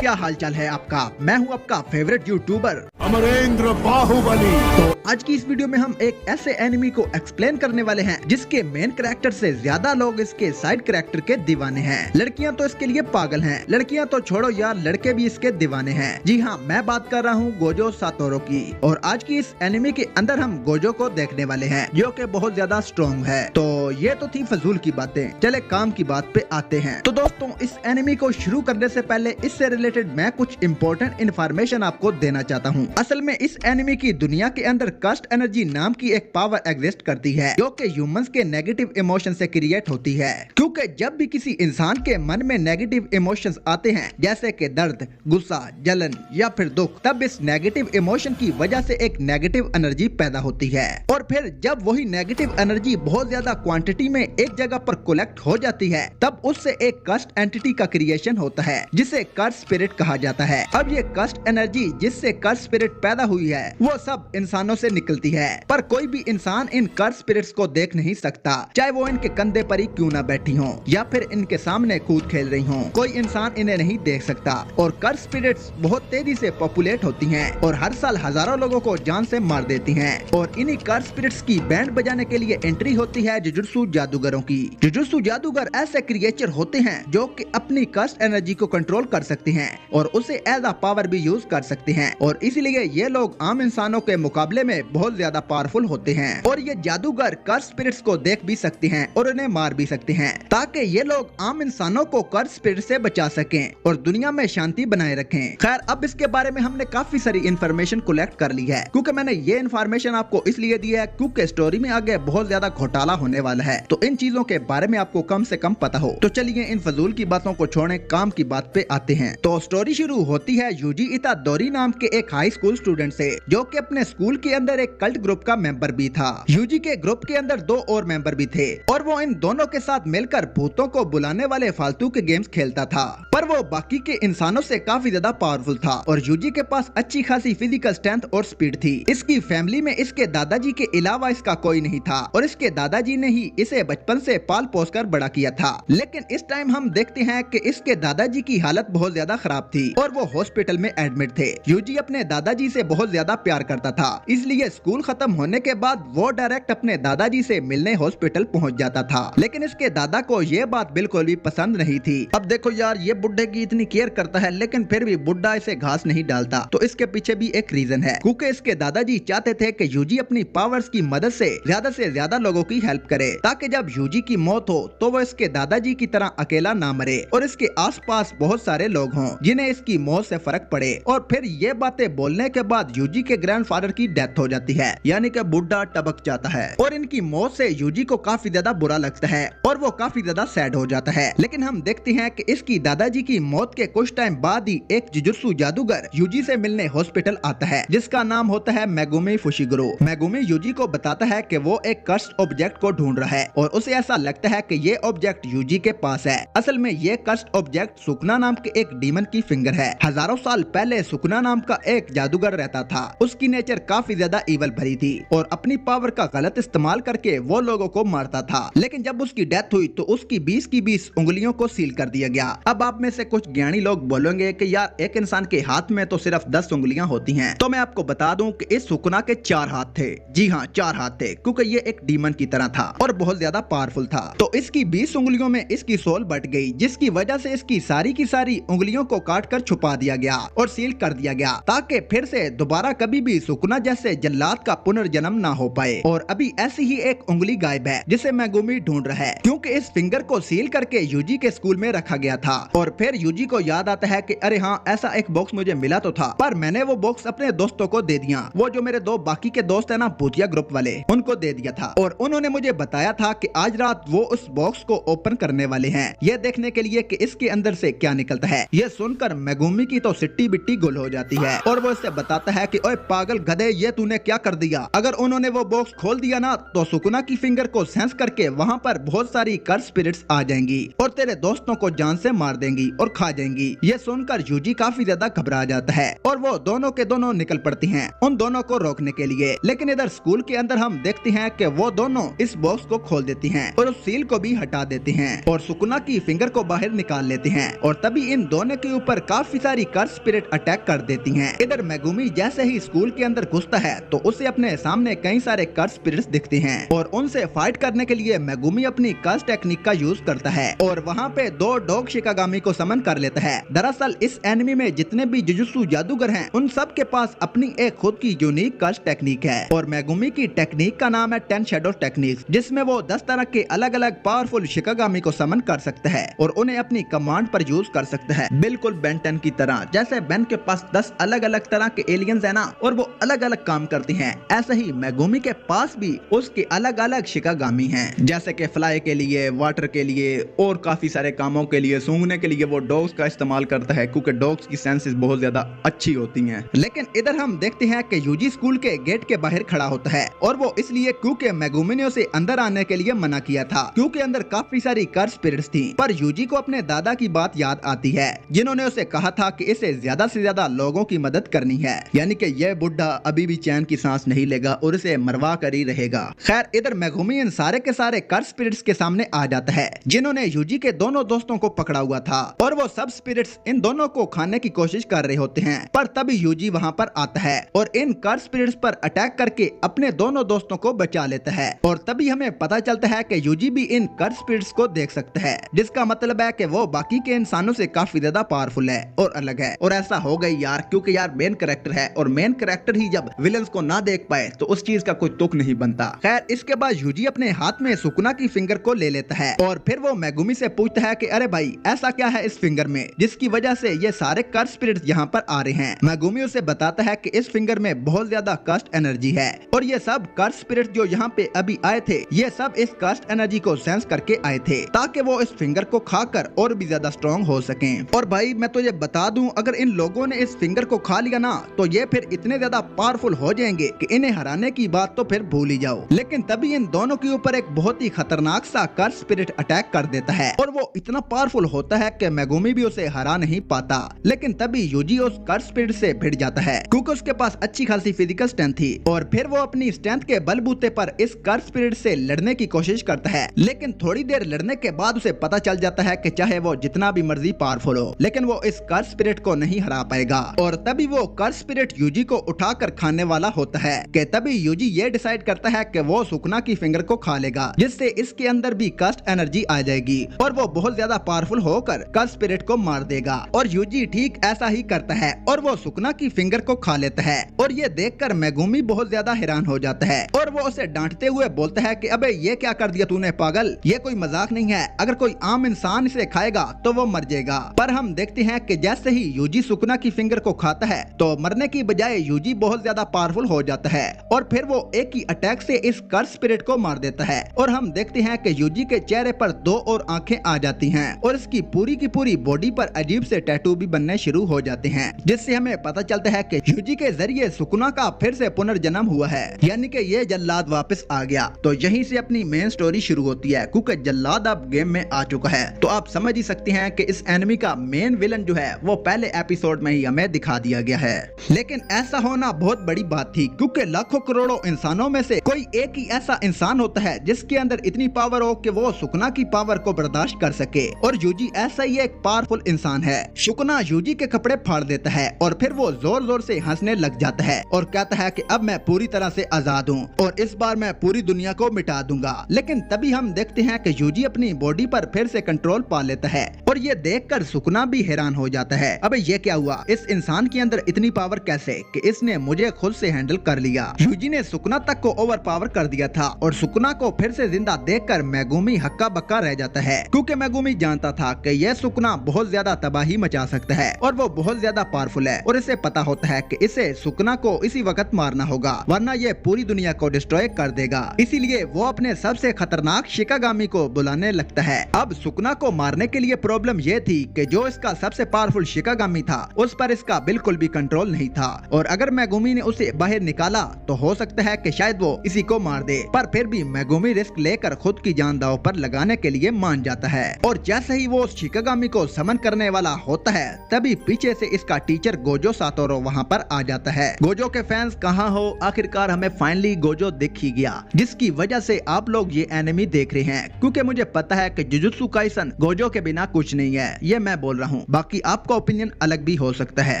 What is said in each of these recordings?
क्या हालचाल है आपका। मैं हूं आपका फेवरेट यूट्यूबर अमरेंद्र बाहुबली। तो आज की इस वीडियो में हम एक ऐसे एनिमी को एक्सप्लेन करने वाले हैं जिसके मेन कैरेक्टर से ज्यादा लोग इसके साइड कैरेक्टर के दीवाने हैं। लड़कियां तो इसके लिए पागल हैं, लड़कियां तो छोड़ो यार, लड़के भी इसके दीवाने हैं। जी हाँ, मैं बात कर रहा हूँ गोजो सातोरू की। और आज की इस एनिमी के अंदर हम गोजो को देखने वाले हैं जो कि बहुत ज्यादा स्ट्रॉन्ग है। तो ये तो थी फजूल की बातें, चले काम की बात पे आते हैं। तो दोस्तों, इस एनिमी को शुरू करने से पहले इससे रिलेटेड मैं कुछ इंपॉर्टेंट इन्फॉर्मेशन आपको देना चाहता हूँ। असल में इस एनिमी की दुनिया के अंदर कस्ट एनर्जी नाम की एक पावर एग्जिस्ट करती है जो कि ह्यूमंस के नेगेटिव इमोशन से क्रिएट होती है। क्योंकि जब भी किसी इंसान के मन में नेगेटिव इमोशंस आते हैं जैसे कि दर्द, गुस्सा, जलन या फिर दुख, तब इस नेगेटिव इमोशन की वजह से एक नेगेटिव एनर्जी पैदा होती है। और फिर जब वही नेगेटिव एनर्जी बहुत ज्यादा क्वांटिटी में एक जगह पर कलेक्ट हो जाती है तब उससे एक कस्ट एंटिटी का क्रिएशन होता है जिसे कर्स स्पिरिट कहा जाता है। अब ये कस्ट एनर्जी जिससे कर्स स्पिरिट पैदा हुई है वो सब इंसानों से निकलती है, पर कोई भी इंसान इन कर्स स्पिरिट्स को देख नहीं सकता, चाहे वो इनके कंधे पर ही क्यों ना बैठी हो या फिर इनके सामने कूद खेल रही हो। कोई इंसान इन्हें नहीं देख सकता। और कर्स स्पिरिट्स बहुत तेजी से पॉपुलेट होती हैं और हर साल हजारों लोगों को जान से मार देती हैं। और इन्हीं कर्स स्पिरिट्स की बैंड बजाने के लिए एंट्री होती है जुजुत्सु जादूगरों की। जुजुत्सु जादूगर ऐसे क्रिएचर होते हैं जो कि अपनी कर्स एनर्जी को कंट्रोल कर सकते हैं और उसे एज अ पावर भी यूज कर सकते हैं। और इसलिए ये लोग आम इंसानों के मुकाबले में बहुत ज्यादा पावरफुल होते हैं। और ये जादूगर कर्स स्पिरिट्स को देख भी सकते हैं और उन्हें मार भी सकते हैं ताकि ये लोग आम इंसानों को कर्स स्पिरिट से बचा सकें और दुनिया में शांति बनाए रखें। खैर, अब इसके बारे में हमने काफी सारी इन्फॉर्मेशन कलेक्ट कर ली है क्योंकि मैंने ये इन्फॉर्मेशन आपको इसलिए दी है क्योंकि स्टोरी में आगे बहुत ज्यादा घोटाला होने वाला है, तो इन चीजों के बारे में आपको कम से कम पता हो। तो चलिए इन फजूल की बातों को छोड़े, काम की बात पे आते हैं। तो स्टोरी शुरू होती है यूजी इतादोरी नाम के एक हाई स्कूल स्टूडेंट से जो कि अपने स्कूल के अंदर एक कल्ट ग्रुप का मेंबर भी था। यूजी के ग्रुप के अंदर 2 और मेंबर भी थे और वो इन दोनों के साथ मिलकर भूतों को बुलाने वाले फालतू के गेम्स खेलता था, पर वो बाकी के इंसानों से काफी ज्यादा पावरफुल था और यूजी के पास अच्छी खासी फिजिकल स्ट्रेंथ और स्पीड थी। इसकी फैमिली में इसके दादाजी के अलावा इसका कोई नहीं था और इसके दादाजी ने ही इसे बचपन से पाल पोस कर बड़ा किया था। लेकिन इस टाइम हम देखते हैं कि इसके दादाजी की हालत बहुत ज्यादा खराब थी और वो हॉस्पिटल में एडमिट थे। यूजी अपने दादाजी से बहुत ज्यादा प्यार करता था, इसलिए स्कूल खत्म होने के बाद वो डायरेक्ट अपने दादाजी से मिलने हॉस्पिटल पहुंच जाता था। लेकिन इसके दादा को ये बात बिल्कुल भी पसंद नहीं थी। अब देखो यार, ये बुड्ढे की इतनी केयर करता है लेकिन फिर भी बुड्ढा इसे घास नहीं डालता, तो इसके पीछे भी एक रीजन है क्योंकि इसके दादाजी चाहते थे कि यूजी अपनी पावर्स की मदद से ज्यादा लोगों की हेल्प करे ताकि जब यूजी की मौत हो तो वो इसके दादाजी की तरह अकेला ना मरे और इसके आसपास बहुत सारे लोग हों जिन्हें इसकी मौत से फर्क पड़े। और फिर ये बातें बोलने के बाद यूजी के ग्रैंडफादर की डेथ हो जाती है, यानी कि बुड्ढा टपक जाता है और इनकी मौत से यूजी को काफी ज्यादा बुरा लगता है और वो काफी ज्यादा सैड हो जाता है। लेकिन हम देखते हैं कि इसकी दादाजी की मौत के कुछ टाइम बाद ही एक जुजुत्सु जादूगर यूजी से मिलने हॉस्पिटल आता है जिसका नाम होता है मेगुमी फुशिगुरो। मेगुमी यूजी को बताता है कि वो एक कर्स्ड ऑब्जेक्ट को ढूंढ रहा है और उसे ऐसा लगता है कि ये ऑब्जेक्ट यूजी के पास है। असल में ये कर्स्ड ऑब्जेक्ट सुकना नाम के एक डीमन की फिंगर है। हजारों साल पहले सुकना नाम का एक जादूगर रहता था। उसकी नेचर काफी ज्यादा ईवल भरी थी और अपनी पावर का गलत इस्तेमाल करके वो लोगों को मारता था। लेकिन जब उसकी डेथ हुई तो उसकी 20 की 20 उंगलियों को सील कर दिया गया। अब आप में से कुछ ज्ञानी लोग बोलेंगे कि यार एक इंसान के हाथ में तो सिर्फ 10 उंगलियां होती हैं। तो मैं आपको बता दूं कि इस सुकना के 4 हाथ थे। जी हाँ, 4 हाथ थे क्योंकि ये एक डीमन की तरह था और बहुत ज्यादा पावरफुल था। तो इसकी 20 उंगलियों में इसकी सोल बट गई जिसकी वजह से इसकी सारी की सारी उंगलियों को काट कर छुपा दिया गया और सील कर दिया गया ताकि फिर से दोबारा कभी भी सुकना जैसे जल्लाद का पुनर्जन्म ना हो पाए। और अभी ऐसी ही एक उंगली गायब है जिसे मेगुमी ढूंढ रहा है क्योंकि इस फिंगर को सील करके यूजी के स्कूल में रखा गया था। और फिर यूजी को याद आता है कि अरे हाँ, ऐसा एक बॉक्स मुझे मिला तो था पर मैंने वो बॉक्स अपने दोस्तों को दे दिया। वो जो मेरे 2 बाकी के दोस्त है ना, भूतिया ग्रुप वाले, उनको दे दिया था और उन्होंने मुझे बताया था कि आज रात वो उस बॉक्स को ओपन करने वाले हैं, ये देखने के लिए कि इसके अंदर से क्या निकलता है। ये सुनकर मेगुमी की तो सिट्टी बिट्टी गुल हो जाती है और वो इससे उसे बताता है कि ओए पागल गधे, ये तूने क्या कर दिया। अगर उन्होंने वो बॉक्स खोल दिया ना तो सुकुना की फिंगर को सेंस करके वहाँ पर बहुत सारी कर्स स्पिरिट्स आ जाएंगी और तेरे दोस्तों को जान से मार देंगी और खा जाएंगी। ये सुनकर यूजी काफी ज्यादा घबरा जाता है और वो दोनों के दोनों निकल पड़ती हैं उन दोनों को रोकने के लिए। लेकिन इधर स्कूल के अंदर हम देखते हैं कि वो दोनों इस बॉक्स को खोल देती हैं और उस सील को भी हटा देती हैं और सुकुना की फिंगर को बाहर निकाल लेती हैं और तभी इन दोनों के ऊपर काफी सारी कर्स स्पिरिट अटैक कर देती हैं। इधर मेगुमी जैसे ही स्कूल के अंदर घुसता है तो उसे अपने सामने कई सारे कर्स स्पिरिट्स दिखते हैं और उनसे फाइट करने के लिए मेगुमी अपनी कर्स टेक्निक का यूज करता है और वहाँ पे 2 डॉग शिकागामी को समन कर लेता है। दरअसल इस एनिमी में जितने भी जुजुत्सु जादूगर हैं उन सब के पास अपनी एक खुद की यूनिक कर्स टेक्निक है और मेगुमी की टेक्निक का नाम है 10 शैडो टेक्निक, जिसमें वो 10 तरह के अलग अलग पावरफुल शिकागामी को समन कर सकता है और उन्हें अपनी कमांड पर यूज कर सकता है, बिल्कुल बेन 10 की तरह। जैसे बेन के पास 10 अलग अलग तरह के एलियंस है ना और वो अलग अलग काम करती हैं, ऐसे ही मेगुमी के पास भी उसके अलग अलग शिकागामी हैं। जैसे कि फ्लाई के लिए, वाटर के लिए और काफी सारे कामों के लिए, सूंघने के लिए वो डॉग्स का इस्तेमाल करता है क्योंकि डॉग्स की सेंसेस बहुत ज्यादा अच्छी होती हैं। लेकिन इधर हम देखते हैं कि यूजी स्कूल के गेट के बाहर खड़ा होता है और वो इसलिए क्योंकि मेगुमी ने उसे अंदर आने के लिए मना किया था क्योंकि अंदर काफी सारी कर्स स्पिरिट्स थी। पर यूजी को अपने दादा की बात याद आती है जिन्होंने उसे कहा था कि इसे ज्यादा से ज्यादा लोगों की मदद करनी है, यानी कि यह बुढ़ा अभी भी चैन की सांस नहीं लेगा और इसे मरवा कर ही रहेगा। खैर इधर मेगुमी इन सारे के सारे कर्स स्पिरिट्स के सामने आ जाता है जिन्होंने यूजी के दोनों दोस्तों को पकड़ा हुआ था और वो सब स्पिरिट्स इन दोनों को खाने की कोशिश कर रहे होते हैं। पर तभी यूजी वहाँ पर आता है और इन कर्स स्पिरिट्स पर अटैक करके अपने दोनों दोस्तों को बचा लेता है और तभी हमें पता चलता है कि यूजी भी इन कर्स स्पिरिट्स को देख सकता है, जिसका मतलब है कि वो बाकी के इंसानों से काफी ज्यादा पावरफुल है और अलग है। और ऐसा हो गई यार क्योंकि यार मेन कैरेक्टर है और मेन कैरेक्टर ही जब विलन्स को ना देख पाए तो उस चीज का कोई तुक नहीं बनता। खैर इसके बाद यूजी अपने हाथ में सुकुना की फिंगर को ले लेता है और फिर वो मेगुमी से पूछता है कि अरे भाई ऐसा क्या है इस फिंगर में जिसकी वजह से ये सारे कर्स स्पिरिट्स यहाँ पर आ रहे हैं। मेगुमी उसे बताता है कि इस फिंगर में बहुत ज्यादा कर्स्ट एनर्जी है और ये सब कर्स स्पिरिट्स जो यहाँ पे अभी आए थे ये सब इस कर्स्ट एनर्जी को सेंस करके आए थे ताकि वो इस फिंगर को खाकर और भी ज्यादा स्ट्रॉन्ग हो सकें। और भाई मैं तुझे बता दूं अगर इन लोगों ने इस फिंगर को खा लिया ना तो ये फिर इतने ज्यादा पावरफुल हो जाएंगे कि इन्हें हराने की बात तो फिर भूल ही जाओ। लेकिन तभी इन दोनों के ऊपर एक बहुत ही खतरनाक सा कर्स स्पिरिट अटैक कर देता है और वो इतना पावरफुल होता है कि मेगुमी भी उसे हरा नहीं पाता। लेकिन तभी यूजी उस कर्स स्पिरिट से भिड़ जाता है क्योंकि उसके पास अच्छी खासी फिजिकल स्ट्रेंथ थी और फिर वो अपनी स्ट्रेंथ के बलबूते पर इस कर्स स्पिरिट से लड़ने की कोशिश करता है। लेकिन थोड़ी देर लड़ने के बाद उसे पता चल जाता है कि चाहे वो जितना भी मर्जी पावरफुल हो लेकिन वो इस कर्स स्पिरिट को नहीं हरा पाएगा और तभी वो कर्स स्पिरिट यूजी को उठाकर खाने वाला होता है कि तभी यूजी ये डिसाइड करता है कि वो सुकुना की फिंगर को खा लेगा जिससे इसके अंदर भी कर्स्ट एनर्जी आ जाएगी और वो बहुत ज्यादा पावरफुल होकर कर्स स्पिरिट को मार देगा। और यूजी ठीक ऐसा ही करता है और वो सुकुना की फिंगर को खा लेता है और ये देखकर मेगुमी बहुत ज्यादा हैरान हो जाता है और वो उसे डांटते हुए बोलता है कि अबे ये क्या कर दिया तूने पागल, ये कोई मजाक नहीं है, अगर कोई आम इंसान इसे खाएगा तो वो मर जाएगा। पर हम देखते हैं कि जैसे ही यूजी सुकुना की फिंगर को खाता है तो मरने की बजाय यूजी बहुत ज्यादा पावरफुल हो जाता है और फिर वो एक ही अटैक से इस कर्स स्पिरिट को मार देता है और हम देखते हैं कि यूजी के चेहरे पर 2 और आंखें आ जाती हैं और इसकी पूरी की पूरी बॉडी पर अजीब से टैटू भी बनने शुरू हो जाते हैं, जिससे हमें पता चलता है कि यूजी के जरिए सुकुना का फिर से पुनर्जन्म हुआ है, यानी कि ये जल्लाद वापस आ गया। तो यहीं से अपनी मेन स्टोरी शुरू होती है क्योंकि जल्लाद अब गेम में आ चुका है। तो आप समझ ही सकते हैं कि इस एनिमी का मेन विलन जो है वो पहले एपिसोड में ही हमें दिखा दिया गया है। लेकिन ऐसा होना बहुत बड़ी बात थी क्योंकि लाखों करोड़ों इंसानों में से कोई एक ही ऐसा इंसान होता है जिसके अंदर इतनी पावर हो कि वो सुकुना की पावर को बर्दाश्त कर सके और यूजी ऐसा ही एक पावरफुल इंसान है। सुकुना यूजी के कपड़े फाड़ देता है और फिर वो जोर जोर से हंसने लग जाता है और कहता है कि अब मैं पूरी तरह से आजाद हूँ और इस बार मैं पूरी दुनिया को मिटा दूंगा। लेकिन तभी हम देखते हैं कि यूजी अपनी बॉडी पर फिर से कंट्रोल पा लेता है और ये देखकर सुकुना भी हैरान हो जाता है, अबे ये क्या हुआ, इस इंसान के अंदर इतनी पावर कैसे कि इसने मुझे खुद से हैंडल कर लिया। यूजी ने सुकुना तक को ओवर पावर कर दिया था और सुकुना को फिर से जिंदा देखकर मेगुमी हक्का बक्का रह जाता है क्योंकि मेगुमी जानता था कि यह सुकुना बहुत ज्यादा तबाही मचा सकता है और वो बहुत ज्यादा पावरफुल है और इसे पता होता है कि इसे सुकुना को इसी वक्त मारना होगा वरना ये पूरी दुनिया को डिस्ट्रॉय कर देगा। इसीलिए वो अपने सबसे खतरनाक शिकागामी को बुलाने लगता है। अब सुकुना को मारने के लिए प्रॉब्लम ये थी कि जो इसका सबसे पावरफुल शिकागामी था उस पर इसका बिल्कुल भी कंट्रोल कंट्रोल नहीं था और अगर मेगुमी ने उसे बाहर निकाला तो हो सकता है कि शायद वो इसी को मार दे, पर फिर भी मेगुमी रिस्क लेकर खुद की जान दांव पर लगाने के लिए मान जाता है। और जैसे ही वो शिकागामी को समन करने वाला होता है तभी पीछे से इसका टीचर गोजो सातोरो वहाँ पर आ जाता है। गोजो के फैंस कहाँ हो, आखिरकार हमें फाइनली गोजो दिख ही गया, जिसकी वजह से आप लोग ये एनिमी देख रहे हैं, क्योंकि मुझे पता है कि जुजुत्सु काइसन गोजो के बिना कुछ नहीं है, ये मैं बोल रहा हूँ, बाकी आपका ओपिनियन अलग भी हो सकता है।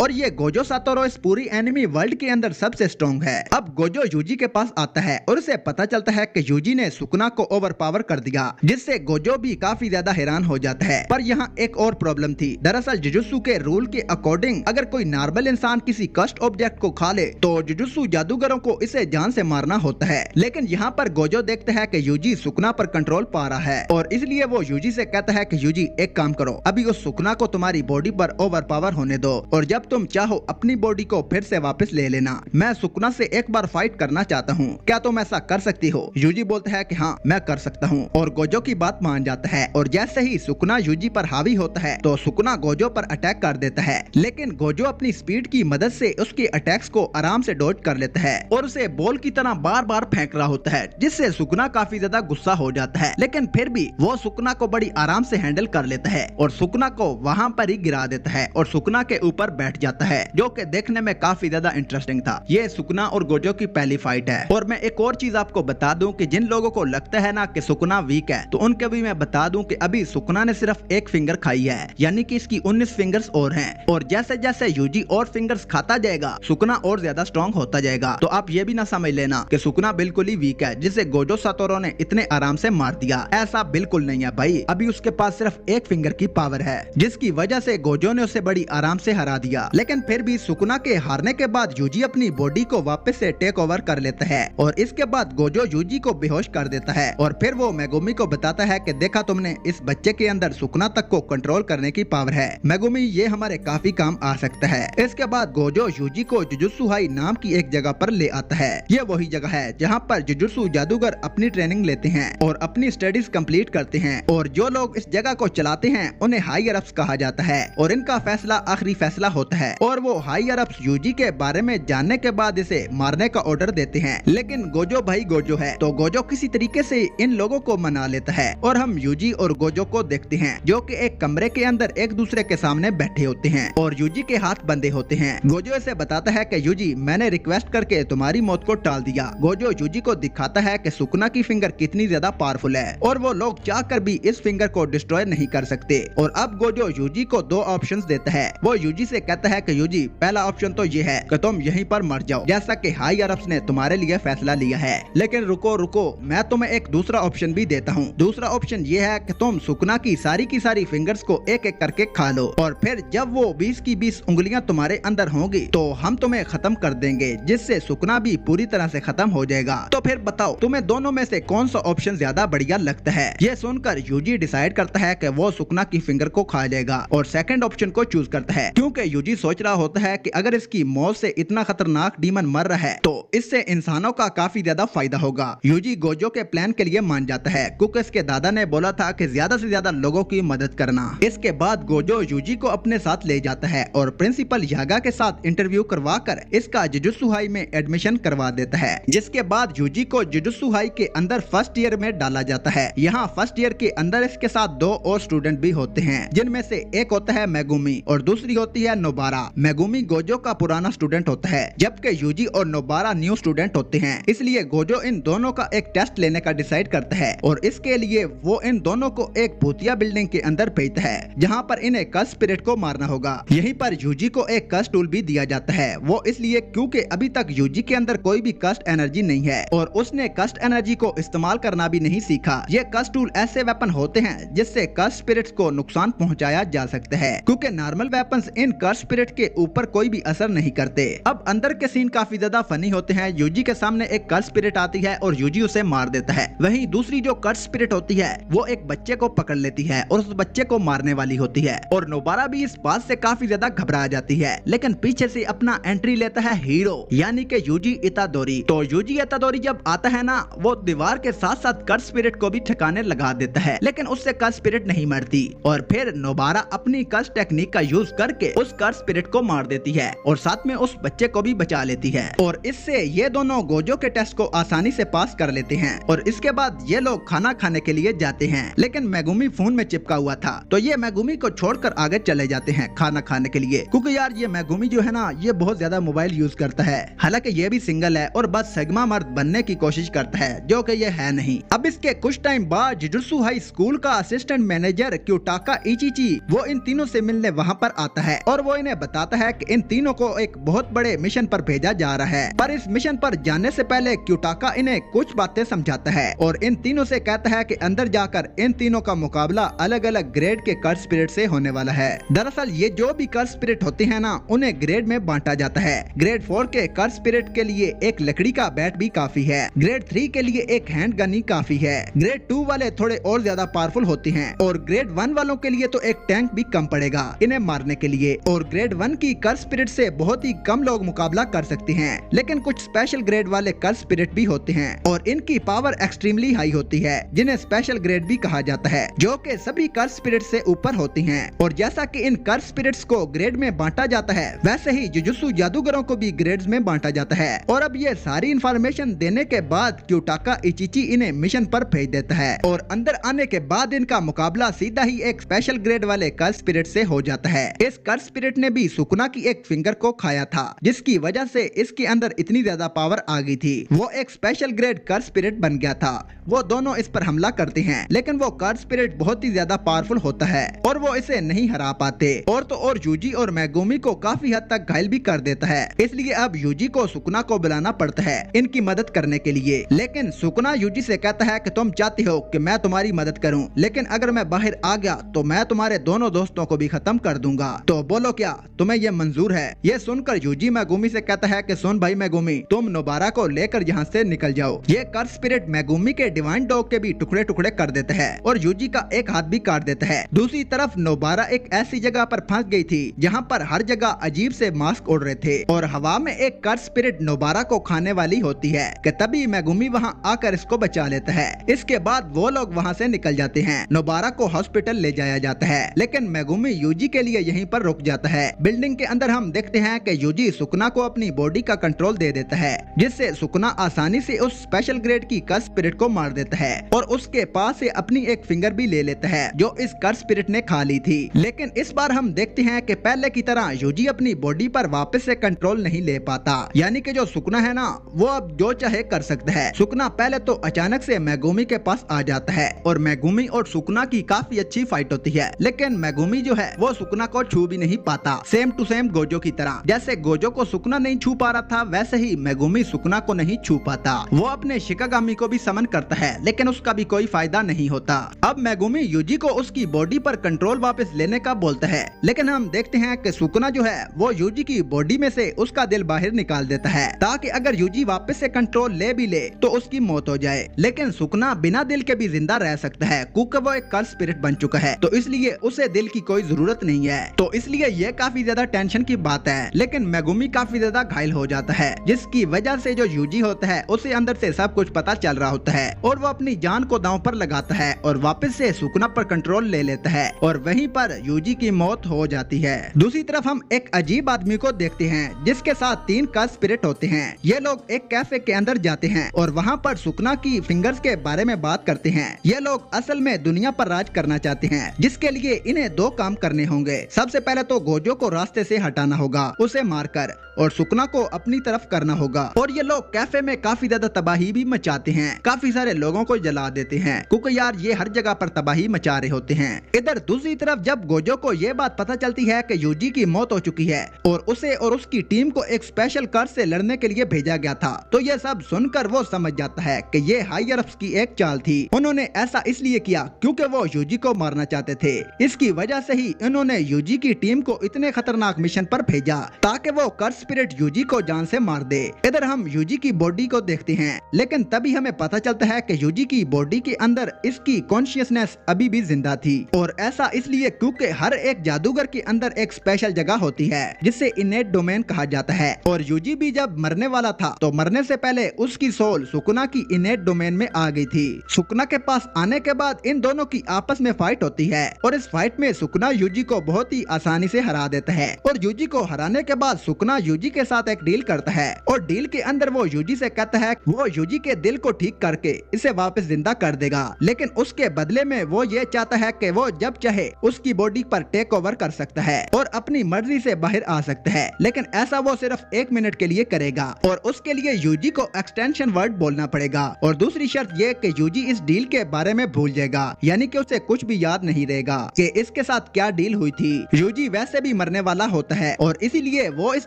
और ये गोजो सातोरो इस पूरी एनिमी वर्ल्ड के अंदर सबसे स्ट्रॉन्ग है। अब गोजो यूजी के पास आता है और उसे पता चलता है कि यूजी ने सुकुना को ओवरपावर कर दिया, जिससे गोजो भी काफी ज्यादा हैरान हो जाता है। पर यहाँ एक और प्रॉब्लम थी। दरअसल जुजुत्सु के रूल के अकॉर्डिंग अगर कोई नॉर्मल इंसान किसी कस्ट ऑब्जेक्ट को खा ले तो जुजुत्सु जादूगरों को इसे जान से मारना होता है, लेकिन यहाँ पर गोजो देखता है कि यूजी सुकुना पर कंट्रोल पा रहा है और इसलिए वो यूजी से कहता है कि यूजी एक काम करो, अभी उस सुकुना को तुम्हारी बॉडी पर ओवरपावर होने दो और जब तुम चाहो अपनी बॉडी को फिर से वापस ले लेना। मैं सुकुना से एक बार फाइट करना चाहता हूँ, क्या तुम ऐसा कर सकती हो? यूजी बोलता है कि हाँ मैं कर सकता हूँ और गोजो की बात मान जाता है। और जैसे ही सुकुना यूजी पर हावी होता है तो सुकुना गोजो पर अटैक कर देता है, लेकिन गोजो अपनी स्पीड की मदद से उसके अटैक्स को आराम से डॉज कर लेता है और उसे बॉल की तरह बार बार फेंक रहा होता है, जिससे सुकुना काफी ज्यादा गुस्सा हो जाता है, लेकिन फिर भी वो सुकुना को बड़ी आराम से हैंडल कर लेता है और सुकुना को वहाँ पर ही गिरा देता है और सुकुना के ऊपर बैठ जाता है, जो कि देखने में काफी ज्यादा इंटरेस्टिंग था। ये सुकुना और गोजो की पहली फाइट है। और मैं एक और चीज आपको बता दूं कि जिन लोगों को लगता है ना कि सुकुना वीक है, तो उनके भी मैं बता दूं कि अभी सुकुना ने सिर्फ एक फिंगर खाई है, यानी कि इसकी 19 फिंगर्स और हैं। और जैसे जैसे यूजी और फिंगर्स खाता जाएगा सुकुना और ज्यादा स्ट्रॉन्ग होता जाएगा। तो आप ये भी ना समझ लेना कि सुकुना बिल्कुल ही वीक है जिसे गोजो सातोरो ने इतने आराम से मार दिया, ऐसा बिल्कुल नहीं है भाई। अभी उसके पास सिर्फ एक फिंगर की पावर है, जिसकी वजह से गोजो ने उसे बड़ी आराम से हरा दिया। लेकिन फिर भी सुकुना के हारने के बाद यूजी अपनी बॉडी को वापस से टेक ओवर कर लेता है और इसके बाद गोजो यूजी को बेहोश कर देता है और फिर वो मेगुमी को बताता है कि देखा तुमने, इस बच्चे के अंदर सुकुना तक को कंट्रोल करने की पावर है। मेगुमी ये हमारे काफी काम आ सकता है। इसके बाद गोजो यूजी को जुजुत्सु हाई नाम की एक जगह पर ले आता है। ये वही जगह है जहाँ पर जुजुत्सु जादूगर अपनी ट्रेनिंग लेते हैं और अपनी स्टडीज कंप्लीट करते हैं और जो लोग इस जगह को चलाते हैं उन्हें हायर अप्स कहा जाता है और इनका फैसला आखिरी फैसला होता है। और वो हायर अप्स यूजी के बारे में जानने के बाद इसे मारने का ऑर्डर देते हैं, लेकिन गोजो भाई गोजो है तो गोजो किसी तरीके से इन लोगों को मना लेता है और हम यूजी और गोजो को देखते हैं जो कि एक कमरे के अंदर एक दूसरे के सामने बैठे होते हैं और यूजी के हाथ बंधे होते हैं। गोजो इसे बताता है कि यूजी मैंने रिक्वेस्ट करके तुम्हारी मौत को टाल दिया। गोजो यूजी को दिखाता है कि सुकुना की फिंगर कितनी ज्यादा पावरफुल है और वो लोग चाहकर भी इस फिंगर को डिस्ट्रॉय नहीं कर सकते। और अब गोजो यूजी को दो ऑप्शंस देता है। वो यूजी से कहता है कि यूजी पहला ऑप्शन तो ये है कि तुम यहीं पर मर जाओ जैसा कि हायर अप्स ने तुम्हारे लिए फैसला लिया है, लेकिन रुको रुको मैं तुम्हें एक दूसरा ऑप्शन भी देता हूँ। दूसरा ऑप्शन ये है कि तुम सुकुना की सारी फिंगर्स को एक एक करके खा लो और फिर जब वो 20 की 20 उंगलियां तुम्हारे अंदर होंगी तो हम तुम्हें खत्म कर देंगे, जिससे सुकुना भी पूरी तरह से खत्म हो जाएगा। तो फिर बताओ तुम्हें दोनों में से कौन सा ऑप्शन ज्यादा बढ़िया लगता है? ये सुनकर यूजी डिसाइड करता है कि वो सुकुना की फिंगर को खा जाएगा और सेकंड ऑप्शन को चूज करता है, क्योंकि यूजी सोच रहा होता है कि अगर इसकी मौत से इतना खतरनाक डीमन मर रहा है तो इससे इंसानों का काफी ज्यादा फायदा होगा। यूजी गोजो के प्लान के लिए मान जाता है क्योंकि इसके दादा ने बोला था कि ज्यादा से ज्यादा लोगों की मदद करना। इसके बाद गोजो यूजी को अपने साथ ले जाता है और प्रिंसिपल यागा के साथ इंटरव्यू करवा कर इसका जुजुत्सु हाई में एडमिशन करवा देता है, जिसके बाद यूजी को जुजुत्सु हाई के अंदर फर्स्ट ईयर में डाला जाता है। यहाँ फर्स्ट ईयर के अंदर इसके साथ दो और स्टूडेंट भी होते हैं, जिनमें से एक होता है मेगुमी और दूसरी होती है नोबारा। मेगुमी गोजो का पुराना स्टूडेंट होता है जबकि यूजी और नोबारा न्यू स्टूडेंट होते हैं, इसलिए गोजो इन दोनों का एक टेस्ट लेने का डिसाइड करता है और इसके लिए वो इन दोनों को एक भूतिया बिल्डिंग के अंदर भेजता है जहाँ पर इन्हें कस्ट स्पिरिट को मारना होगा। यहीं पर यूजी को एक कस्ट टूल भी दिया जाता है, वो इसलिए क्योंकि अभी तक यूजी के अंदर कोई भी कस्ट एनर्जी नहीं है और उसने कस्ट एनर्जी को इस्तेमाल करना भी नहीं सीखा। ये कस्ट टूल ऐसे वेपन होते हैं जिससे कस्ट स्पिरिट्स को नुकसान पहुंचाया जा सकता है, क्योंकि नॉर्मल वेपन्स इन कस्ट स्पिरिट के ऊपर कोई भी असर नहीं करते। अब अंदर के सीन काफी ज्यादा फनी होते हैं। यूजी के सामने एक कस्ट स्पिरिट आती है और यूजी उसे मार देता है। वहीं दूसरी जो कस्ट स्पिरिट होती है वो एक बच्चे को पकड़ लेती है और उस बच्चे को मारने वाली होती है और नोबारा भी इस बात से काफी ज्यादा घबरा जाती है, लेकिन पीछे से अपना एंट्री लेता है हीरो यानी कि यूजी इतादोरी। तो यूजी इतादोरी जब आता है ना, वो दीवार के साथ साथ कस्ट स्पिरिट को भी ठिकाने लगा देता है, लेकिन उससे कस्ट स्पिरिट नहीं मरती और फिर नोबारा अपनी कस्ट टेक्निक का यूज करके उस कस्ट स्पिरिट को मार देती है और साथ में उस बच्चे को भी बचा लेती है और इससे ये दोनों गोजो के टेस्ट को आसानी से पास कर लेते हैं और इसके बाद ये लोग खाना खाने के लिए जाते हैं। लेकिन मेगुमी फोन में चिपका हुआ था तो ये मेगुमी को छोड़कर आगे चले जाते हैं खाना खाने के लिए, क्योंकि यार ये मेगुमी जो है ना ये बहुत ज्यादा मोबाइल यूज करता है। हालांकि ये भी सिंगल है और बस सिग्मा मर्द बनने की कोशिश करता है, जो कि ये है नहीं। अब इसके कुछ टाइम बाद जुजुत्सु हाई स्कूल का असिस्टेंट मैनेजर क्यूटाका इचिची वो इन तीनों से मिलने वहाँ पर आता है और वो इन्हें बताता है कि इन तीनों को एक बहुत बड़े मिशन पर भेजा जा रहा है। पर इस मिशन पर जाने से पहले क्यूटाका इन्हें कुछ बातें समझाता है और इन तीनों से कहता है कि अंदर जाकर इन तीनों का मुकाबला अलग अलग ग्रेड के कर्स स्पिरिट से होने वाला है। दरअसल ये जो भी कर्स स्पिरिट होते हैं ना उन्हें ग्रेड में बांटा जाता है। ग्रेड 4 के कर्स स्पिरिट के लिए एक लकड़ी का बैट भी काफी है। ग्रेड 3 के लिए एक हैंड गन ही काफी है। ग्रेड 2 वाले थोड़े और ज्यादा पावरफुल होते हैं और ग्रेड 1 वालों के लिए तो एक टैंक भी कम पड़ेगा इन्हें मारने के लिए। और ग्रेड 1 की कर्स स्पिरिट से बहुत ही कम लोग मुकाबला कर सकते हैं, लेकिन कुछ स्पेशल ग्रेड वाले कर्स स्पिरिट भी होते हैं और इनकी पावर एक्सट्रीमली हाई होती है, जिन्हें स्पेशल ग्रेड भी कहा जाता है, जो कि सभी कर्स स्पिरिट से ऊपर होती हैं। और जैसा कि इन कर्स स्पिरिट्स को ग्रेड में बांटा जाता है, वैसे ही जुजुत्सु जादूगरों को भी ग्रेड्स में बांटा जाता है। और अब ये सारी इंफॉर्मेशन देने के बाद क्यूटाका इचिची इन्हें मिशन पर भेज देता है और अंदर आने के बाद इनका मुकाबला सीधा ही एक स्पेशल ग्रेड वाले कर्स स्पिरिट से हो जाता है। इस कर्स स्पिरिट ने भी सुकुना की एक फिंगर को खाया था, जिसकी वजह से इसके अंदर इतनी ज्यादा पावर आ गई थी। वो एक स्पेशल ग्रेड कर्स स्पिरिट बन गया था। वो दोनों इस पर हमला करते हैं, लेकिन वो कर्स स्पिरिट बहुत ही ज्यादा पावरफुल होता है और वो इसे नहीं हरा पाते। और तो और यूजी और मेगुमी को काफी हद तक घायल भी कर देता है। इसलिए अब यूजी को सुकुना को बुलाना पड़ता है इनकी मदद करने के लिए। लेकिन सुकुना यूजी से कहता है कि तुम चाहती हो कि मैं तुम्हारी मदद करूं, लेकिन अगर मैं बाहर आ गया तो मैं तुम्हारे दोनों दोस्तों को भी खत्म कर दूंगा। तो बोलो क्या तुम्हें ये मंजूर है? ये सुनकर यूजी मेगुमी से कहता है कि सुन भाई मेगुमी, तुम नोबारा को लेकर यहाँ से निकल जाओ। ये कर्स स्पिरिट मेगुमी के डिवाइन डॉग के भी टुकड़े टुकड़े कर देता है और यूजी का एक हाथ भी काट देता है। दूसरी तरफ नोबारा एक ऐसी जगह पर फंस गई थी जहाँ पर हर जगह अजीब से मास्क उड़ रहे थे और हवा में एक कर्स स्पिरिट नोबारा को खाने वाली होती है कि तभी मेगुमी वहाँ आकर इसको बचा लेता है। इसके बाद वो लोग वहाँ से निकल जाते हैं। नोबारा को हॉस्पिटल ले जाया जाता है, लेकिन मेगुमी यूजी के लिए यहीं पर रुक जाता है। बिल्डिंग के अंदर हम देखते हैं कि यूजी सुकुना को अपनी बॉडी का कंट्रोल दे देता है, जिससे सुकुना आसानी से उस स्पेशल ग्रेड की कर्स स्पिरिट को मार देता है और उसके पास से अपनी एक फिंगर भी ले लेता है जो इस कर्स स्पिरिट ने खा ली थी। लेकिन इस बार हम देखते हैं कि पहले की तरह यूजी अपनी बॉडी पर वापस से कंट्रोल नहीं ले पाता, यानी कि जो सुकुना है ना वो अब जो चाहे कर सकता है। सुकुना पहले तो अचानक से मेगुमी के पास आ जाता है और मेगुमी और सुकुना की काफी अच्छी फाइट होती है, लेकिन मेगुमी जो है वो सुकुना को छू भी नहीं पाता। सेम टू सेम गोजो की तरह, जैसे गोजो को सुकुना नहीं छू पा रहा था वैसे ही मेगुमी सुकुना को नहीं छू पाता। वो अपने शिकागामी को भी समन करता है, लेकिन उसका भी कोई फायदा नहीं होता। अब मेगुमी यूजी को उसकी बॉडी पर कंट्रोल वापस लेने का बोलता है, लेकिन हम देखते हैं कि सुकुना जो है वो यूजी की बॉडी में से उसका दिल बाहर निकाल देता है, ताकि अगर यूजी वापस से कंट्रोल ले भी ले तो उसकी मौत हो जाए। लेकिन सुकुना बिना दिल के भी जिंदा रह सकता है, क्योंकि वो एक कर्स स्पिरिट बन चुका है, तो इसलिए उसे दिल की कोई जरूरत नहीं है। तो इसलिए ये काफी ज्यादा टेंशन की बात है। लेकिन मेगुमी काफी ज्यादा घायल हो जाता है, जिसकी वजह से जो यूजी होता है उसे अंदर से सब कुछ पता चल रहा होता है और वो अपनी जान को दांव पर लगाता है और वापस से सुकुना पर कंट्रोल ले लेता है और वहीं पर यूजी की मौत हो जाती है। दूसरी तरफ हम एक अजीब आदमी को देखते हैं जिसके साथ 3 कर्स स्पिरिट होते हैं। ये लोग एक कैफे के अंदर जाते हैं और वहाँ पर सुकुना की फिंगर्स के बारे में बात करते हैं। ये लोग असल में दुनिया पर राज करना चाहते हैं, जिसके लिए इन्हें 2 काम करने होंगे। सबसे पहले तो गोजो को रास्ते से हटाना होगा, उसे मारकर, और सुकुना को अपनी तरफ करना होगा। और ये लोग कैफे में काफी ज्यादा तबाही भी मचाते हैं, काफी सारे लोगों को जला देते हैं, क्योंकि यार ये हर जगह पर तबाही मचा रहे होते हैं। इधर दूसरी तरफ जब गोजो को ये बात पता चलती है कि यूजी की मौत हो चुकी है और उसे और उसकी टीम को एक स्पेशल कर्स से लड़ने के लिए भेजा गया था, तो ये सब सुनकर वो समझ जाता है कि ये हायर अप्स की एक चाल थी। उन्होंने ऐसा इसलिए किया क्योंकि वो यूजी को मारना चाहते थे। इसकी वजह से ही उन्होंने यूजी की टीम को इतने खतरनाक मिशन पर भेजा ताकि वो कर्स स्पिरिट यूजी को जान से मार दे। इधर हम यूजी की बॉडी को देखते हैं, लेकिन तभी हमें पता चलता है कि यूजी की बॉडी के अंदर इसकी कॉन्शियसनेस अभी भी जिंदा थी, और ऐसा इसलिए क्योंकि हर एक जादूगर के अंदर एक स्पेशल जगह होती है जिसे इनेट डोमेन कहा जाता है। और यूजी भी जब मरने वाला था तो मरने से पहले उसकी सोल सुकुना की इनेट डोमेन में आ गई थी। सुकुना के पास आने के बाद इन दोनों की आपस में फाइट होती है और इस फाइट में सुकुना यूजी को बहुत ही आसानी से हरा देता है और यूजी को हराने के बाद सुकना यूजी के साथ एक डील करता है और डील के अंदर वो यूजी से कहता है वो यूजी के दिल को ठीक करके इसे वापस जिंदा कर देगा, लेकिन उसके बदले में वो ये चाहता है कि वो जब चाहे उसकी बॉडी पर टेक ओवर कर सकता है और अपनी मर्जी से बाहर आ सकता है, लेकिन ऐसा वो सिर्फ 1 मिनट के लिए करेगा और उसके लिए यूजी को एक्सटेंशन वर्ड बोलना पड़ेगा और दूसरी शर्त ये कि यूजी इस डील के बारे में भूल जाएगा, यानी कि उसे कुछ भी याद नहीं रहेगा कि इसके साथ क्या डील हुई थी। यूजी वैसे भी मरने वाला होता है और इसीलिए वो इस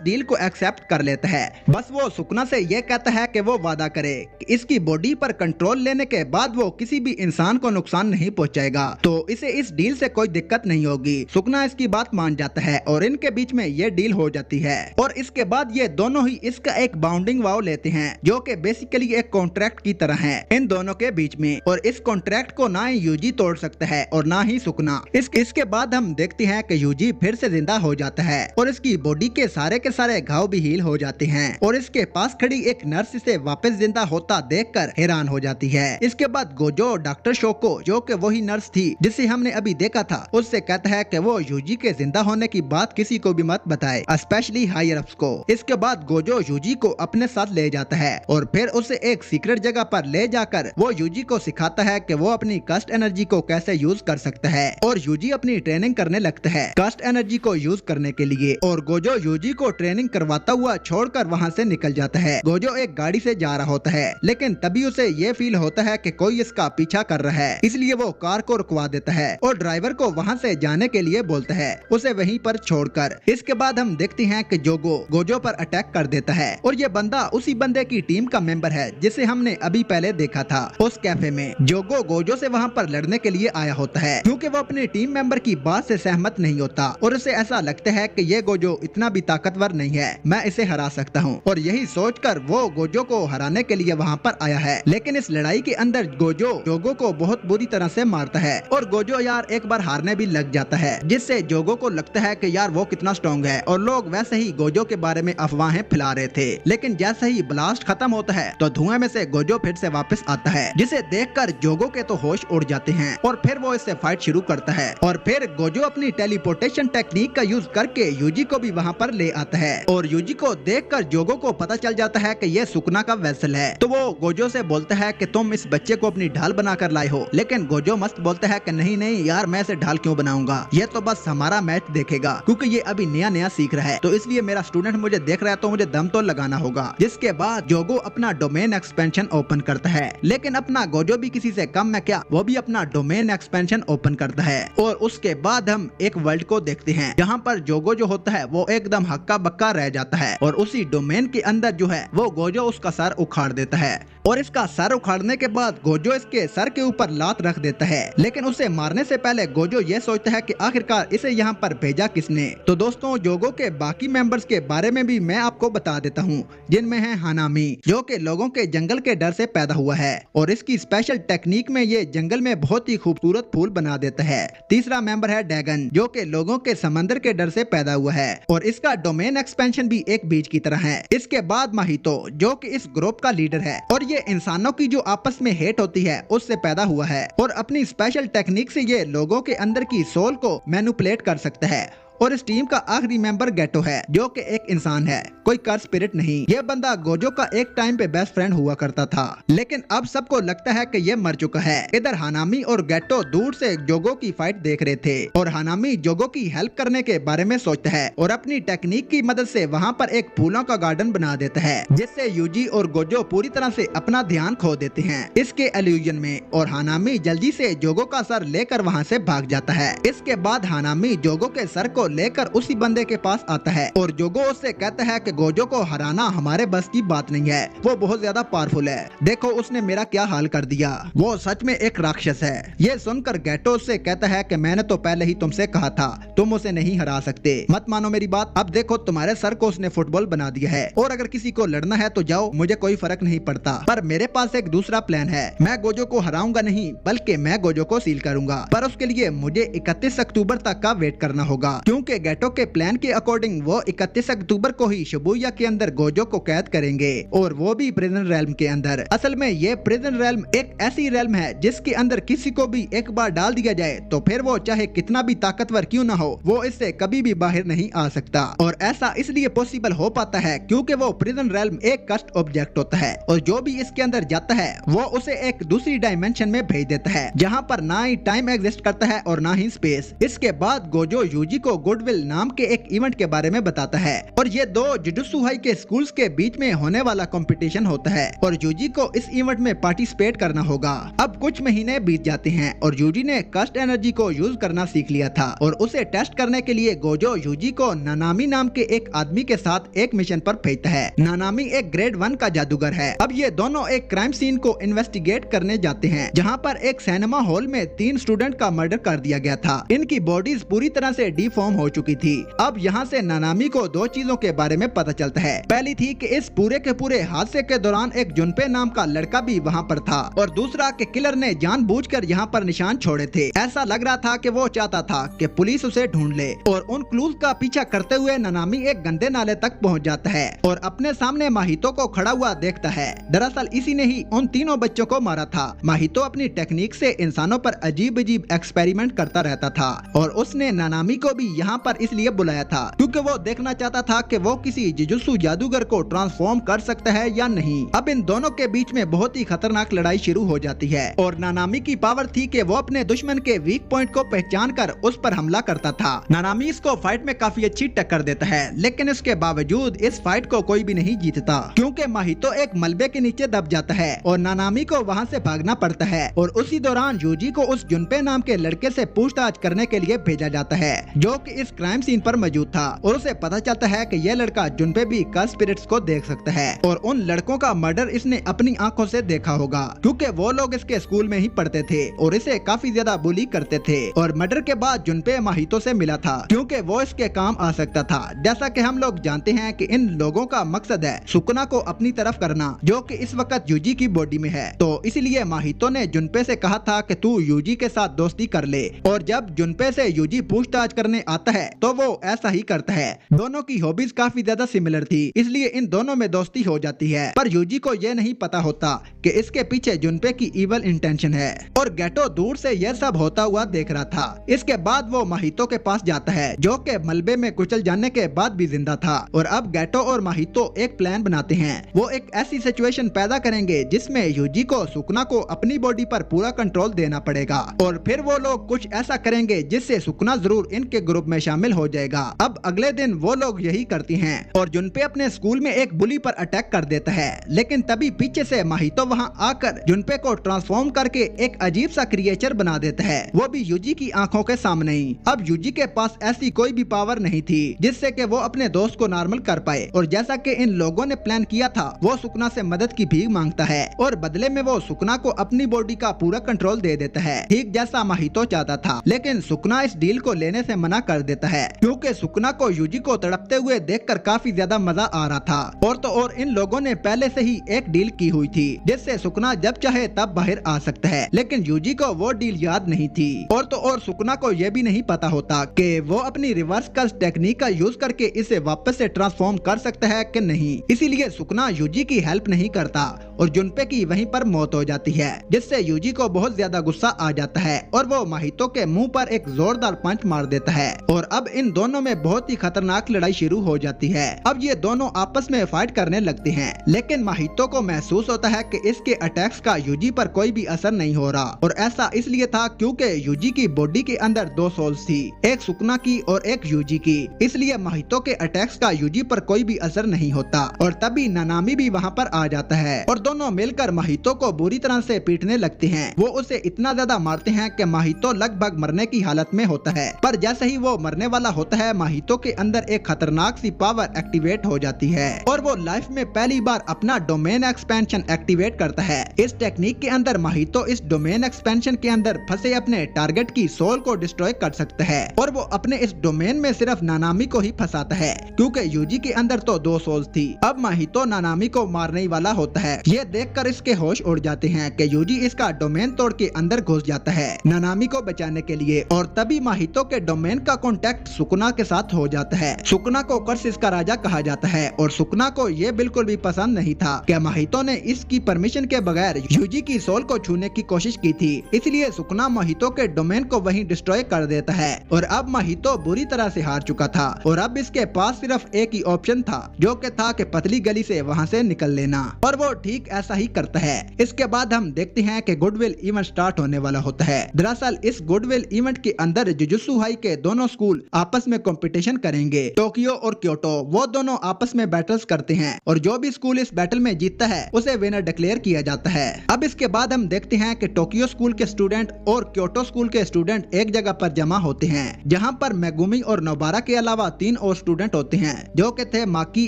डील को एक्सेप्ट कर लेता है। बस वो सुकना से ये कहता है कि वो वादा करे कि इसकी बॉडी पर कंट्रोल लेने के बाद वो किसी भी इंसान को नुकसान नहीं पहुंचाएगा, तो इसे इस डील से कोई दिक्कत नहीं होगी। सुकना इसकी बात मान जाता है और इनके बीच में ये डील हो जाती है और इसके बाद ये दोनों ही इसका एक बाउंडिंग वाव लेते हैं जो कि बेसिकली एक कॉन्ट्रैक्ट की तरह है इन दोनों के बीच में, और इस कॉन्ट्रैक्ट को ना ही यूजी तोड़ सकता है और ना ही सुकना। इसके बाद हम देखते हैं कि यूजी फिर से जिंदा हो जाता है और इसकी बॉडी के सारे घाव भी हील हो जाते हैं और इसके पास खड़ी एक नर्स इसे वापस जिंदा होता देखकर हैरान हो जाती है। इसके बाद गोजो डॉक्टर शोको जो कि वही नर्स थी जिसे हमने अभी देखा था उससे कहता है कि वो यूजी के जिंदा होने की बात किसी को भी मत बताए, स्पेशली हायर अप्स को। इसके बाद गोजो यूजी को अपने साथ ले जाता है और फिर उसे एक सीक्रेट जगह पर ले जाकर वो यूजी को सिखाता है कि वो अपनी कस्ट एनर्जी को कैसे यूज कर सकता है और यूजी अपनी ट्रेनिंग करने लगता है कस्ट एनर्जी को यूज करने के लिए और गोजो यूजी को ट्रेनिंग करवाता हुआ छोड़कर वहाँ से निकल जाता है। गोजो एक गाड़ी से जा रहा होता है लेकिन तभी उसे ये फील होता है कि कोई इसका पीछा कर रहा है, इसलिए वो कार को रुकवा देता है और ड्राइवर को वहाँ से जाने के लिए बोलता है उसे वहीं पर छोड़कर। इसके बाद हम देखते हैं कि जोगो गोजो पर अटैक कर देता है और ये बंदा उसी बंदे की टीम का मेंबर है जिसे हमने अभी पहले देखा था उस कैफे में। जोगो गोजो से वहाँ पर लड़ने के लिए आया होता है क्योंकि वो अपने टीम मेंबर की बात से सहमत नहीं होता और उसे ऐसा लगता है कि ये गोजो इतना भी ताकतवर नहीं है, मैं इसे हरा सकता हूँ, और यही सोचकर वो गोजो को हराने के लिए वहाँ पर आया है। लेकिन इस लड़ाई के अंदर गोजो जोगो को बहुत बुरी तरह से मारता है और गोजो यार एक बार हारने भी लग जाता है जिससे जोगो को लगता है कि यार वो कितना स्ट्रॉन्ग है और लोग वैसे ही गोजो के बारे में अफवाहें फैला रहे थे। लेकिन जैसे ही ब्लास्ट खत्म होता है तो धुएं में से गोजो फिर से वापस आता है जिसे देखकर जोगो के तो होश उड़ जाते हैं और फिर वो इससे फाइट शुरू करता है और फिर गोजो अपनी टेलीपोर्टेशन टेक्निक का यूज करके यूजी को भी वहाँ पर ले आता है और यूजी को देखकर जोगो को पता चल जाता है कि ये सुकना का वेसल है, तो वो गोजो से बोलता है कि तुम इस बच्चे को अपनी ढाल बनाकर लाए हो। लेकिन गोजो मस्त बोलता है कि नहीं यार मैं इसे ढाल क्यों बनाऊंगा, ये तो बस हमारा मैच देखेगा क्योंकि ये अभी नया सीख रहा है, तो इसलिए मेरा स्टूडेंट मुझे देख रहा है तो मुझे दम तो लगाना होगा। जिसके बाद जोगो अपना डोमेन एक्सपेंशन ओपन करता है, लेकिन अपना गोजो भी किसी से कम है क्या, वो भी अपना डोमेन एक्सपेंशन ओपन करता है और उसके बाद हम एक वर्ल्ड को देखते हैं जहाँ पर जोगो जो होता है वो एकदम हक्का बक्का रह जाता है और उसी डोमेन के अंदर जो है वो गोजो उसका सर उखाड़ देता है और इसका सर उखाड़ने के बाद गोजो इसके सर के ऊपर लात रख देता है। लेकिन उसे मारने से पहले गोजो ये सोचता है कि आखिरकार इसे यहाँ पर भेजा किसने। तो दोस्तों जोगो के बाकी मेंबर्स के बारे में भी मैं आपको बता देता हूँ, जिनमें है हानामी जो कि लोगों के जंगल के डर से पैदा हुआ है और इसकी स्पेशल टेक्निक में ये जंगल में बहुत ही खूबसूरत फूल बना देता है। तीसरा मेंबर है डैगन जो कि लोगों के समंदर के डर से पैदा हुआ है और इसका डोमेन एक्सपेंशन भी एक बीज की तरह है। इसके बाद माहितो जो कि इस ग्रुप का लीडर है और ये इंसानों की जो आपस में हेट होती है उससे पैदा हुआ है और अपनी स्पेशल टेक्निक से ये लोगों के अंदर की सोल को मैनिपुलेट कर सकता है। और इस टीम का आखिरी मेंबर गेटो है जो कि एक इंसान है, कोई कर स्पिरिट नहीं। यह बंदा गोजो का एक टाइम पे बेस्ट फ्रेंड हुआ करता था, लेकिन अब सबको लगता है कि यह मर चुका है। इधर हानामी और गेटो दूर से जोगो की फाइट देख रहे थे और हानामी जोगो की हेल्प करने के बारे में सोचता है और अपनी टेक्निक की मदद से वहाँ पर एक फूलों का गार्डन बना देता है जिससे यूजी और गोजो पूरी तरह से अपना ध्यान खो देते हैं इसके इल्यूजन में और हानामी जल्दी से जोगो का सर लेकर वहाँ से भाग जाता है। इसके बाद हानामी जोगो के सर को लेकर उसी बंदे के पास आता है और जोगो उससे कहता है कि गोजो को हराना हमारे बस की बात नहीं है, वो बहुत ज्यादा पावरफुल है, देखो उसने मेरा क्या हाल कर दिया, वो सच में एक राक्षस है। ये सुनकर गेटो उससे कहता है कि मैंने तो पहले ही तुमसे कहा था तुम उसे नहीं हरा सकते, मत मानो मेरी बात, अब देखो तुम्हारे सर को उसने फुटबॉल बना दिया है और अगर किसी को लड़ना है तो जाओ, मुझे कोई फर्क नहीं पड़ता, पर मेरे पास एक दूसरा प्लान है, मैं गोजो को हराऊंगा नहीं बल्कि मैं गोजो को सील करूंगा, पर उसके लिए मुझे 31 अक्टूबर तक का वेट करना होगा क्योंकि गेटो के प्लान के अकॉर्डिंग वो 31 अक्टूबर को ही शिबुया के अंदर गोजो को कैद करेंगे और वो भी प्रिजन रेल्म के अंदर। असल में ये प्रिजन रेल्म एक ऐसी रेल्म है जिसके अंदर किसी को भी एक बार डाल दिया जाए तो फिर वो चाहे कितना भी ताकतवर क्यों ना हो, वो इससे कभी भी बाहर नहीं आ सकता। और ऐसा इसलिए पॉसिबल हो पाता है क्योंकि वो प्रिजन रेल्म एक कस्ट ऑब्जेक्ट होता है और जो भी इसके अंदर जाता है वो उसे एक दूसरी डायमेंशन में भेज देता है जहाँ पर ना ही टाइम एग्जिस्ट करता है और ना ही स्पेस। इसके बाद गोजो यूजी को गुडविल नाम के एक इवेंट के बारे में बताता है और ये दो जुजुत्सु हाई के स्कूल्स के बीच में होने वाला कंपटीशन होता है और यूजी को इस इवेंट में पार्टिसिपेट करना होगा। अब कुछ महीने बीत जाते हैं और यूजी ने कस्ट एनर्जी को यूज करना सीख लिया था और उसे टेस्ट करने के लिए गोजो यूजी को नानामी नाम के एक आदमी के साथ एक मिशन पर भेजता है। नानामी एक ग्रेड 1 का जादूगर है। अब ये दोनों एक क्राइम सीन को इन्वेस्टिगेट करने जाते हैं जहाँ पर एक सिनेमा हॉल में 3 स्टूडेंट का मर्डर कर दिया गया था। इनकी बॉडीज पूरी तरह से डिफॉर्म हो चुकी थी। अब यहाँ से नानामी को 2 चीजों के बारे में पता चलता है। पहली थी कि इस पूरे के पूरे हादसे के दौरान एक जुनपे नाम का लड़का भी वहाँ पर था और दूसरा कि किलर ने जानबूझकर यहाँ पर निशान छोड़े थे। ऐसा लग रहा था कि वो चाहता था कि पुलिस उसे ढूंढ ले और उन क्लूज का पीछा करते हुए नानामी एक गंदे नाले तक पहुँच जाता है और अपने सामने माहितो को खड़ा हुआ देखता है। दरअसल इसी ने ही उन तीनों बच्चों को मारा था। माहितो अपनी टेक्निक से इंसानों पर अजीब अजीब एक्सपेरिमेंट करता रहता था और उसने नानामी को भी यहाँ पर इसलिए बुलाया था क्योंकि वो देखना चाहता था कि वो किसी जुजुत्सु जादूगर को ट्रांसफॉर्म कर सकता है या नहीं। अब इन दोनों के बीच में बहुत ही खतरनाक लड़ाई शुरू हो जाती है और नानामी की पावर थी कि वो अपने दुश्मन के वीक पॉइंट को पहचान कर उस पर हमला करता था। नानामी इसको फाइट में काफी अच्छी टक्कर देता है लेकिन इसके बावजूद इस फाइट को कोई भी नहीं जीतता क्योंकि माहितो एक मलबे के नीचे दब जाता है और नानामी को वहाँ से भागना पड़ता है और उसी दौरान यूजी को उस जुनपे नाम के लड़के से पूछताछ करने के लिए भेजा जाता है जो कि इस क्राइम सीन पर मौजूद था और उसे पता चलता है कि यह लड़का जुनपे भी कस्ट स्पिरिट्स को देख सकता है और उन लड़कों का मर्डर इसने अपनी आंखों से देखा होगा क्योंकि वो लोग इसके स्कूल में ही पढ़ते थे और इसे काफी ज्यादा बुली करते थे और मर्डर के बाद जुनपे माहितो से मिला था क्योंकि वो इसके काम आ सकता था। जैसा कि हम लोग जानते हैं कि इन लोगों का मकसद है सुकुना को अपनी तरफ करना जो कि इस वक्त यूजी की बॉडी में है। तो इसलिए माहितो ने जुनपे से कहा था कि तू यूजी के साथ दोस्ती कर ले और जब जुनपे से यूजी पूछताछ करने आता है तो वो ऐसा ही करता है। दोनों की हॉबीज काफी ज्यादा सिमिलर थी इसलिए इन दोनों में दोस्ती हो जाती है पर यूजी को यह नहीं पता होता कि इसके पीछे जुनपे की इवल इंटेंशन है और गेटो दूर से यह सब होता हुआ देख रहा था। इसके बाद वो माहितो के पास जाता है जो कि मलबे में कुचल जाने के बाद भी जिंदा था और अब गेटो और माहितो एक प्लान बनाते हैं। वो एक ऐसी सिचुएशन पैदा करेंगे जिसमें यूजी को सुकुना को अपनी बॉडी पर पूरा कंट्रोल देना पड़ेगा और फिर वो लोग कुछ ऐसा करेंगे जिससे सुकुना जरूर इनके ग्रुप में शामिल हो जाएगा। अब अगले दिन वो लोग यही करती हैं और जुनपे अपने स्कूल में एक बुली पर अटैक कर देता है लेकिन तभी पीछे से माहितो वहाँ आकर जुनपे को ट्रांसफॉर्म करके एक अजीब सा क्रिएचर बना देता है, वो भी यूजी की आंखों के सामने ही। अब यूजी के पास ऐसी कोई भी पावर नहीं थी जिससे कि वो अपने दोस्त को नॉर्मल कर पाए और जैसा कि इन लोगों ने प्लान किया था वो सुकुना से मदद की भीख मांगता है और बदले में वो सुकुना को अपनी बॉडी का पूरा कंट्रोल दे देता है ठीक जैसा माहितो चाहता था। लेकिन सुकुना इस डील को लेने से मना कर देता है क्योंकि सुकुना को यूजी को तड़पते हुए देखकर काफी ज्यादा मजा आ रहा था और तो और इन लोगों ने पहले से ही एक डील की हुई थी जिससे सुकुना जब चाहे तब बाहर आ सकता है लेकिन यूजी को वो डील याद नहीं थी और तो और सुकुना को यह भी नहीं पता होता कि वो अपनी रिवर्स कर्स टेक्निक का यूज करके इसे वापस से ट्रांसफॉर्म कर सकता है कि नहीं। इसीलिए सुकुना यूजी की हेल्प नहीं करता और जुनपे की वहीं पर मौत हो जाती है जिससे यूजी को बहुत ज्यादा गुस्सा आ जाता है और वो माहितो के मुंह पर एक जोरदार पंच मार देता है और अब इन दोनों में बहुत ही खतरनाक लड़ाई शुरू हो जाती है। अब ये दोनों आपस में फाइट करने लगते हैं लेकिन माहितो को महसूस होता है कि इसके अटैक्स का यूजी पर कोई भी असर नहीं हो रहा और ऐसा इसलिए था क्योंकि यूजी की बॉडी के अंदर 2 सोल्स थी, एक सुकुना की और एक यूजी की। इसलिए माहितो के अटैक्स का यूजी पर कोई भी असर नहीं होता और तभी नानामी भी वहाँ पर आ जाता है और दोनों मिलकर माहितो को बुरी तरह से पीटने लगते हैं। वो उसे इतना ज्यादा मारते हैं कि माहितो लगभग मरने की हालत में होता है पर जैसे ही वो मरने वाला होता है माहितो के अंदर एक खतरनाक सी पावर एक्टिवेट हो जाती है और वो लाइफ में पहली बार अपना डोमेन एक्सपेंशन एक्टिवेट करता है। इस टेक्निक के अंदर माहितो इस डोमेन एक्सपेंशन के अंदर फंसे अपने टारगेट की सोल को डिस्ट्रॉय कर सकता है और वो अपने इस डोमेन में सिर्फ नानामी को ही फंसाता है क्योंकि यूजी के अंदर तो 2 सोल्स थी। अब माहितो नानामी को मारने वाला होता है। ये ये देखकर इसके होश उड़ जाते हैं कि यूजी इसका डोमेन तोड़ के अंदर घुस जाता है नानामी को बचाने के लिए, और तभी माहितो के डोमेन का कांटेक्ट सुकुना के साथ हो जाता है। सुकुना को कर्सिस का राजा कहा जाता है और सुकुना को ये बिल्कुल भी पसंद नहीं था कि माहितो ने इसकी परमिशन के बगैर यूजी की सोल को छूने की कोशिश की थी। इसलिए सुकुना माहितो के डोमेन को वहीं डिस्ट्रॉय कर देता है और अब माहितो बुरी तरह से हार चुका था और अब इसके पास सिर्फ एक ही ऑप्शन था, जो कि था कि पतली गली से वहां से निकल लेना, और वो ठीक ऐसा ही करता है। इसके बाद हम देखते हैं कि गुडविल इवेंट स्टार्ट होने वाला होता है। दरअसल इस गुडविल इवेंट के अंदर जुजुत्सु हाई के दोनों स्कूल आपस में कंपटीशन करेंगे। टोक्यो और क्योटो वो दोनों आपस में बैटल्स करते हैं और जो भी स्कूल इस बैटल में जीतता है उसे विनर डिक्लेयर किया जाता है। अब इसके बाद हम देखते हैं कि टोक्यो स्कूल के स्टूडेंट और क्योटो स्कूल के स्टूडेंट एक जगह पर जमा होते हैं, जहां पर मेगुमी और नोबारा के अलावा 3 और स्टूडेंट होते हैं, जो कि थे माकी,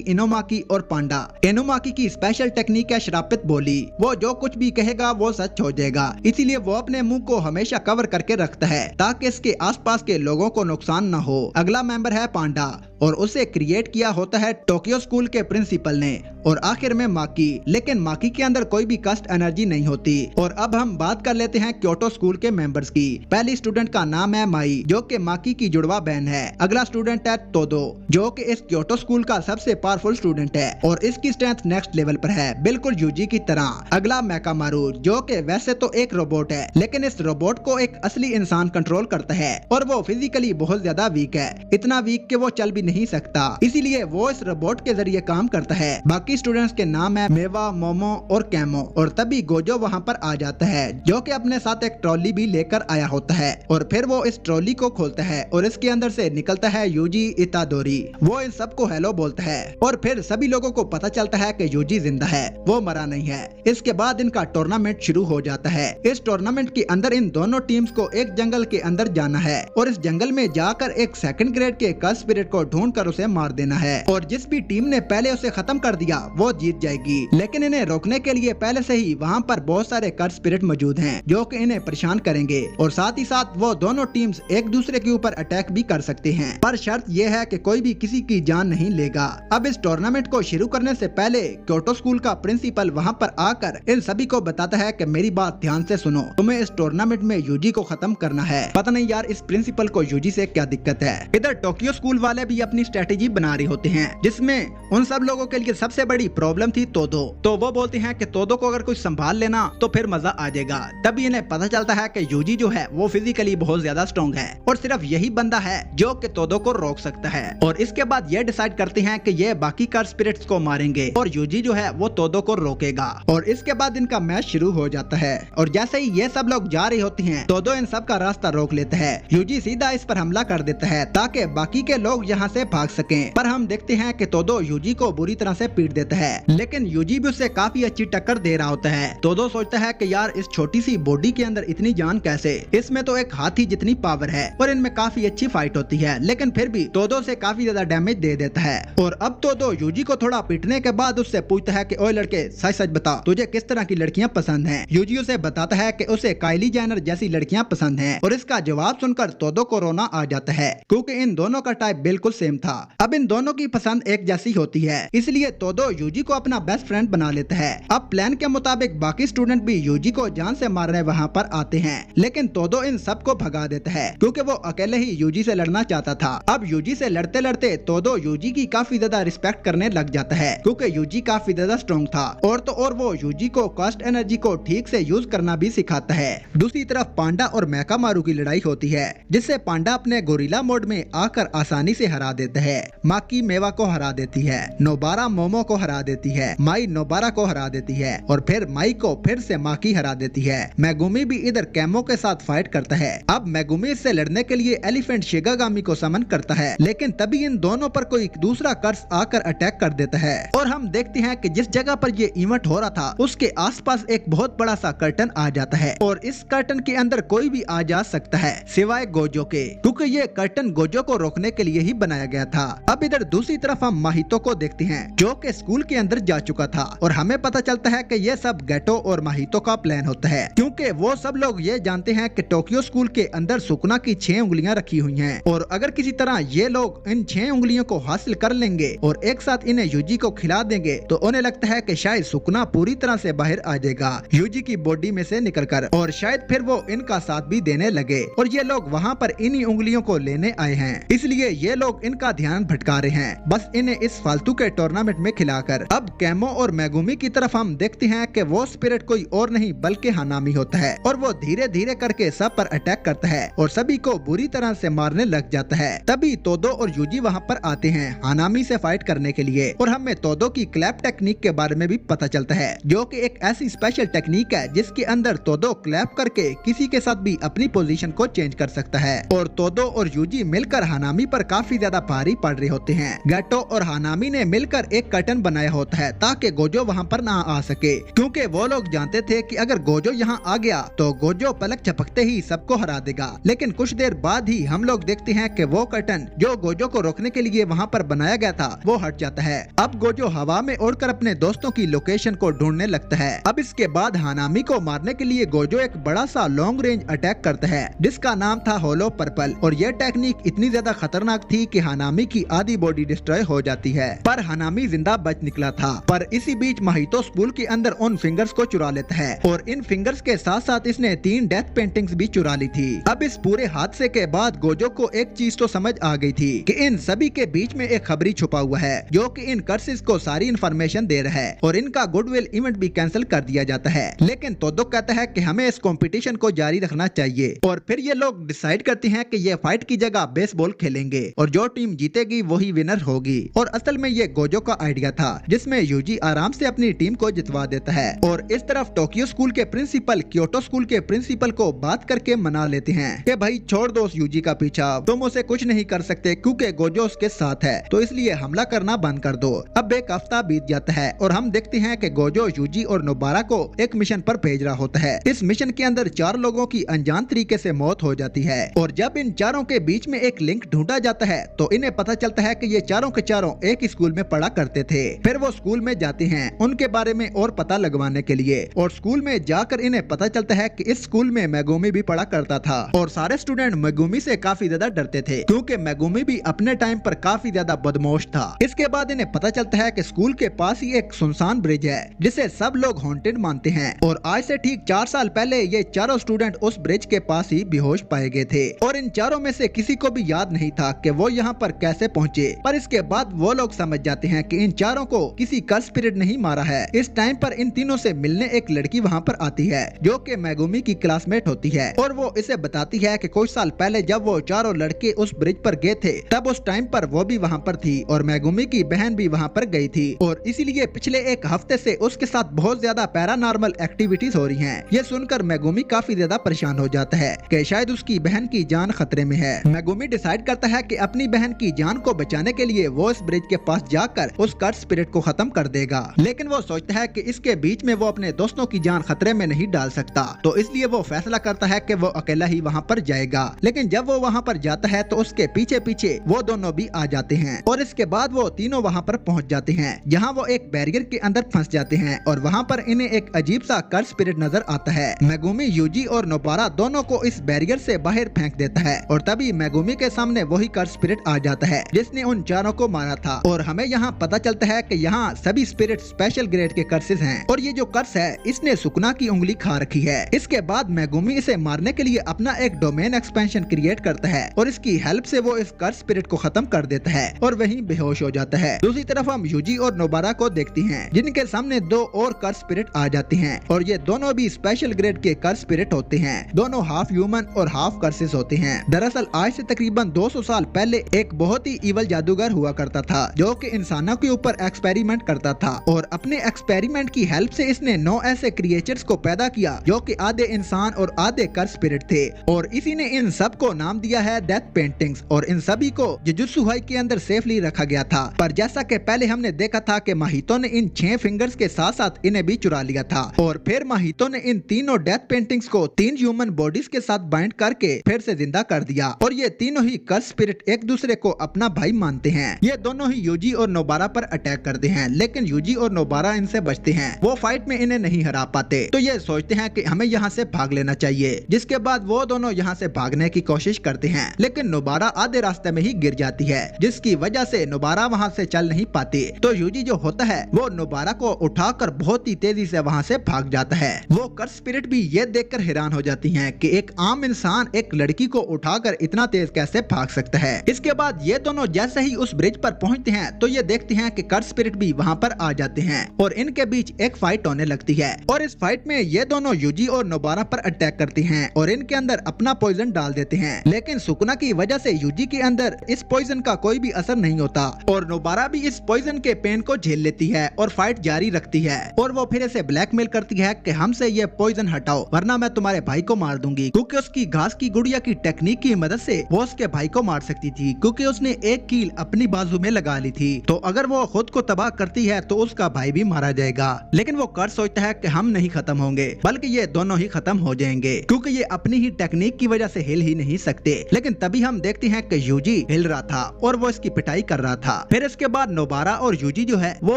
इनोमाकी और पांडा। इनोमाकी की स्पेशल टेक्निक है शरापित बोली। वो जो कुछ भी कहेगा वो सच हो जाएगा, इसीलिए वो अपने मुंह को हमेशा कवर करके रखता है ताकि इसके आसपास के लोगों को नुकसान न हो। अगला मेंबर है पांडा और उसे क्रिएट किया होता है टोक्यो स्कूल के प्रिंसिपल ने। और आखिर में माकी, लेकिन माकी के अंदर कोई भी कस्ट एनर्जी नहीं होती। और अब हम बात कर लेते हैं क्योटो स्कूल के मेंबर्स की। पहली स्टूडेंट का नाम है माई, जो कि माकी की जुड़वा बहन है। अगला स्टूडेंट है तोदो, जो कि इस क्योटो स्कूल का सबसे पावरफुल स्टूडेंट है और इसकी स्ट्रेंथ नेक्स्ट लेवल पर है, बिल्कुल यूजी की तरह। अगला मेकामारू, जो कि वैसे तो एक रोबोट है, लेकिन इस रोबोट को एक असली इंसान कंट्रोल करता है और वो फिजिकली बहुत ज्यादा वीक है, इतना वीक कि वो चल भी नहीं सकता, इसीलिए वो इस रोबोट के जरिए काम करता है। बाकी स्टूडेंट्स के नाम है मेवा, मोमो और कैमो। और तभी गोजो वहाँ पर आ जाता है, जो कि अपने साथ एक ट्रॉली भी लेकर आया होता है और फिर वो इस ट्रॉली को खोलता है और इसके अंदर से निकलता है यूजी इतादोरी। वो इन सबको हेलो बोलता है और फिर सभी लोगों को पता चलता है कि यूजी जिंदा है, वो मरा नहीं है। इसके बाद इनका टूर्नामेंट शुरू हो जाता है। इस टूर्नामेंट के अंदर इन दोनों टीम्स को एक जंगल के अंदर जाना है और इस जंगल में जाकर एक सेकंड ग्रेड के कर्स स्पिरिट को ढूंढ कर उसे मार देना है, और जिस भी टीम ने पहले उसे खत्म कर दिया वो जीत जाएगी। लेकिन इन्हें रोकने के लिए पहले से ही वहाँ पर बहुत सारे कर्स स्पिरिट मौजूद हैं, जो कि इन्हें परेशान करेंगे और साथ ही साथ वो दोनों टीम्स एक दूसरे के ऊपर अटैक भी कर सकते हैं, पर शर्त यह है कि कोई भी किसी की जान नहीं लेगा। अब इस टूर्नामेंट को शुरू करने से पहले क्योटो स्कूल का प्रिंसिपल वहाँ पर आकर इन सभी को बताता है कि मेरी बात ध्यान से सुनो, तुम्हें इस टूर्नामेंट में यूजी को खत्म करना है। पता नहीं यार इस प्रिंसिपल को यूजी से क्या दिक्कत है। इधर टोक्यो स्कूल वाले भी अपनी स्ट्रेटेजी बना रहे होते हैं, जिसमें उन सब लोगों के लिए सबसे बड़ी प्रॉब्लम थी तोदो। तो वो बोलते हैं कि तोदो को अगर कुछ संभाल लेना तो फिर मजा आ जाएगा। तभी इन्हें पता चलता है कि यूजी जो है वो फिजिकली बहुत ज्यादा स्ट्रॉन्ग है और सिर्फ यही बंदा है जो कि तोदो को रोक सकता है। और इसके बाद ये डिसाइड करते हैं कि ये बाकी कर्स स्पिरिट्स को मारेंगे और यूजी जो है वो तोदो को रोकेगा। और इसके बाद इनका मैच शुरू हो जाता है और जैसे ही ये सब लोग जा रहे होते हैं तोदो इन सब का रास्ता रोक लेता है। यूजी सीधा इस पर हमला कर देता है ताकि बाकी के लोग यहाँ से भाग सकें, पर हम देखते हैं कि तोदो यूजी को बुरी तरह से पीट देता है, लेकिन यूजी भी उसे काफी अच्छी टक्कर दे रहा होता है। तोदो सोचता है कि यार इस छोटी सी बॉडी के अंदर इतनी जान कैसे, इसमें तो एक हाथी जितनी पावर है और इनमें काफी अच्छी फाइट होती है, लेकिन फिर भी तोदो से काफी ज्यादा डैमेज दे देता है। और अब तोदो यूजी को थोड़ा पीटने के बाद उससे पूछता है कि ओए लड़के सच सच बता तुझे किस तरह की लड़कियां पसंद हैं। यूजी उसे बताता है कि उसे काइली जेनर जैसी लड़कियां पसंद हैं और इसका जवाब सुनकर तोदो को रोना आ जाता है, क्योंकि इन दोनों का टाइप बिल्कुल सेम था। अब इन दोनों की पसंद एक जैसी होती है, इसलिए तोदो यूजी को अपना बेस्ट फ्रेंड बना लेता है। अब प्लान के मुताबिक बाकी स्टूडेंट भी यूजी को जान से मारने वहाँ पर आते हैं, लेकिन तोदो इन सबको भगा देता है क्योंकि वो अकेले ही यूजी से लड़ना चाहता था। अब यूजी से लड़ते लड़ते तोदो यूजी की काफी ज्यादा रिस्पेक्ट करने लग जाता है, क्योंकि यूजी काफी ज्यादा स्ट्रॉन्ग था और तो और वो यूजी को कास्ट एनर्जी को ठीक से यूज करना भी सिखाता है। दूसरी तरफ पांडा और मेकामारू की लड़ाई होती है, जिससे पांडा अपने गोरिल्ला मोड में आकर आसानी से हरा देता है। माकी मेवा को हरा देती है, नोबारा मोमो को हरा देती है, माई नोबारा को हरा देती है और फिर माई को फिर से माकी हरा देती है। मेगुमी भी इधर कैमो के साथ फाइट करता है। अब मेगुमी से लड़ने के लिए एलिफेंट शिगागामी को समन करता है, लेकिन तभी इन दोनों पर कोई दूसरा कर्स आकर अटैक कर देता है और हम देखते हैं कि जिस जगह पर ये इवेंट हो रहा था उसके आसपास एक बहुत बड़ा सा कर्टन आ जाता है और इस कर्टन के अंदर कोई भी आ जा सकता है सिवाय गोजो के, क्योंकि ये कर्टन गोजो को रोकने के लिए ही बनाया बनाया गया था। अब इधर दूसरी तरफ हम माहितो को देखते हैं जो कि स्कूल के अंदर जा चुका था और हमें पता चलता है कि ये सब गेटो और माहितो का प्लान होता है, क्योंकि वो सब लोग ये जानते हैं कि टोक्यो स्कूल के अंदर सुकुना की 6 उंगलियां रखी हुई हैं और अगर किसी तरह ये लोग इन 6 उंगलियों को हासिल कर लेंगे और एक साथ इन्हें यूजी को खिला देंगे तो उन्हें लगता है कि शायद सुकुना पूरी तरह से बाहर आ जाएगा यूजी की बॉडी में से निकलकर और शायद फिर वो इनका साथ भी देने लगे और ये लोग वहाँ पर इन्हीं उंगलियों को लेने आए हैं, इसलिए ये लोग इनका ध्यान भटका रहे हैं बस इन्हें इस फालतू के टूर्नामेंट में खिलाकर। अब केमो और मेगुमी की तरफ हम देखते हैं कि वो स्पिरिट कोई और नहीं बल्कि हानामी होता है और वो धीरे धीरे करके सब पर अटैक करता है और सभी को बुरी तरह से मारने लग जाता है। तभी तोदो और यूजी वहाँ पर आते हैं हानामी से फाइट करने के लिए और हमें तोदो की क्लैप टेक्निक के बारे में भी पता चलता है जो कि एक ऐसी स्पेशल टेक्निक है जिसके अंदर तोदो क्लैप करके किसी के साथ भी अपनी पोजीशन को चेंज कर सकता है और तोदो और यूजी मिलकर हानामी पर काफी ज्यादा भारी पड़ रहे होते हैं। गेटो और हानामी ने मिलकर एक कर्टन बनाया होता है ताकि गोजो वहाँ पर ना आ सके, क्योंकि वो लोग जानते थे कि अगर गोजो यहाँ आ गया तो गोजो पलक झपकते ही सबको हरा देगा। लेकिन कुछ देर बाद ही हम लोग देखते हैं कि वो कर्टन जो गोजो को रोकने के लिए वहाँ पर बनाया गया था वो हट जाता है। अब गोजो हवा में उड़कर अपने दोस्तों की लोकेशन को ढूंढने लगता है। अब इसके बाद हानामी को मारने के लिए गोजो एक बड़ा सा लॉन्ग रेंज अटैक करता है जिसका नाम था होलो पर्पल और ये टेक्निक इतनी ज्यादा खतरनाक थी कि हानामी की आधी बॉडी डिस्ट्रॉय हो जाती है, पर हानामी जिंदा बच निकला था। पर इसी बीच माहितो स्कूल के अंदर उन फिंगर्स को चुरा लेता है और इन फिंगर्स के साथ साथ इसने 3 डेथ पेंटिंग्स भी चुरा ली थी। अब इस पूरे हादसे के बाद गोजो को एक चीज तो समझ आ गई थी कि इन सभी के बीच में एक खबरी छुपा हुआ है जो कि इन कर्सेस को सारी इन्फॉर्मेशन दे रहा है और इनका गुडविल इवेंट भी कैंसिल कर दिया जाता है। लेकिन तोदो कहता है कि हमें इस कंपटीशन को जारी रखना चाहिए और फिर ये लोग डिसाइड करते हैं कि ये फाइट की जगह बेसबॉल खेलेंगे और जो टीम जीतेगी वही विनर होगी। और असल में ये गोजो का आइडिया था जिसमें यूजी आराम से अपनी टीम को जितवा देता है और इस तरफ टोक्यो स्कूल के प्रिंसिपल क्योटो स्कूल के प्रिंसिपल को बात करके मना लेते हैं कि भाई छोड़ दो यूजी का पीछा, तुम उसे कुछ नहीं कर सकते क्योंकि गोजो उसके साथ है, तो इसलिए हमला करना बंद कर दो। अब एक हफ्ता बीत जाता है और हम देखते हैं कि गोजो यूजी और नोबारा को एक मिशन पर भेज रहा होता है। इस मिशन के अंदर 4 लोगों की अनजान तरीके से मौत हो जाती है और जब इन चारों के बीच में एक लिंक ढूंढा जाता है तो इन्हें पता चलता है कि ये चारों के चारों एक स्कूल में पढ़ा करते थे। फिर वो स्कूल में जाते हैं उनके बारे में और पता लगवाने के लिए और स्कूल में जाकर इन्हें पता चलता है कि इस स्कूल में मेगुमी भी पढ़ा करता था और सारे स्टूडेंट मेगुमी से काफी ज्यादा डरते थे क्योंकि मेगुमी भी अपने टाइम पर काफी ज्यादा बदमाश था। इसके बाद इन्हें पता चलता है कि स्कूल के पास ही एक सुनसान ब्रिज है जिसे सब लोग हॉन्टेड मानते हैं और आज से ठीक 4 साल पहले ये चारों स्टूडेंट उस ब्रिज के पास ही बेहोश पाए गए थे और इन चारों में से किसी को भी याद नहीं था कि वो यहाँ पर कैसे पहुँचे। पर इसके बाद वो लोग समझ जाते हैं कि इन चारों को किसी कर्स स्पिरिट नहीं मारा है। इस टाइम पर इन तीनों से मिलने एक लड़की वहाँ पर आती है जो कि मेगुमी की क्लासमेट होती है और वो इसे बताती है कि कुछ साल पहले जब वो चारों लड़के उस ब्रिज पर गए थे तब उस टाइम पर वो भी वहाँ पर थी और मेगुमी की बहन भी वहाँ पर गई थी और इसीलिए पिछले एक हफ्ते से उसके साथ बहुत ज्यादा पैरानॉर्मल एक्टिविटीज हो रही हैं। ये सुनकर मेगुमी काफी ज्यादा परेशान हो जाता है कि शायद उसकी बहन की जान खतरे में है। मेगुमी डिसाइड करता है कि अपनी बहन की जान को बचाने के लिए वो इस ब्रिज के पास जाकर उस कर्स स्पिरिट को खत्म कर देगा, लेकिन वो सोचता है कि इसके बीच में वो अपने दोस्तों की जान खतरे में नहीं डाल सकता, तो इसलिए वो फैसला करता है कि वो अकेला ही वहाँ पर जाएगा। लेकिन जब वो वहाँ पर जाता है तो उसके पीछे पीछे वो दोनों भी आ जाते हैं और इसके बाद वो तीनों वहाँ पर पहुँच जाते हैं जहाँ वो एक बैरियर के अंदर फंस जाते हैं और वहाँ पर इन्हें एक अजीब सा कर्स स्पिरिट नजर आता है। मेगुमी, यूजी और नोबारा दोनों को इस बैरियर से बाहर फेंक देता है और तभी मेगुमी के सामने वही कर्स स्पिरिट आ जाता है जिसने उन चारों को मारा था और हमें यहाँ पता चलता है कि यहाँ सभी स्पिरिट स्पेशल ग्रेड के कर्सेस हैं और ये जो कर्स है इसने सुकुना की उंगली खा रखी है। इसके बाद मेगुमी इसे मारने के लिए अपना एक डोमेन एक्सपेंशन क्रिएट करता है और इसकी हेल्प से वो इस कर्स स्पिरिट को खत्म कर देता है और वहीं बेहोश हो जाता है। दूसरी तरफ हम यूजी और नोबारा को देखते हैं जिनके सामने 2 और कर्स स्पिरिट आ जाते हैं और ये दोनों भी स्पेशल ग्रेड के कर्स स्पिरिट होते हैं। दोनों हाफ ह्यूमन और हाफ कर्सेस होते हैं। दरअसल आज से तकरीबन 200 साल पहले एक बहुत ही इवल जादूगर हुआ करता था जो कि इंसानों के ऊपर एक्सपेरिमेंट करता था और अपने एक्सपेरिमेंट की हेल्प से इसने 9 ऐसे क्रिएचर्स को पैदा किया जो कि आधे इंसान और आधे कर्स स्पिरिट थे और इसी ने इन सब को नाम दिया है डेथ पेंटिंग्स और इन सभी को जुजुत्सु हाई के अंदर सेफली रखा गया था। पर जैसा कि पहले हमने देखा था कि माहितो ने इन 6 फिंगर्स के साथ साथ इन्हें भी चुरा लिया था और फिर माहितो ने इन तीनों डेथ पेंटिंग्स को 3 ह्यूमन बॉडीज के साथ बाइंड करके फिर से जिंदा कर दिया और ये तीनों ही कर्स स्पिरिट एक दूसरे दूसरे को अपना भाई मानते हैं। ये दोनों ही यूजी और नोबारा पर अटैक करते हैं, लेकिन यूजी और नोबारा इनसे बचते हैं। वो फाइट में इन्हें नहीं हरा पाते, तो ये सोचते हैं कि हमें यहाँ से भाग लेना चाहिए। जिसके बाद वो दोनों यहाँ से भागने की कोशिश करते हैं, लेकिन नोबारा आधे रास्ते में ही गिर जाती है, जिसकी वजह से नोबारा वहाँ से चल नहीं पाती। तो यूजी जो होता है वो नोबारा को उठाकर बहुत ही तेजी से वहाँ से भाग जाता है। वो कर्स स्पिरिट भी ये देखकर हैरान हो जाती हैं कि एक आम इंसान एक लड़की को उठाकर इतना तेज कैसे भाग सकता है। इसके बाद ये दोनों जैसे ही उस ब्रिज पर पहुंचते हैं तो ये देखते हैं कि कर्स स्पिरिट भी वहां पर आ जाते हैं और इनके बीच एक फाइट होने लगती है। और इस फाइट में ये दोनों यूजी और नोबारा पर अटैक करते हैं और इनके अंदर अपना पॉइजन डाल देते हैं, लेकिन सुकुना की वजह से यूजी के अंदर इस पॉइजन का कोई भी असर नहीं होता और नोबारा भी इस पॉइजन के पेन को झेल लेती है और फाइट जारी रखती है। और वो फिर से ब्लैकमेल करती है कि हमसे ये पॉइजन हटाओ वरना मैं तुम्हारे भाई को मार दूंगी, क्योंकि उसकी घास की गुड़िया की टेक्निक की मदद से वो उसके भाई को मार सकती थी, क्योंकि उसने एक कील अपनी बाजू में लगा ली थी। तो अगर वो खुद को तबाह करती है तो उसका भाई भी मारा जाएगा। लेकिन वो कर्स सोचता है कि हम नहीं खत्म होंगे, बल्कि ये दोनों ही खत्म हो जाएंगे, क्योंकि ये अपनी ही टेक्निक की वजह से हिल ही नहीं सकते। लेकिन तभी हम देखते हैं कि यूजी हिल रहा था और वो इसकी पिटाई कर रहा था। फिर इसके बाद नोबारा और यूजी जो है वो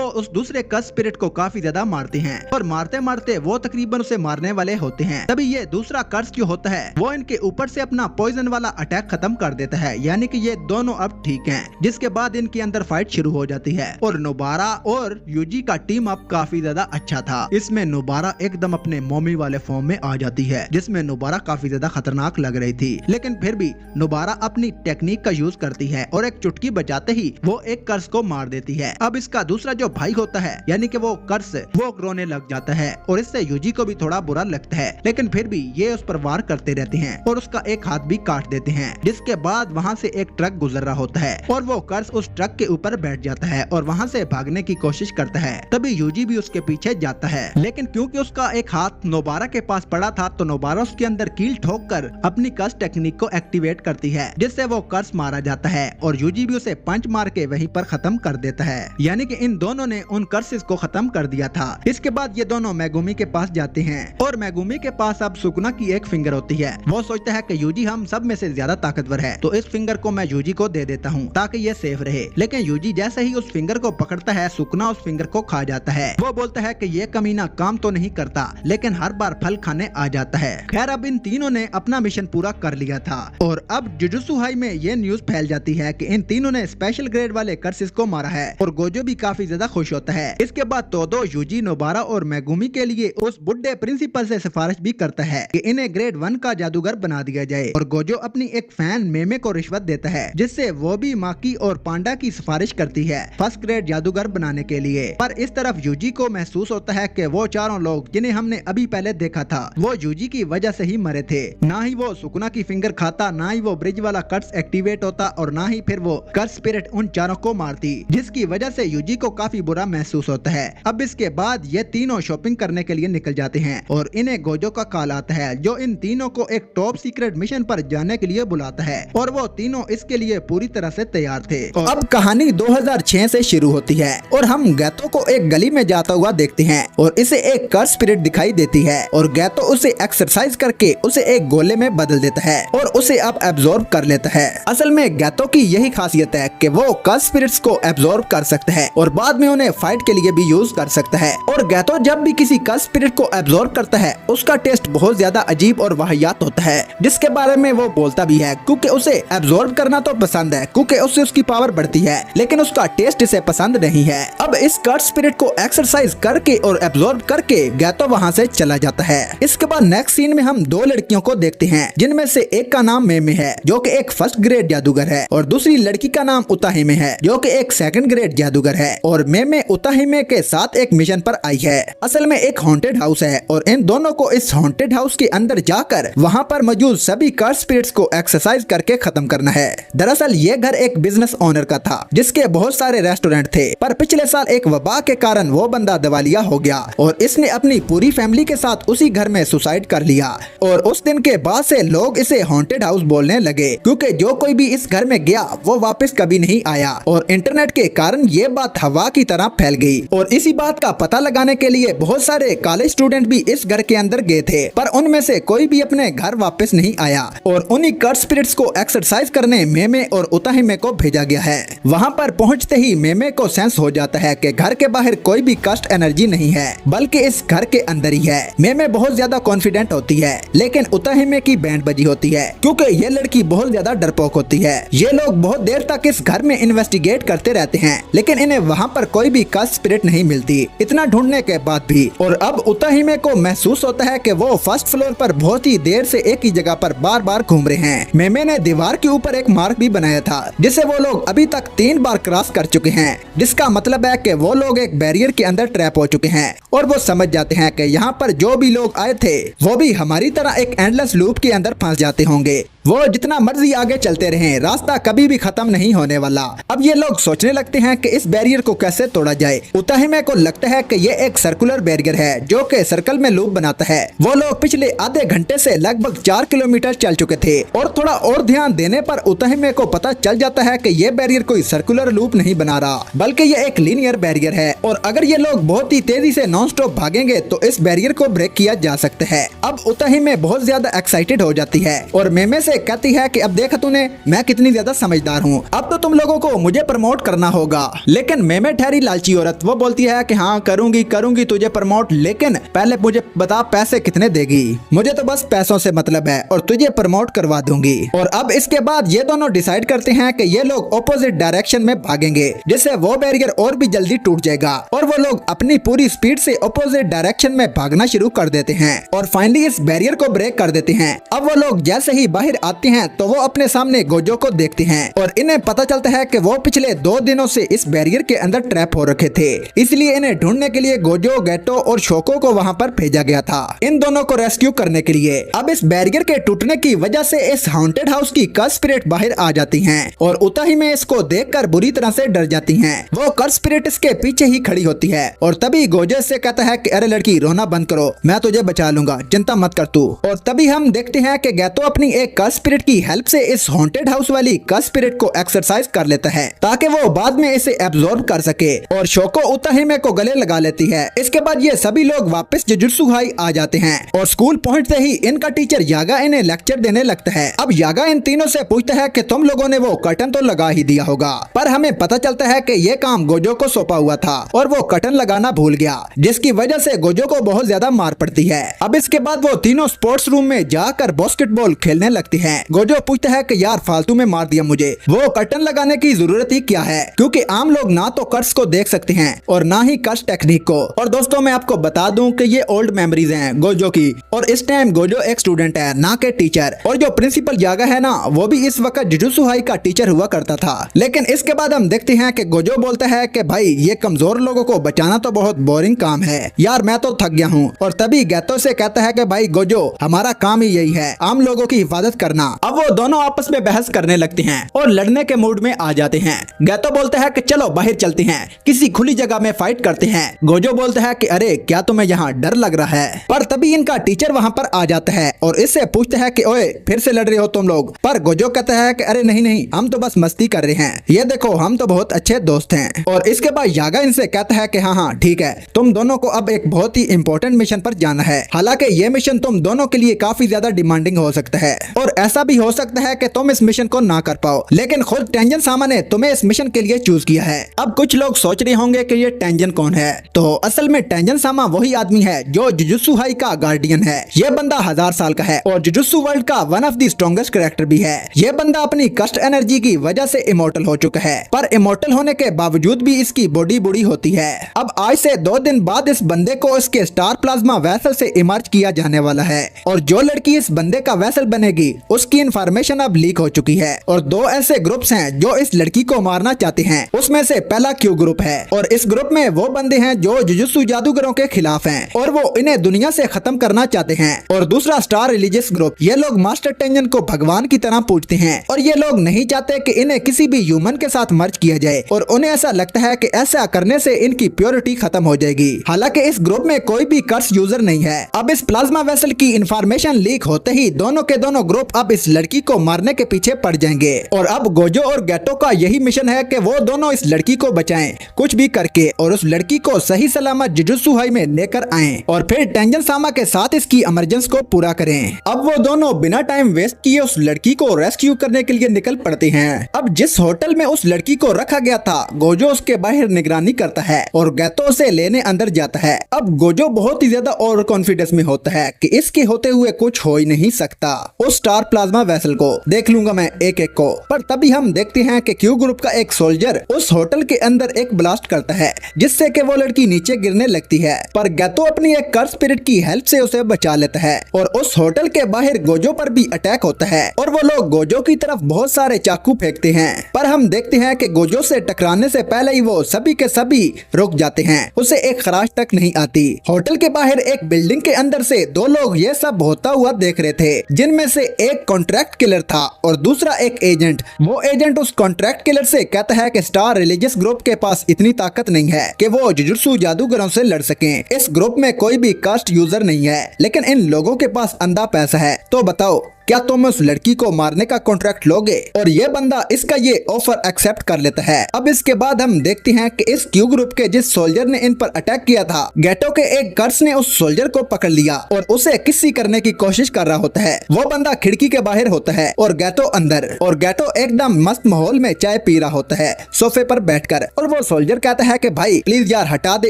उस दूसरे कर्स स्पिरिट को काफी ज्यादा मारते हैं और मारते मारते वो तकरीबन उसे मारने वाले होते हैं। तभी ये दूसरा कर्स जो होता है वो इनके ऊपर से अपना पॉइजन वाला अटैक खत्म कर देता है, यानी कि ये दोनों अब ठीक हैं। जिसके बाद इनके अंदर फाइट शुरू हो जाती है और नोबारा और यूजी का टीम अप काफी ज्यादा अच्छा था। इसमें नोबारा एकदम अपने मॉमी वाले फॉर्म में आ जाती है, जिसमें नोबारा काफी ज्यादा खतरनाक लग रही थी। लेकिन फिर भी नोबारा अपनी टेक्निक का यूज करती है और एक चुटकी बजाते ही वो एक कर्स को मार देती है। अब इसका दूसरा जो भाई होता है यानी कि वो कर्स, वो रोने लग जाता है और इससे यूजी को भी थोड़ा बुरा लगता है, लेकिन फिर भी ये उस पर वार करते रहते हैं और उसका एक हाथ भी काट देते हैं। जिसके बाद वहाँ से एक ट्रक गुजर रहा होता है और वो कर्स उस ट्रक के ऊपर बैठ जाता है और वहाँ से भागने की कोशिश करता है। तभी यूजी भी उसके पीछे जाता है, लेकिन क्योंकि उसका एक हाथ नोबारा के पास पड़ा था तो नोबारा उसके अंदर कील ठोक कर अपनी कर्स टेक्निक को एक्टिवेट करती है, जिससे वो कर्स मारा जाता है और यूजी भी उसे पंच मार के वहीं पर खत्म कर देता है। यानी कि इन दोनों ने उन कर्सेस को खत्म कर दिया था। इसके बाद ये दोनों मेगुमी के पास जाते हैं और मेगुमी के पास अब सुकुना की एक फिंगर होती है। वो सोचता है कि यूजी हम सब में से ज्यादा ताकतवर है, तो इस फिंगर को मैं यूजी को दे देता हूँ ताकि ये सेफ रहे। लेकिन यूजी जैसे ही उस फिंगर को पकड़ता है सुकुना उस फिंगर को खा जाता है। वो बोलता है कि ये कमीना काम तो नहीं करता लेकिन हर बार फल खाने आ जाता है। खैर अब इन तीनों ने अपना मिशन पूरा कर लिया था और अब जुजुत्सु हाई में ये न्यूज फैल जाती है कि इन तीनों ने स्पेशल ग्रेड वाले कर्सेस को मारा है और गोजो भी काफी ज्यादा खुश होता है। इसके बाद तोदो यूजी नोबारा और मेगुमी के लिए उस बुड्ढे प्रिंसिपल से सिफारिश भी करता है कि इन्हें ग्रेड 1 का जादूगर बना दिया जाए और गोजो अपनी एक फैन मेमे को रिश्वत देता है, जिससे वो भी माकी और पांडा की सिफारिश करती है फर्स्ट ग्रेड जादूगर बनाने के लिए। पर इस तरफ यूजी को महसूस होता है कि वो चारों लोग जिन्हें हमने अभी पहले देखा था वो यूजी की वजह से ही मरे थे। ना ही वो सुकुना की फिंगर खाता, ना ही वो ब्रिज वाला कर्स एक्टिवेट होता और ना ही फिर वो कर्स स्पिरिट उन चारों को मारती, जिसकी वजह से यूजी को काफी बुरा महसूस होता है। अब इसके बाद ये तीनों शॉपिंग करने के लिए निकल जाते हैं और इन्हें गोजो का कॉल आता है जो इन तीनों को एक टॉप सीक्रेट मिशन पर जाने के लिए बुलाता है और वो तीनों इसके लिए पूरी तरह से तैयार थे। अब कहानी 2006 से शुरू होती है और हम गैतो को एक गली में जाता हुआ देखते हैं और इसे एक कर्स स्पिरिट दिखाई देती है और गैतो उसे एक्सरसाइज करके उसे एक गोले में बदल देता है और उसे अब एब्जॉर्ब कर लेता है। असल में गैतो की यही खासियत है कि वो कर्स स्पिरिट्स को एब्जॉर्ब कर सकता है और बाद में उन्हें फाइट के लिए भी यूज कर सकता है। और गैतो जब भी किसी कर्स स्पिरिट को एब्जॉर्ब करता है उसका टेस्ट बहुत ज्यादा अजीब और वाहियात होता है, जिसके बारे में वो बोलता भी है क्योंकि उसे एब्जॉर्ब करना तो पसंद है क्योंकि उससे उसकी पावर बढ़ती है, लेकिन उसका टेस्ट इसे पसंद नहीं है। अब इस कर्स स्पिरिट को एक्सरसाइज करके और एब्जॉर्ब करके गैतो वहाँ से चला जाता है। इसके बाद नेक्स्ट सीन में हम दो लड़कियों को देखते हैं जिनमें से एक का नाम मेमे है जो कि एक फर्स्ट ग्रेड जादूगर है और दूसरी लड़की का नाम उताहिमे है जो कि एक सेकंड ग्रेड जादूगर है। और मेमे उताहिमे के साथ एक मिशन पर आई है। असल में एक हॉन्टेड हाउस है और इन दोनों को इस हॉन्टेड हाउस के अंदर जाकर वहाँ पर मौजूद सभी कर्स स्पिरिट्स को एक्सरसाइज करके खत्म करना है। दरअसल ये घर एक बिजनेस ओनर का था जिसके बहुत सारे रेस्टोरेंट थे, पर पिछले साल एक वबा के कारण वो बंदा दिवालिया हो गया और इसने अपनी पूरी फैमिली के साथ उसी घर में सुसाइड कर लिया। और उस दिन के बाद से लोग इसे हॉन्टेड हाउस बोलने लगे क्योंकि जो कोई भी इस घर में गया वो वापस कभी नहीं आया। और इंटरनेट के कारण ये बात हवा की तरह फैल गई और इसी बात का पता लगाने के लिए बहुत सारे कॉलेज स्टूडेंट भी इस घर के अंदर गए थे, पर उनमें से कोई भी अपने घर वापस नहीं आया। और उन्हीं कर्स स्पिरिट्स को एक्सरसाइज करने मेमे मेमे और उताहिमे को भेजा गया है। वहाँ पर पहुँचते ही मेमे को सेंस हो जाता है कि घर के बाहर कोई भी कस्ट एनर्जी नहीं है, बल्कि इस घर के अंदर ही है। मेमे बहुत ज्यादा कॉन्फिडेंट होती है, लेकिन उताहिमे की बैंड बजी होती है क्योंकि ये लड़की बहुत ज्यादा डरपोक होती है। ये लोग बहुत देर तक इस घर में इन्वेस्टिगेट करते रहते हैं, लेकिन इन्हें वहाँ पर कोई भी कस्ट स्पिरिट नहीं मिलती, इतना ढूंढने के बाद भी। और अब उताहिमे को महसूस होता है कि वो फर्स्ट फ्लोर पर बहुत ही देर से एक ही जगह पर बार बार घूम रहे हैं। मेमे ने दीवार के ऊपर एक मार्क भी बनाया था, जिसे वो लोग अभी तक 3 बार क्रॉस कर चुके हैं, जिसका मतलब है कि वो लोग एक बैरियर के अंदर ट्रैप हो चुके हैं। और वो समझ जाते हैं कि यहाँ पर जो भी लोग आए थे वो भी हमारी तरह एक एंडलेस लूप के अंदर फंस जाते होंगे। वो जितना मर्जी आगे चलते रहें, रास्ता कभी भी खत्म नहीं होने वाला। अब ये लोग सोचने लगते हैं कि इस बैरियर को कैसे तोड़ा जाए। उताहिमे को लगता है कि ये एक सर्कुलर बैरियर है जो कि सर्कल में लूप बनाता है। वो लोग पिछले आधे घंटे से लगभग 4 किलोमीटर चल चुके थे और थोड़ा और ध्यान देने पर उताहिमे को पता चल जाता है कि ये बैरियर कोई सर्कुलर लूप नहीं बना रहा, बल्कि ये एक लीनियर बैरियर है। और अगर ये लोग बहुत ही तेजी से नॉन स्टॉप भागेंगे तो इस बैरियर को ब्रेक किया जा सकता है। अब उताहिमे बहुत ज्यादा एक्साइटेड हो जाती है और मेमे से कहती है कि अब देख तूने मैं कितनी ज्यादा समझदार हूँ, अब तो तुम लोगों को मुझे प्रमोट करना होगा। लेकिन मेमे ठहरी लालची औरत, वो बोलती है कि हाँ करूंगी तुझे प्रमोट, लेकिन पहले मुझे बता पैसे कितने देगी। मुझे तो बस पैसों से मतलब है और तुझे प्रमोट करवा दूंगी। और अब इसके बाद ये दोनों डिसाइड करते हैं कि ये लोग ऑपोजिट डायरेक्शन में भागेंगे, जिससे वो बैरियर और भी जल्दी टूट जाएगा। और वो लोग अपनी पूरी स्पीड से ऑपोजिट डायरेक्शन में भागना शुरू कर देते हैं और फाइनली इस बैरियर को ब्रेक कर देते हैं। अब वो लोग जैसे ही बाहर आते हैं तो वो अपने सामने गोजो को देखते हैं और इन्हें पता चलता है कि वो पिछले 2 दिनों से इस बैरियर के अंदर ट्रैप हो रखे थे, इसलिए इन्हें ढूंढने के लिए गोजो, गेटो और शोको को वहाँ पर भेजा गया था, इन दोनों को रेस्क्यू करने के लिए। अब इस बैरियर के टूटने की वजह से इस हॉन्टेड हाउस की कर्स स्पिरिट बाहर आ जाती हैं और उताहिमे इसको देखकर बुरी तरह से डर जाती हैं। वो कर्स स्पिरिट इसके पीछे ही खड़ी होती है और तभी गोजो से कहता है कि अरे लड़की रोना बंद करो, मैं तुझे बचा लूंगा, चिंता मत कर तू। और तभी हम देखते हैं कि गेटो अपनी एक कर्स स्पिरिट की हेल्प से इस हॉन्टेड हाउस वाली कर्स स्पिरिट को एक्सरसाइज कर लेता है ताकि वो बाद में इसे एब्जॉर्ब कर सके। और शोको उताहिमे को गले लगा लेती है। इसके बाद ये सभी लोग वापस जुजुत्सु हाई आ जाते हैं और स्कूल पहुंचते ही इनका टीचर यागा इन्हें लेक्चर देने लगता है। अब यागा इन तीनों से पूछता है कि तुम लोगों ने वो कर्टन तो लगा ही दिया होगा, पर हमें पता चलता है कि ये काम गोजो को सौंपा हुआ था और वो कर्टन लगाना भूल गया, जिसकी वजह से गोजो को बहुत ज्यादा मार पड़ती है। अब इसके बाद वो तीनों स्पोर्ट्स रूम में जाकर बास्केटबॉल खेलने लगती हैं। गोजो पूछता है कि यार फालतू में मार दिया मुझे, वो कर्टन लगाने की जरूरत ही क्या है, क्योंकि आम लोग ना तो कर्स को देख सकते हैं और ना ही कर्स टेक्निक को। और दोस्तों मैं आपको बता दूं कि ये ओल्ड मेमोरीज हैं गोजो की, और इस टाइम गोजो एक स्टूडेंट है ना के टीचर। और जो प्रिंसिपल यागा है ना, वो भी इस वक्त जुजुत्सु हाई का टीचर हुआ करता था। लेकिन इसके बाद हम देखते हैं कि गोजो बोलता है कि भाई ये कमजोर लोगों को बचाना तो बहुत बोरिंग काम है यार, मैं तो थक गया हूँ। और तभी गेतो से कहता है कि भाई गोजो हमारा काम ही यही है, आम लोगों की हिफाजत करना। अब वो दोनों आपस में बहस करने लगते हैं और लड़ने के मूड में आ जाते हैं। गेतो बोलता है कि चलो बाहर चलते हैं, किसी खुली जगह में फाइट करते हैं। गोजो बोलता है कि अरे क्या तुम्हें यहाँ डर लग रहा है, पर तभी इनका टीचर वहाँ पर आ जाता है और इससे पूछता है कि ओए फिर से लड़ रहे हो तुम लोग। पर गोजो कहता है कि अरे नहीं हम तो बस मस्ती कर रहे हैं, ये देखो हम तो बहुत अच्छे दोस्त हैं। और इसके बाद यागा इनसे कहता है कि हाँ ठीक है, तुम दोनों को अब एक बहुत ही इंपॉर्टेंट मिशन पर जाना है। हालांकि ये मिशन तुम दोनों के लिए काफी ज्यादा डिमांडिंग हो सकता है और ऐसा भी हो सकता है कि तुम इस मिशन को ना कर पाओ, लेकिन खुद टेंजन सामा ने तुम्हें इस मिशन के लिए चूज किया है। अब कुछ लोग सोच रहे होंगे कि ये टेंजन कौन है, तो असल में टेंजन सामा वही आदमी है जो जुजुत्सु हाई का गार्डियन है। ये बंदा 1000 साल का है और जुजुत्सु वर्ल्ड का one of the strongest character भी है। ये बंदा अपनी कस्ट एनर्जी की वजह से इमोर्टल हो चुका है, पर इमोर्टल होने के बावजूद भी इसकी बॉडी बुरी होती है। अब आज से 2 दिन बाद इस बंदे को इसके स्टार प्लाज्मा वेसल से इमर्ज किया जाने वाला है और जो लड़की इस बंदे का वेसल बनेगी उसकी इंफॉर्मेशन अब लीक हो चुकी है। और 2 ऐसे ग्रुप्स हैं जो इस लड़की को मारना चाहते हैं। उसमें से पहला क्यू ग्रुप है और इस ग्रुप में वो बंदे हैं जो जुजुत्सु जादूगरों के खिलाफ हैं और वो इन्हें दुनिया से खत्म करना चाहते हैं। और दूसरा स्टार रिलीजियस ग्रुप, ये लोग मास्टर टेंजन को भगवान की तरह पूजते हैं और ये लोग नहीं चाहते कि इन्हें किसी भी ह्यूमन के साथ मर्ज किया जाए और उन्हें ऐसा लगता है कि ऐसा करने से इनकी प्योरिटी खत्म हो जाएगी। हालांकि इस ग्रुप में कोई भी कर्स यूजर नहीं है। अब इस प्लाज्मा वेसल की इंफॉर्मेशन लीक होते ही दोनों के दोनों ग्रुप आप इस लड़की को मारने के पीछे पड़ जाएंगे। और अब गोजो और गेटो का यही मिशन है कि वो दोनों इस लड़की को बचाएं कुछ भी करके और उस लड़की को सही सलामत जुजुत्सु हाई में लेकर आएं और फिर टेंजन सामा के साथ इसकी इमरजेंसी को पूरा करें। अब वो दोनों बिना टाइम वेस्ट किए उस लड़की को रेस्क्यू करने के लिए निकल पड़ते हैं। अब जिस होटल में उस लड़की को रखा गया था गोजो उसके बाहर निगरानी करता है और गेटो उसे लेने अंदर जाता है। अब गोजो बहुत ही ज्यादा ओवर कॉन्फिडेंस में होता है कि इसके होते हुए कुछ हो ही नहीं सकता। उस स्टार प्लाज्मा वेसल को देख लूंगा मैं एक एक को। पर तभी हम देखते हैं कि क्यू ग्रुप का एक सोल्जर उस होटल के अंदर एक ब्लास्ट करता है जिससे कि वो लड़की नीचे गिरने लगती है। पर गेटो अपनी एक कर्स स्पिरिट की हेल्प से उसे बचा लेता है और उस होटल के बाहर गोजो पर भी अटैक होता है और वो लोग गोजो की तरफ बहुत सारे चाकू फेंकते हैं। पर हम देखते हैं कि गोजो से टकराने से पहले ही वो सभी के सभी रुक जाते हैं, उसे एक खराश तक नहीं आती। होटल के बाहर एक बिल्डिंग के अंदर से दो लोग ये सब होता हुआ देख रहे थे, जिनमें से एक कॉन्ट्रैक्ट किलर था और दूसरा एक एजेंट। वो एजेंट उस कॉन्ट्रैक्ट किलर से कहता है कि स्टार रिलीजियस ग्रुप के पास इतनी ताकत नहीं है कि वो जुजुत्सु जादूगरों से लड़ सकें। इस ग्रुप में कोई भी कास्ट यूजर नहीं है, लेकिन इन लोगों के पास अंधा पैसा है। तो बताओ क्या तुम उस लड़की को मारने का कॉन्ट्रैक्ट लोगे? और ये बंदा इसका ये ऑफर एक्सेप्ट कर लेता है। अब इसके बाद हम देखते हैं कि इस क्यू ग्रुप के जिस सोल्जर ने इन पर अटैक किया था, गेटो के एक कर्स ने उस सोल्जर को पकड़ लिया और उसे किसी करने की कोशिश कर रहा होता है। वो बंदा खिड़की के बाहर होता है और गेटो अंदर, और गेटो एकदम मस्त माहौल में चाय पी रहा होता है सोफे पर बैठकर। और वो सोल्जर कहता है कि भाई प्लीज यार हटा दे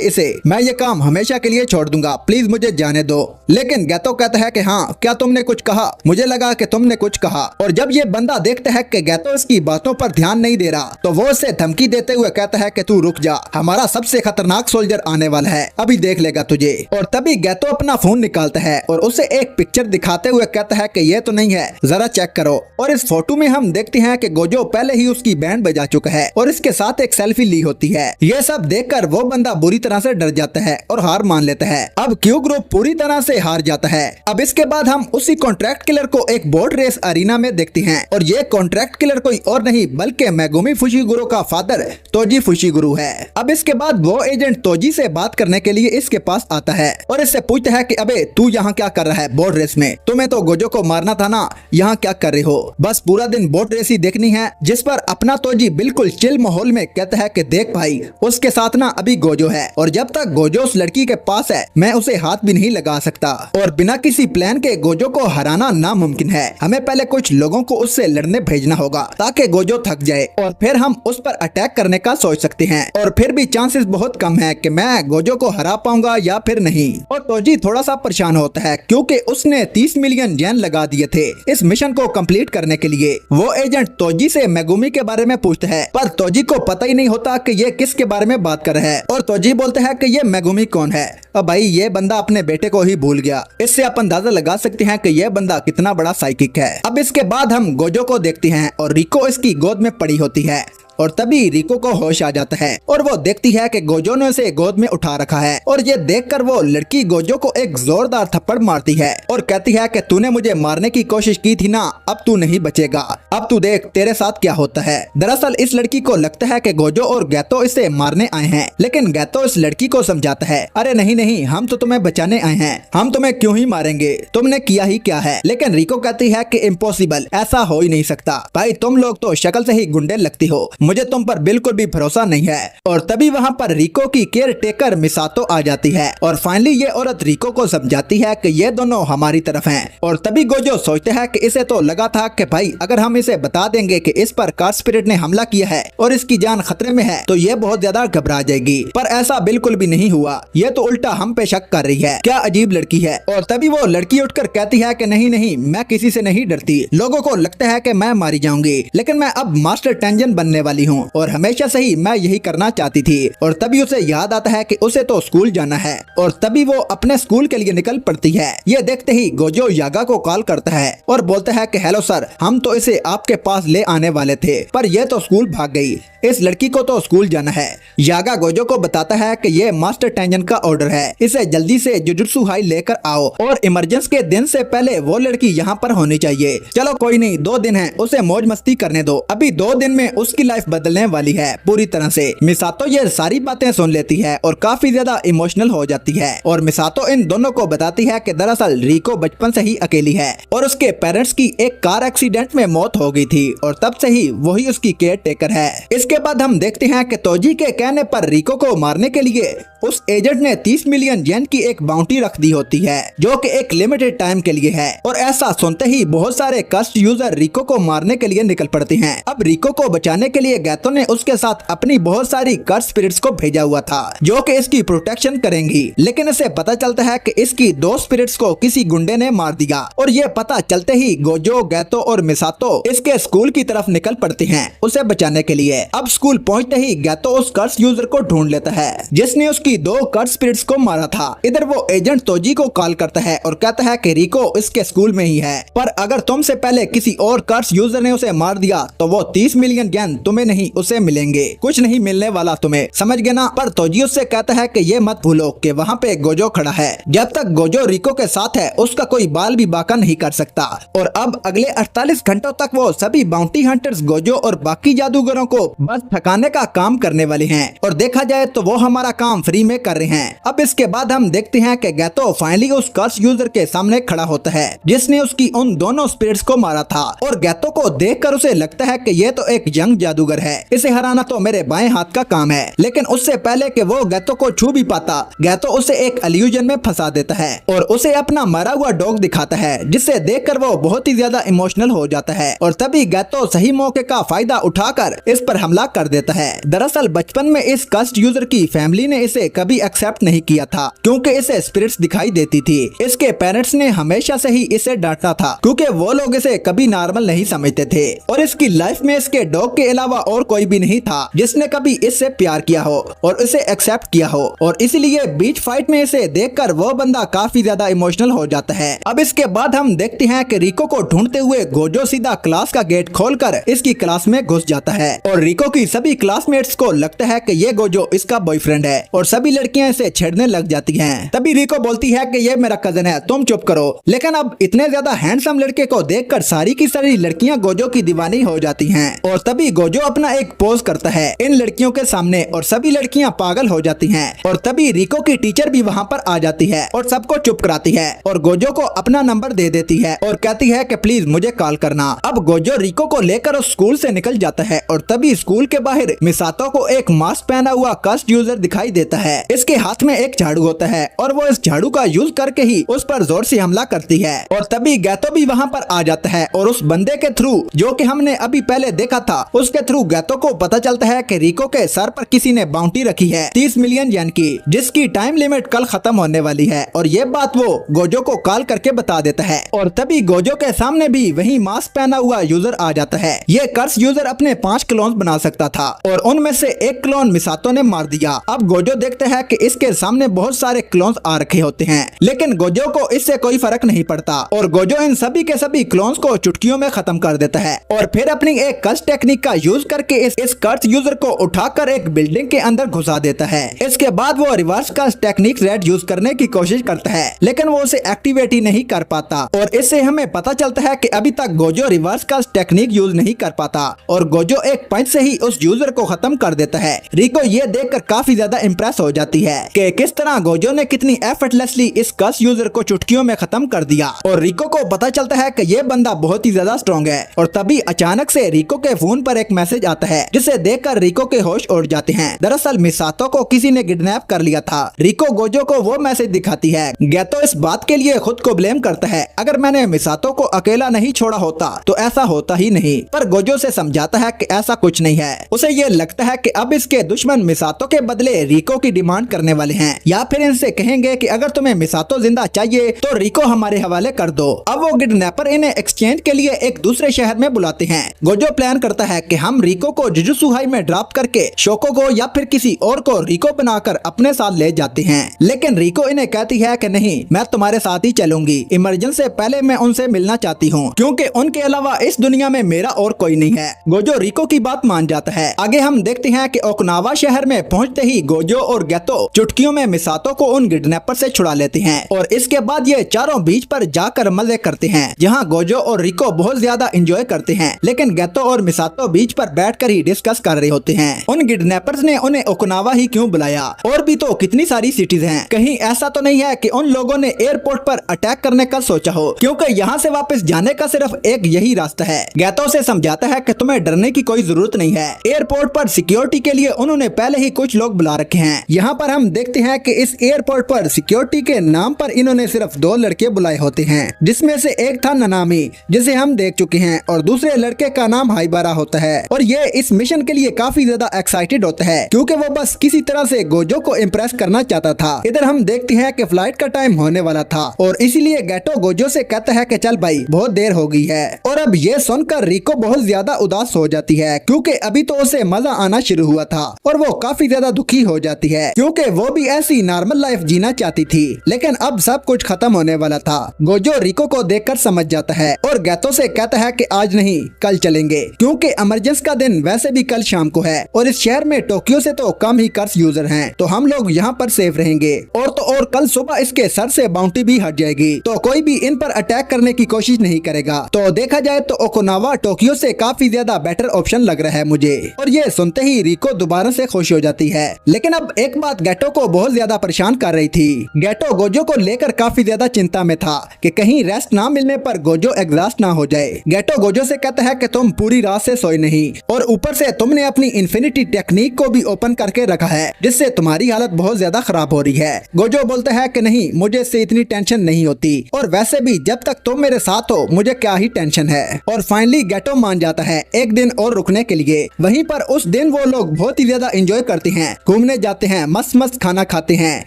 इसे, मैं ये काम हमेशा के लिए छोड़ दूंगा, प्लीज मुझे जाने दो। लेकिन गेटो कहता है कि हाँ क्या तुमने कुछ कहा? मुझे लगा कि तुमने कुछ कहा। और जब ये बंदा देखता है कि गेटो इसकी बातों पर ध्यान नहीं दे रहा, तो वो उसे धमकी देते हुए कहता है कि तू रुक जा, हमारा सबसे खतरनाक सोल्जर आने वाला है, अभी देख लेगा तुझे। और तभी गेटो अपना फोन निकालता है और उसे एक पिक्चर दिखाते हुए कहता है कि ये तो नहीं है, जरा चेक करो। और इस फोटो में हम देखते हैं कि गोजो पहले ही उसकी बैंड बजा चुका है और इसके साथ एक सेल्फी ली होती है। ये सब देखकर वो बंदा बुरी तरह से डर जाता है और हार मान लेता है। अब क्यू ग्रुप पूरी तरह से हार जाता है। अब इसके बाद हम उसी कॉन्ट्रैक्ट किलर को एक बोट रेस अरीना में देखते हैं और ये कॉन्ट्रैक्ट किलर कोई और नहीं बल्कि मेगुमी फुशिगुरो का फादर तोजी फुशिगुरो है। अब इसके बाद वो एजेंट तोजी से बात करने के लिए इसके पास आता है और इससे पूछता है कि अबे तू यहाँ क्या कर रहा है बोट रेस में? तुम्हें तो गोजो को मारना था ना, यहाँ क्या कर रहे हो? बस पूरा दिन बोट रेस ही देखनी है? जिस पर अपना तोजी बिल्कुल चिल माहौल में कहता है कि देख भाई उसके साथ ना अभी गोजो है और जब तक गोजो उस लड़की के पास है मैं उसे हाथ भी नहीं लगा सकता और बिना किसी प्लान के गोजो को हराना नामुमकिन है। हमें पहले कुछ लोगों को उससे लड़ने भेजना होगा ताकि गोजो थक जाए और फिर हम उस पर अटैक करने का सोच सकते हैं और फिर भी चांसेस बहुत कम है कि मैं गोजो को हरा पाऊंगा या फिर नहीं। और तोजी थोड़ा सा परेशान होता है क्योंकि उसने 30 मिलियन येन लगा दिए थे इस मिशन को कंप्लीट करने के लिए। वो एजेंट तोजी से मेगुमी के बारे में पूछता है पर तोजी को पता ही नहीं होता कि ये किसके बारे में बात कर रहा है और तोजी बोलता है कि ये मेगुमी कौन है। अब भाई ये बंदा अपने बेटे को ही भूल गया। इससे आप अंदाजा लगा सकते हैं कि यह बंदा कितना बड़ा साइकिक है। अब इसके बाद हम गोजो को देखते हैं और रिको इसकी गोद में पड़ी होती है और तभी रिको को होश आ जाता है और वो देखती है कि गोजो ने उसे गोद में उठा रखा है और ये देखकर वो लड़की गोजो को एक जोरदार थप्पड़ मारती है और कहती है कि तूने मुझे मारने की कोशिश की थी ना, अब तू नहीं बचेगा, अब तू देख तेरे साथ क्या होता है। दरअसल इस लड़की को लगता है कि गोजो और गेतो इसे मारने आए हैं, लेकिन गेतो इस लड़की को समझाता है अरे नहीं नहीं हम तो तुम्हें बचाने आए हैं, हम तुम्हें क्यों ही मारेंगे, तुमने किया ही क्या है। लेकिन रिको कहती है कि इम्पॉसिबल, ऐसा हो ही नहीं सकता भाई, तुम लोग तो शक्ल से ही गुंडे लगती हो, मुझे तुम पर बिल्कुल भी भरोसा नहीं है। और तभी वहाँ पर रिको की केयर टेकर मिसातो आ जाती है और फाइनली ये औरत रिको को समझाती है कि ये दोनों हमारी तरफ हैं। और तभी गोजो सोचता है कि इसे तो लगा था कि भाई अगर हम इसे बता देंगे कि इस पर कार स्पिरिट ने हमला किया है और इसकी जान खतरे में है तो ये बहुत ज्यादा घबरा जाएगी, पर ऐसा बिल्कुल भी नहीं हुआ, ये तो उल्टा हम पे शक कर रही है। क्या अजीब लड़की है। और तभी वो लड़की उठकर कहती है कि नहीं नहीं मैं किसी से नहीं डरती, लोगों को लगता है कि मैं मारी जाऊंगी लेकिन मैं अब मास्टर टेंजन बनने वाली हूँ और हमेशा से ही मैं यही करना चाहती थी। और तभी उसे याद आता है कि उसे तो स्कूल जाना है और तभी वो अपने स्कूल के लिए निकल पड़ती है। ये देखते ही गोजो यागा को कॉल करता है और बोलता है कि हेलो सर, हम तो इसे आपके पास ले आने वाले थे पर यह तो स्कूल भाग गई। इस लड़की को तो स्कूल जाना है। यागा गोजो को बताता है कि ये मास्टर टेंजन का ऑर्डर है, इसे जल्दी से जुजुत्सु हाई लेकर आओ और इमरजेंसी के दिन से पहले वो लड़की यहाँ पर होनी चाहिए। चलो कोई नहीं, 2 दिन है, उसे मौज मस्ती करने दो। अभी 2 दिन में उसकी लाइफ बदलने वाली है पूरी तरह से। मिसातो ये सारी बातें सुन लेती है और काफी ज्यादा इमोशनल हो जाती है और मिसातो इन दोनों को बताती है कि दरअसल रिको बचपन से ही अकेली है और उसके पेरेंट्स की एक कार एक्सीडेंट में मौत हो गई थी और तब से ही वही उसकी केयर टेकर है। इसके बाद हम देखते हैं कि तोजी के कहने पर रिको को मारने के लिए उस एजेंट ने 30 मिलियन येन की एक बाउंटी रख दी होती है, जो कि एक लिमिटेड टाइम के लिए है। और ऐसा सुनते ही बहुत सारे कस्ट यूजर रिको को मारने के लिए निकल पड़ते हैं। अब रिको को बचाने के लिए गैतो ने उसके साथ अपनी बहुत सारी कस्ट स्पिरिट्स को भेजा हुआ था, जो कि इसकी प्रोटेक्शन करेंगी। लेकिन इसे पता चलता है कि इसकी 2 स्पिरिट्स को किसी गुंडे ने मार दिया और ये पता चलते ही गोजो, गैतो और मिसातो इसके स्कूल की तरफ निकल पड़ते हैं उसे बचाने के लिए। अब स्कूल पहुंचते ही गैतो उस कर्स यूजर को ढूंढ लेता है जिसने उसकी 2 कर्स स्पिरिट्स को मारा था। इधर वो एजेंट तोजी को कॉल करता है और कहता है कि रिको इसके स्कूल में ही है, पर अगर तुमसे पहले किसी और कर्स यूजर ने उसे मार दिया तो वो 30 मिलियन येन तुम्हें नहीं उसे मिलेंगे, कुछ नहीं मिलने वाला तुम्हें, समझ गए ना। पर तोजी उससे कहता है कि ये मत भूलो कि वहाँ पे गोजो खड़ा है, जब तक गोजो रिको के साथ है उसका कोई बाल भी बाका नहीं कर सकता। और अब अगले 48 घंटों तक वो सभी बाउंटी हंटर्स गोजो और बाकी जादूगरों को बस थकाने का काम करने वाले हैं और देखा जाए तो वो हमारा काम फ्री में कर रहे हैं। अब इसके बाद हम देखते हैं कि गैतो फाइनली उस कर्स यूजर के सामने खड़ा होता है जिसने उसकी उन दोनों स्पिरिट्स को मारा था और गैतो को देखकर उसे लगता है कि ये तो एक यंग जादूगर है, इसे हराना तो मेरे बाएं हाथ का काम है। लेकिन उससे पहले कि वो गैतो को छू भी पाता, गैतो उसे एक इल्यूजन में फंसा देता है और उसे अपना मरा हुआ डॉग दिखाता है, जिसे देखकर वो बहुत ही ज्यादा इमोशनल हो जाता है और तभी गैतो सही मौके का फायदा उठाकर इस पर हमला कर देता है। दरअसल बचपन में इस कस्ट यूजर की फैमिली ने इसे कभी एक्सेप्ट नहीं किया था क्योंकि इसे स्पिरिट्स दिखाई देती थी। इसके पेरेंट्स ने हमेशा से ही इसे डांटा था क्योंकि वो लोग इसे कभी नॉर्मल नहीं समझते थे और इसकी लाइफ में इसके डॉग के अलावा और कोई भी नहीं था जिसने कभी इससे प्यार किया हो और इसे एक्सेप्ट किया हो और इसलिए बीच फाइट में इसे देखकर वो बंदा काफी ज्यादा इमोशनल हो जाता है। अब इसके बाद हम देखते हैं कि रिको को ढूंढते हुए गोजो सीधा क्लास का गेट खोलकर इसकी क्लास में घुस जाता है और रिको की सभी क्लासमेट्स को लगता है कि ये गोजो इसका बॉयफ्रेंड है और सभी लड़कियां इसे छेड़ने लग जाती हैं। तभी रिको बोलती है कि ये मेरा कजन है, तुम चुप करो। लेकिन अब इतने ज्यादा हैंडसम लड़के को देखकर सारी की सारी लड़कियां गोजो की दीवानी हो जाती हैं और तभी गोजो अपना एक पोज करता है इन लड़कियों के सामने और सभी लड़कियां पागल हो जाती हैं और तभी रिको की टीचर भी वहाँ पर आ जाती है और सबको चुप कराती है और गोजो को अपना नंबर दे देती है और कहती है कि प्लीज मुझे कॉल करना। अब गोजो रिको को लेकर उस स्कूल से निकल जाता है और तभी स्कूल के बाहर मिसातो को एक मास्क पहना हुआ कस्ट यूजर दिखाई देता है। इसके हाथ में एक झाड़ू होता है और वो इस झाड़ू का यूज करके ही उस पर जोर से हमला करती है और तभी गैतो भी वहाँ पर आ जाता है और उस बंदे के थ्रू जो कि हमने अभी पहले देखा था उसके थ्रू गैतो को पता चलता है कि रिको के सर पर किसी ने बाउंटी रखी है 30 मिलियन येन की, जिसकी टाइम लिमिट कल खत्म होने वाली है और ये बात वो गोजो को कॉल करके बता देता है और तभी गोजो के सामने भी वही मास्क पहना हुआ यूजर आ जाता है। ये कर्स यूजर अपने 5 क्लोन बना सकता था और उनमें से एक क्लोन मिसातो ने मार दिया। अब गोजो देखते हैं कि इसके सामने बहुत सारे क्लोन्स आ रखे होते हैं, लेकिन गोजो को इससे कोई फर्क नहीं पड़ता और गोजो इन सभी के सभी क्लोन्स को चुटकियों में खत्म कर देता है और फिर अपनी एक कर्स टेक्निक का यूज करके इस कर्स यूजर को उठाकर एक बिल्डिंग के अंदर घुसा देता है। इसके बाद वो reverse curse technique red use करने की कोशिश करता है, लेकिन वो उसे एक्टिवेट ही नहीं कर पाता और इससे हमें पता चलता है कि अभी तक Gojo reverse curse technique use नहीं कर पाता और गोजो एक पंच से ही उस यूजर को खत्म कर देता है। रिको ये देखकर काफी ज्यादा इम्प्रेस हो जाती है कि किस तरह गोजो ने कितनी एफर्टलेसली इस कर्स यूजर को चुटकियों में खत्म कर दिया और रिको को पता चलता है कि ये बंदा बहुत ही ज्यादा स्ट्रॉन्ग है और तभी अचानक से रिको के फोन पर एक मैसेज आता है जिसे देखकर रिको के होश उड़ जाते हैं। दरअसल मिसातो को किसी ने किडनैप कर लिया था। रिको गोजो को वो मैसेज दिखाती है। गैतो इस बात के लिए खुद को ब्लेम करता है, अगर मैंने मिसातो को अकेला नहीं छोड़ा होता तो ऐसा होता ही नहीं, पर गोजो से समझाता है कि ऐसा कुछ नहीं है। उसे ये लगता है कि अब इसके दुश्मन मिसातो के बदले रिको की डिमांड करने वाले हैं या फिर इनसे कहेंगे कि अगर तुम्हें मिसातो जिंदा चाहिए तो रिको हमारे हवाले कर दो। अब वो किडनैपर इन्हें एक्सचेंज के लिए एक दूसरे शहर में बुलाते हैं। गोजो प्लान करता है कि हम रिको को जुजुत्सु हाई में ड्रॉप करके शोको को या फिर किसी और को रिको बनाकर अपने साथ ले जाते हैं, लेकिन रिको इन्हें कहती है कि नहीं, मैं तुम्हारे साथ ही चलूंगी। इमरजेंसी से पहले मैं उनसे मिलना चाहती हूँ क्योंकि उनके अलावा इस दुनिया में मेरा और कोई नहीं है। गोजो रिको की बात मान जाता है। आगे हम देखते हैं कि ओकिनावा शहर में पहुंचते ही गोजो और गेतो चुटकियों में मिसातो को उन किडनैपर से छुड़ा लेते हैं और इसके बाद ये चारों बीच पर जाकर मजे करते हैं, जहां गोजो और रिको बहुत ज्यादा एंजॉय करते हैं, लेकिन गेतो और मिसातो बीच पर बैठकर ही डिस्कस कर रहे होते हैं उन किडनैपर्स ने उन्हें ओकिनावा ही क्यों बुलाया, और भी तो कितनी सारी सिटीज हैं। कहीं ऐसा तो नहीं है कि उन लोगों ने एयरपोर्ट पर अटैक करने का सोचा हो, क्योंकि यहाँ से वापस जाने का सिर्फ एक यही रास्ता है। गेतो से समझाता है कि तुम्हें डरने की कोई जरूरत नहीं है। एयरपोर्ट पर सिक्योरिटी के लिए उन्होंने पहले ही कुछ लोग बुला रखे हैं। यहाँ पर हम देखते हैं कि इस एयरपोर्ट पर सिक्योरिटी के नाम पर इन्होंने सिर्फ 2 लड़के बुलाए होते हैं, जिसमें से एक था ननामी जिसे हम देख चुके हैं और दूसरे लड़के का नाम हाइबारा होता है। और ये इस मिशन के लिए काफी ज्यादा एक्साइटेड होता है, क्योंकि वो बस किसी तरह से गोजो को इम्प्रेस करना चाहता था। इधर हम देखते हैं कि फ्लाइट का टाइम होने वाला था और इसीलिए गेटो गोजो से कहता है कि चल भाई बहुत देर हो गई है। और अब ये सुनकर रिको बहुत ज्यादा उदास हो जाती है, क्योंकि अभी तो उसे मजा आना शुरू हुआ था और वो काफी ज्यादा दुखी हो जाती है, क्योंकि वो भी ऐसी नॉर्मल लाइफ जीना चाहती थी, लेकिन अब सब कुछ खत्म होने वाला था। गोजो रिको को देखकर समझ जाता है और गेतो से कहता है कि आज नहीं कल चलेंगे, क्योंकि इमरजेंसी का दिन वैसे भी कल शाम को है और इस शहर में टोक्यो से तो कम ही कर्स यूजर हैं, तो हम लोग यहाँ पर सेफ रहेंगे। और तो और कल सुबह इसके सर से बाउंटी भी हट जाएगी, तो कोई भी इन पर अटैक करने की कोशिश नहीं करेगा। तो देखा जाए तो ओकिनावा टोक्यो से काफी ज्यादा बेटर ऑप्शन लग रहा है मुझे। और ये सुनते ही रिको दोबारा से खुश हो जाती है। लेकिन अब एक बात गेटो को बहुत ज्यादा परेशान कर रही थी। गेटो गोजो को लेकर काफी ज्यादा चिंता में था कि कहीं रेस्ट ना मिलने पर गोजो एग्जॉस्ट ना हो जाए। गेटो गोजो से कहता है कि तुम पूरी रात से सोए नहीं और ऊपर से तुमने अपनी इन्फिनिटी टेक्निक को भी ओपन करके रखा है, जिससे तुम्हारी हालत बहुत ज्यादा खराब हो रही है। गोजो बोलता है कि नहीं, मुझे इससे इतनी टेंशन नहीं होती और वैसे भी जब तक तुम मेरे साथ हो मुझे क्या ही टेंशन है। और फाइनली गेटो मान जाता है एक दिन और रुकने के लिए। वहीं पर उस दिन वो लोग बहुत ही ज्यादा एंजॉय करते हैं, घूमने जाते हैं, मस्त मस्त खाना खाते हैं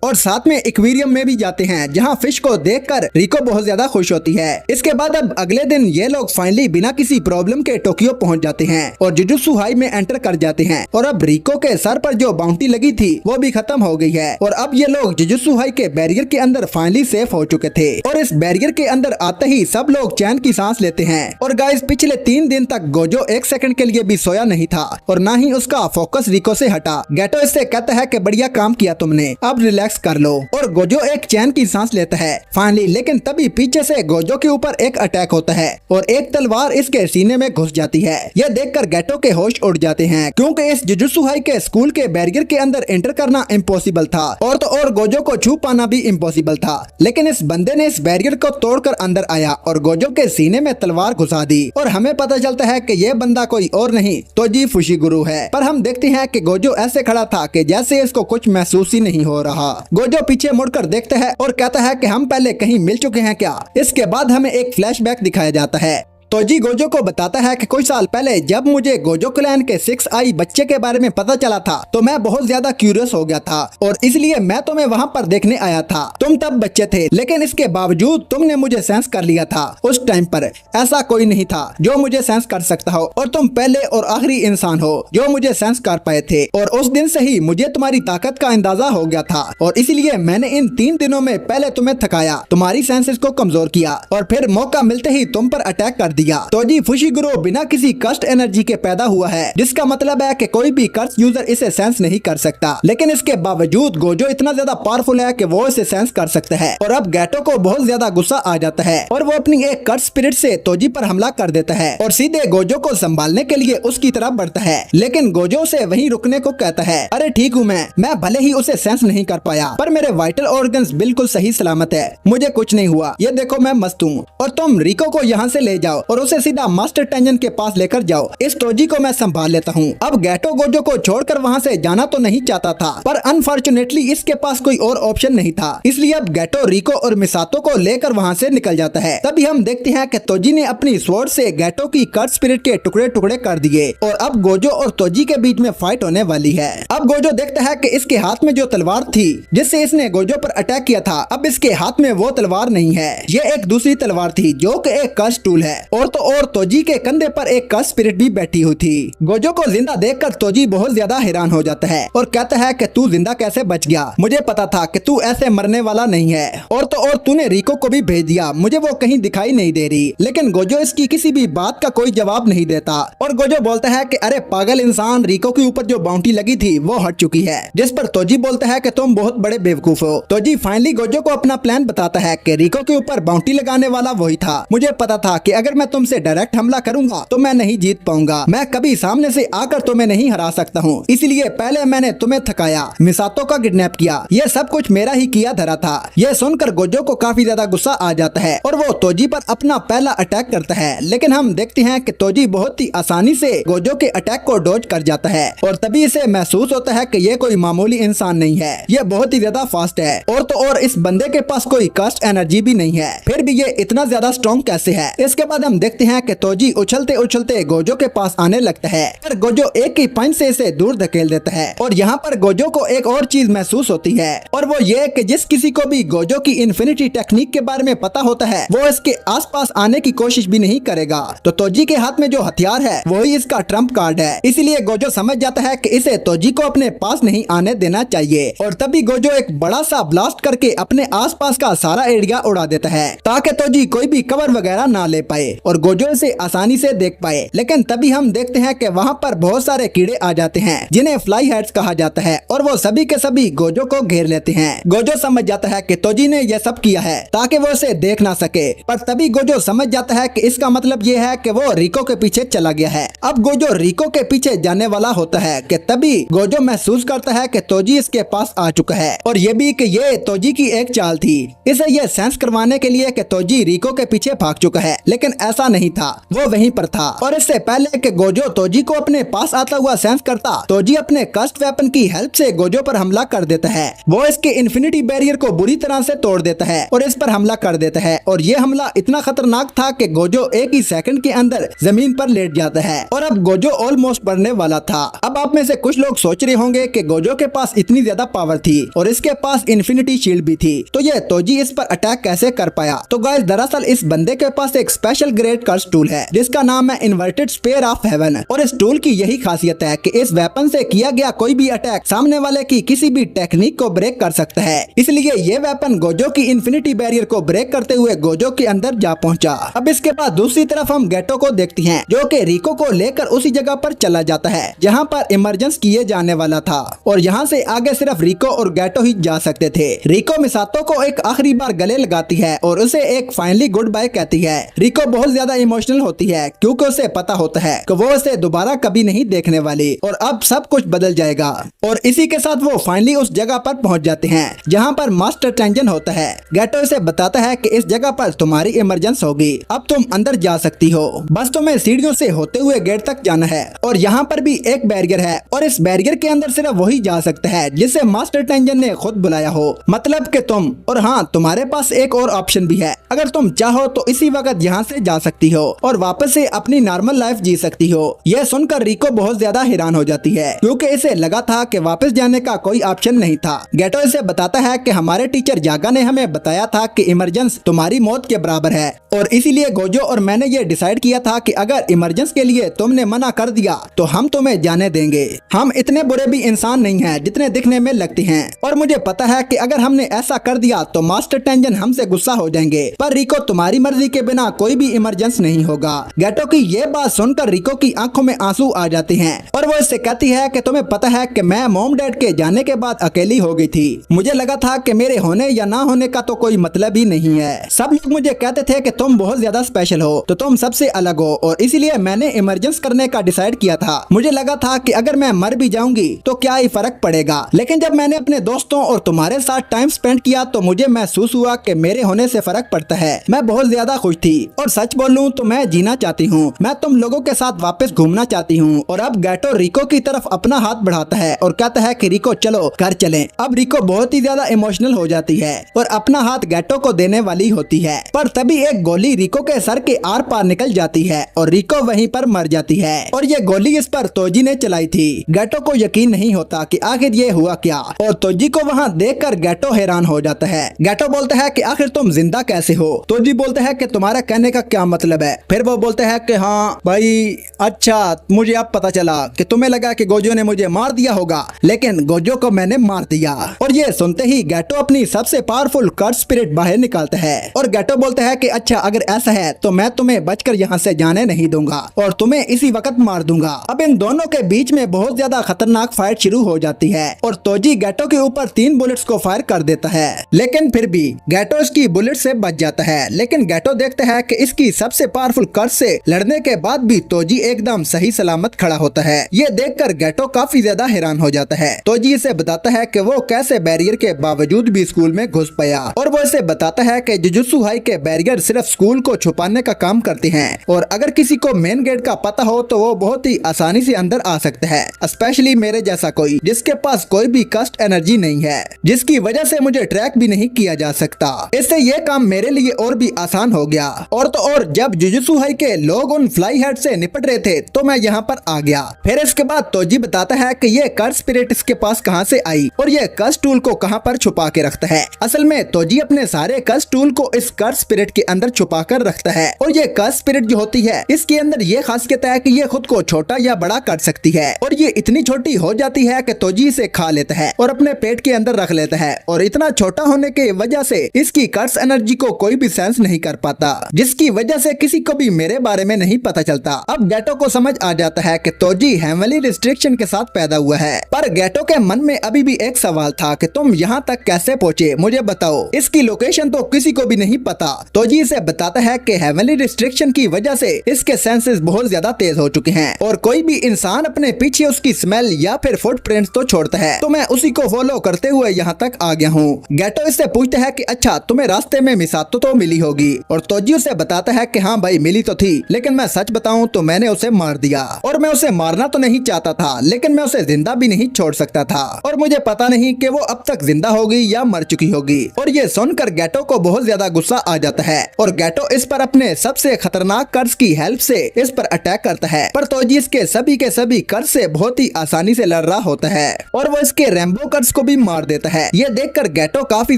और साथ में एक्वेरियम में भी जाते हैं, जहाँ फिश को देखकर रिको बहुत ज्यादा खुश होती है। इसके बाद अब अगले दिन ये लोग फाइनली बिना किसी प्रॉब्लम के टोक्यो पहुँच जाते हैं और जुजुत्सु हाई में एंटर कर जाते हैं। और अब रिको के सर पर जो बाउंटी लगी थी वो भी खत्म हो गई है और अब ये लोग जुजुत्सु हाई के बैरियर के अंदर फाइनली सेफ हो चुके थे। और इस बैरियर के अंदर आते ही सब लोग चैन की सांस लेते हैं। और गाइस, पिछले 3 दिन तक गोजो 1 सेकंड के लिए भी सोया नहीं था और ना ही उसका फोकस रिको से हटा। गेटो इससे कहता है कि बढ़िया काम किया तुमने, अब रिलैक्स कर लो। और गोजो एक चैन की सांस लेता है फाइनली, लेकिन तभी पीछे से गोजो के ऊपर एक अटैक होता है और एक तलवार इसके सीने में घुस जाती है। यह देखकर गेटो के होश उड़ जाते हैं, क्योंकि इस जुजुत्सु हाई के स्कूल के बैरियर के अंदर एंटर करना इम्पॉसिबल था और तो और गोजो को छू पाना भी इम्पॉसिबल था। लेकिन इस बंदे ने इस बैरियर को तोड़कर अंदर आया और गोजो के सीने में तलवार घुसा दी और हमें पता चलता है कि यह बंदा कोई और नहीं तोजी फुशिगुरु है। पर हम देखते हैं कि गोजो ऐसे खड़ा था कि जैसे इसको कुछ महसूस ही नहीं हो रहा। गोजो पीछे मुड़कर देखता है और कहता है कि हम पहले कहीं मिल चुके हैं क्या। इसके बाद हमें एक फ्लैशबैक दिखाया जाता है। तोजी गोजो को बताता है कि कुछ साल पहले जब मुझे गोजो क्लैन के 6 आई बच्चे के बारे में पता चला था तो मैं बहुत ज्यादा क्यूरियस हो गया था और इसलिए मैं तुम्हें वहाँ पर देखने आया था। तुम तब बच्चे थे, लेकिन इसके बावजूद तुमने मुझे सेंस कर लिया था। उस टाइम पर ऐसा कोई नहीं था जो मुझे सेंस कर सकता हो और तुम पहले और आखिरी इंसान हो जो मुझे सेंस कर पाए थे। और उस दिन से ही मुझे तुम्हारी ताकत का अंदाजा हो गया था और इसलिए मैंने इन 3 दिनों में पहले तुम्हें थकाया, तुम्हारी सेंसेस को कमजोर किया और फिर मौका मिलते ही तुम पर अटैक कर दिया। तोजी फुशिगुरु बिना किसी कस्ट एनर्जी के पैदा हुआ है, जिसका मतलब है कि कोई भी कर्स यूजर इसे सेंस नहीं कर सकता। लेकिन इसके बावजूद गोजो इतना ज्यादा पावरफुल है कि वो इसे सेंस कर सकता है। और अब गेटो को बहुत ज्यादा गुस्सा आ जाता है और वो अपनी एक कर्स स्पिरिट से तोजी पर हमला कर देता है और सीधे गोजो को संभालने के लिए उसकी तरफ बढ़ता है। लेकिन गोजो से वहीं रुकने को कहता है। अरे ठीक हूँ मैं भले ही उसे सेंस नहीं कर पाया, पर मेरे वाइटल ऑर्गन्स बिल्कुल सही सलामत है, मुझे कुछ नहीं हुआ। ये देखो मैं मस्त हूँ और तुम रिको को यहाँ से ले जाओ और उसे सीधा मास्टर टेंजन के पास लेकर जाओ। इस तोजी को मैं संभाल लेता हूँ। अब गेटो गोजो को छोड़कर वहाँ से जाना तो नहीं चाहता था, पर अनफॉर्चुनेटली इसके पास कोई और ऑप्शन नहीं था। इसलिए अब गेटो रिको और मिसातो को लेकर वहाँ से निकल जाता है। तभी हम देखते हैं कि तोजी ने अपनी स्वॉर्ड से गेटो की कर्स स्पिरिट के टुकड़े टुकड़े कर दिए और अब गोजो और तोजी के बीच में फाइट होने वाली है। अब गोजो देखता है कि इसके हाथ में जो तलवार थी जिससे इसने गोजो पर अटैक किया था, अब इसके हाथ में वो तलवार नहीं है, ये एक दूसरी तलवार थी जो कि एक कर्स टूल है। और तो और तोजी के कंधे पर एक कर्स स्पिरिट भी बैठी हुई थी। गोजो को जिंदा देखकर तोजी बहुत ज्यादा हैरान हो जाता है और कहता है कि तू जिंदा कैसे बच गया, मुझे पता था कि तू ऐसे मरने वाला नहीं है, और तो और तूने रिको को भी भेज दिया, मुझे वो कहीं दिखाई नहीं दे रही। लेकिन गोजो इसकी किसी भी बात का कोई जवाब नहीं देता और गोजो बोलता है कि अरे पागल इंसान, रिको के ऊपर जो बाउंटी लगी थी वो हट चुकी है। जिस पर तोजी बोलता है कि तुम बहुत बड़े बेवकूफ हो। तोजी फाइनली गोजो को अपना प्लान बताता है कि रिको के ऊपर बाउंटी लगाने वाला वही था। मुझे पता था कि अगर मैं तुमसे डायरेक्ट हमला करूंगा तो मैं नहीं जीत पाऊंगा, मैं कभी सामने से आकर तुम्हें नहीं हरा सकता हूँ, इसलिए पहले मैंने तुम्हें थकाया, मिसातो का किडनैप किया, ये सब कुछ मेरा ही किया धरा था। यह सुनकर गोजो को काफी ज्यादा गुस्सा आ जाता है और वो तोजी पर अपना पहला अटैक करता है। लेकिन हम देखते हैं कि तोजी बहुत ही आसानी से गोजो के अटैक को डॉज कर जाता है और तभी इसे महसूस होता है कि ये कोई मामूली इंसान नहीं है, ये बहुत ही ज्यादा फास्ट है, और तो और इस बंदे के पास कोई कास्ट एनर्जी भी नहीं है, फिर भी ये इतना ज्यादा स्ट्रॉन्ग कैसे है। इसके बाद हम देखते हैं कि तोजी उछलते उछलते गोजो के पास आने लगता है पर गोजो एक ही पंच से इसे दूर धकेल देता है। और यहाँ पर गोजो को एक और चीज महसूस होती है और वो ये कि जिस किसी को भी गोजो की इन्फिनिटी टेक्निक के बारे में पता होता है वो इसके आसपास आने की कोशिश भी नहीं करेगा। तो तोजी के हाथ में जो हथियार है वही इसका ट्रम्प कार्ड है, इसलिए गोजो समझ जाता है कि इसे तोजी को अपने पास नहीं आने देना चाहिए। और तभी गोजो एक बड़ा सा ब्लास्ट करके अपने आसपास का सारा एरिया उड़ा देता है ताकि तोजी कोई भी कवर वगैरह ना ले पाए और गोजो इसे आसानी से देख पाए। लेकिन तभी हम देखते हैं कि वहाँ पर बहुत सारे कीड़े आ जाते हैं जिन्हें फ्लाई हेड्स कहा जाता है और वो सभी के सभी गोजो को घेर लेते हैं। गोजो समझ जाता है कि तोजी ने यह सब किया है ताकि वो इसे देख ना सके, पर तभी गोजो समझ जाता है कि इसका मतलब ये है कि वो रिको के पीछे चला गया है। अब गोजो रिको के पीछे जाने वाला होता है कि तभी गोजो महसूस करता है कि तोजी इसके पास आ चुका है और ये भी कि ये तोजी की एक चाल थी, इसे ये सेंस करवाने के लिए कि तोजी रिको के पीछे भाग चुका है। लेकिन ऐसा नहीं था, वो वहीं पर था और इससे पहले कि गोजो तोजी को अपने पास आता हुआ सेंस करता, तोजी अपने कस्ट वेपन की हेल्प से गोजो पर हमला कर देता है। वो इसके इन्फिनिटी बैरियर को बुरी तरह से तोड़ देता है और इस पर हमला कर देता है और ये हमला इतना खतरनाक था कि गोजो एक ही सेकंड के अंदर जमीन पर लेट जाता है और अब गोजो ऑलमोस्ट मरने वाला था। अब आप में से कुछ लोग सोच रहे होंगे कि गोजो के पास इतनी ज्यादा पावर थी और इसके पास इन्फिनिटी शील्ड भी थी, तो ये तोजी इस पर अटैक कैसे कर पाया। तो गाइस दरअसल इस बंदे के पास एक स्पेशल ग्रेड कर्स टूल है जिसका नाम है इन्वर्टेड स्पेयर ऑफ हेवन और इस टूल की यही खासियत है कि इस वेपन से किया गया कोई भी अटैक सामने वाले की किसी भी टेक्निक को ब्रेक कर सकता है। इसलिए ये वेपन गोजो की इन्फिनिटी बैरियर को ब्रेक करते हुए गोजो के अंदर जा पहुंचा। अब इसके बाद दूसरी तरफ हम गेटो को देखते हैं जो कि रिको को लेकर उसी जगह पर चला जाता है जहां पर इमरजेंस किए जाने वाला था और यहां से आगे सिर्फ रिको और गेटो ही जा सकते थे। रिको मिसातो को एक आखिरी बार गले लगाती है और उसे एक फाइनली गुड बाय कहती है। रिको बहुत ज्यादा इमोशनल होती है क्योंकि उसे पता होता है कि वो उसे दोबारा कभी नहीं देखने वाली और अब सब कुछ बदल जाएगा। और इसी के साथ वो फाइनली उस जगह पर पहुंच जाते हैं जहां पर मास्टर टेंजन होता है। गेटो इसे बताता है कि इस जगह पर तुम्हारी इमरजेंसी होगी, अब तुम अंदर जा सकती हो, बस तुम्हें सीढ़ियों से होते हुए गेट तक जाना है और यहाँ पर भी एक बैरियर है और इस बैरियर के अंदर सिर्फ वही जा सकता है जिसे मास्टर टेंजन ने खुद बुलाया हो, मतलब कि तुम। और हाँ, तुम्हारे पास एक और ऑप्शन भी है, अगर तुम चाहो तो इसी वक्त यहाँ से जा सकती हो और वापस से अपनी नॉर्मल लाइफ जी सकती हो। यह सुनकर रिको बहुत ज्यादा हैरान हो जाती है क्योंकि इसे लगा था कि वापस जाने का कोई ऑप्शन नहीं था। गेटो इसे बताता है कि हमारे टीचर जागा ने हमें बताया था कि इमरजेंसी तुम्हारी मौत के बराबर है और इसीलिए गोजो और मैंने ये डिसाइड किया था कि अगर इमरजेंसी के लिए तुमने मना कर दिया तो हम तुम्हें जाने देंगे। हम इतने बुरे भी इंसान नहीं हैं जितने दिखने में लगते हैं और मुझे पता है कि अगर हमने ऐसा कर दिया तो मास्टर टेंजन हमसे गुस्सा हो जाएंगे, पर रिको तुम्हारी मर्जी के बिना कोई भी इमरजेंसी नहीं होगा। गेटो की ये बात सुनकर रिको की आंखों में आंसू आ जाते हैं और वो इससे कहती है कि तुम्हें पता है कि मैं मॉम डैड के जाने के बाद अकेली हो गई थी, मुझे लगा था कि मेरे होने या ना होने का तो कोई मतलब ही नहीं है। सब लोग मुझे कहते थे कि तुम बहुत ज्यादा स्पेशल हो, तो तुम सबसे अलग हो और इसीलिए मैंने इमरजेंसी करने का डिसाइड किया था। मुझे लगा था कि अगर मैं मर भी जाऊंगी तो क्या ही फर्क पड़ेगा, लेकिन जब मैंने अपने दोस्तों और तुम्हारे साथ टाइम स्पेंड किया तो मुझे महसूस हुआ कि मेरे होने से फर्क पड़ता है। मैं बहुत ज्यादा खुश थी और सच बोलूं तो मैं जीना चाहती हूँ, मैं तुम लोगों के साथ वापस घूमना चाहती हूँ। और अब गेटो रिको की तरफ अपना हाथ बढ़ाता है और कहता है कि रिको चलो घर चलें। अब रिको बहुत ही ज्यादा इमोशनल हो जाती है और अपना हाथ गेटो को देने वाली होती है, पर तभी एक गोली रिको के सर के आर पार निकल जाती है और रिको वहीं पर मर जाती है और ये गोली इस पर तोजी ने चलाई थी। गेटो को यकीन नहीं होता कि आखिर ये हुआ क्या और तोजी को वहाँ देखकर गेटो हैरान हो जाता है। गेटो बोलता है कि आखिर तुम जिंदा कैसे हो। तोजी बोलते हैं कि तुम्हारा कहने का क्या मतलब है। फिर वो बोलते हैं कि हाँ भाई, अच्छा मुझे अब पता चला कि तुम्हें लगा कि गोजो ने मुझे मार दिया होगा, लेकिन गोजो को मैंने मार दिया। और ये सुनते ही गेटो अपनी सबसे पावरफुल कर्स स्पिरिट बाहर निकालता है और गेटो बोलता है कि अच्छा अगर ऐसा है तो मैं तुम्हें बचकर यहाँ से जाने नहीं दूंगा और तुम्हें इसी वक्त मार दूंगा। अब इन दोनों के बीच में बहुत ज्यादा खतरनाक फाइट शुरू हो जाती है और तोजी गेटो के ऊपर 3 बुलेट्स को फायर कर देता है, लेकिन फिर भी गेटो इसकी बुलेट से बच जाता है। लेकिन गेटो देखता है कि इसकी सबसे पावरफुल कर्स से लड़ने के बाद भी तोजी एकदम सही सलामत खड़ा होता है। ये देखकर गेटो काफी ज्यादा हैरान हो जाता है। तोजी इसे बताता है कि वो कैसे बैरियर के बावजूद भी स्कूल में घुस पाया और वो इसे बताता है कि जुजुत्सु हाई के बैरियर सिर्फ स्कूल को छुपाने का काम करते हैं और अगर किसी को मेन गेट का पता हो तो वो बहुत ही आसानी से अंदर आ सकता है, स्पेशली मेरे जैसा कोई जिसके पास कोई भी कस्ट एनर्जी नहीं है, जिसकी वजह से मुझे ट्रैक भी नहीं किया जा सकता। इससे ये काम मेरे लिए और भी आसान हो गया। और तो और जब जुजुत्सु हाई के लोग उन फ्लाई हेड से निपट रहे थे तो मैं यहाँ पर आ गया। फिर इसके बाद तोजी बताता है कि ये कर्स स्पिरिट इसके पास कहाँ से आई और ये कर्स टूल को कहाँ पर छुपा के रखता है। असल में तोजी अपने सारे कर्स टूल को इस कर्स स्पिरिट के अंदर छुपा कर रखता है और ये कर्स स्पिरिट जो होती है इसके अंदर ये खासियत है कि ये खुद को छोटा या बड़ा कर सकती है और ये इतनी छोटी हो जाती है कि तोजी इसे खा लेता है और अपने पेट के अंदर रख लेता है और इतना छोटा होने की वजह से इसकी कर्स एनर्जी को कोई भी सेंस नहीं कर पाता, जिसकी वजह से किसी को भी मेरे बारे में नहीं पता चलता। अब गेटो को समझ आ जाता है कि तोजी हेवनली रिस्ट्रिक्शन के साथ पैदा हुआ है, पर गेटो के मन में अभी भी एक सवाल था कि तुम यहाँ तक कैसे पहुँचे, मुझे बताओ। इसकी लोकेशन तो किसी को भी नहीं पता। तोजी इसे बताता है कि हेवनली रिस्ट्रिक्शन की वजह से इसके सेंसेस बहुत ज्यादा तेज हो चुके हैं और कोई भी इंसान अपने पीछे उसकी स्मेल या फिर फुटप्रिंट्स तो छोड़ता है, तो मैं उसी को फॉलो करते हुए यहाँ तक आ गया हूँ। गेटो इससे पूछता है कि अच्छा तुम्हें रास्ते में मिसातो तो मिली होगी और तोजी उसे बताता है कि हाँ भाई मिली तो थी, लेकिन मैं सच बताऊं तो मैंने उसे मार दिया और मैं उसे मारना तो नहीं चाहता था, लेकिन मैं उसे जिंदा भी नहीं छोड़ सकता था और मुझे पता नहीं कि वो अब तक जिंदा होगी या मर चुकी होगी। और ये सुनकर गेटो को बहुत ज्यादा गुस्सा आ जाता है और गेटो इस पर अपने सबसे खतरनाक कर्स की हेल्प से इस पर अटैक करता है, पर तोजी इसके सभी के सभी कर्स से बहुत ही आसानी से लड़ रहा होता है और वो इसके रैम्बो कर्स को भी मार देता है। ये देखकर गेटो काफी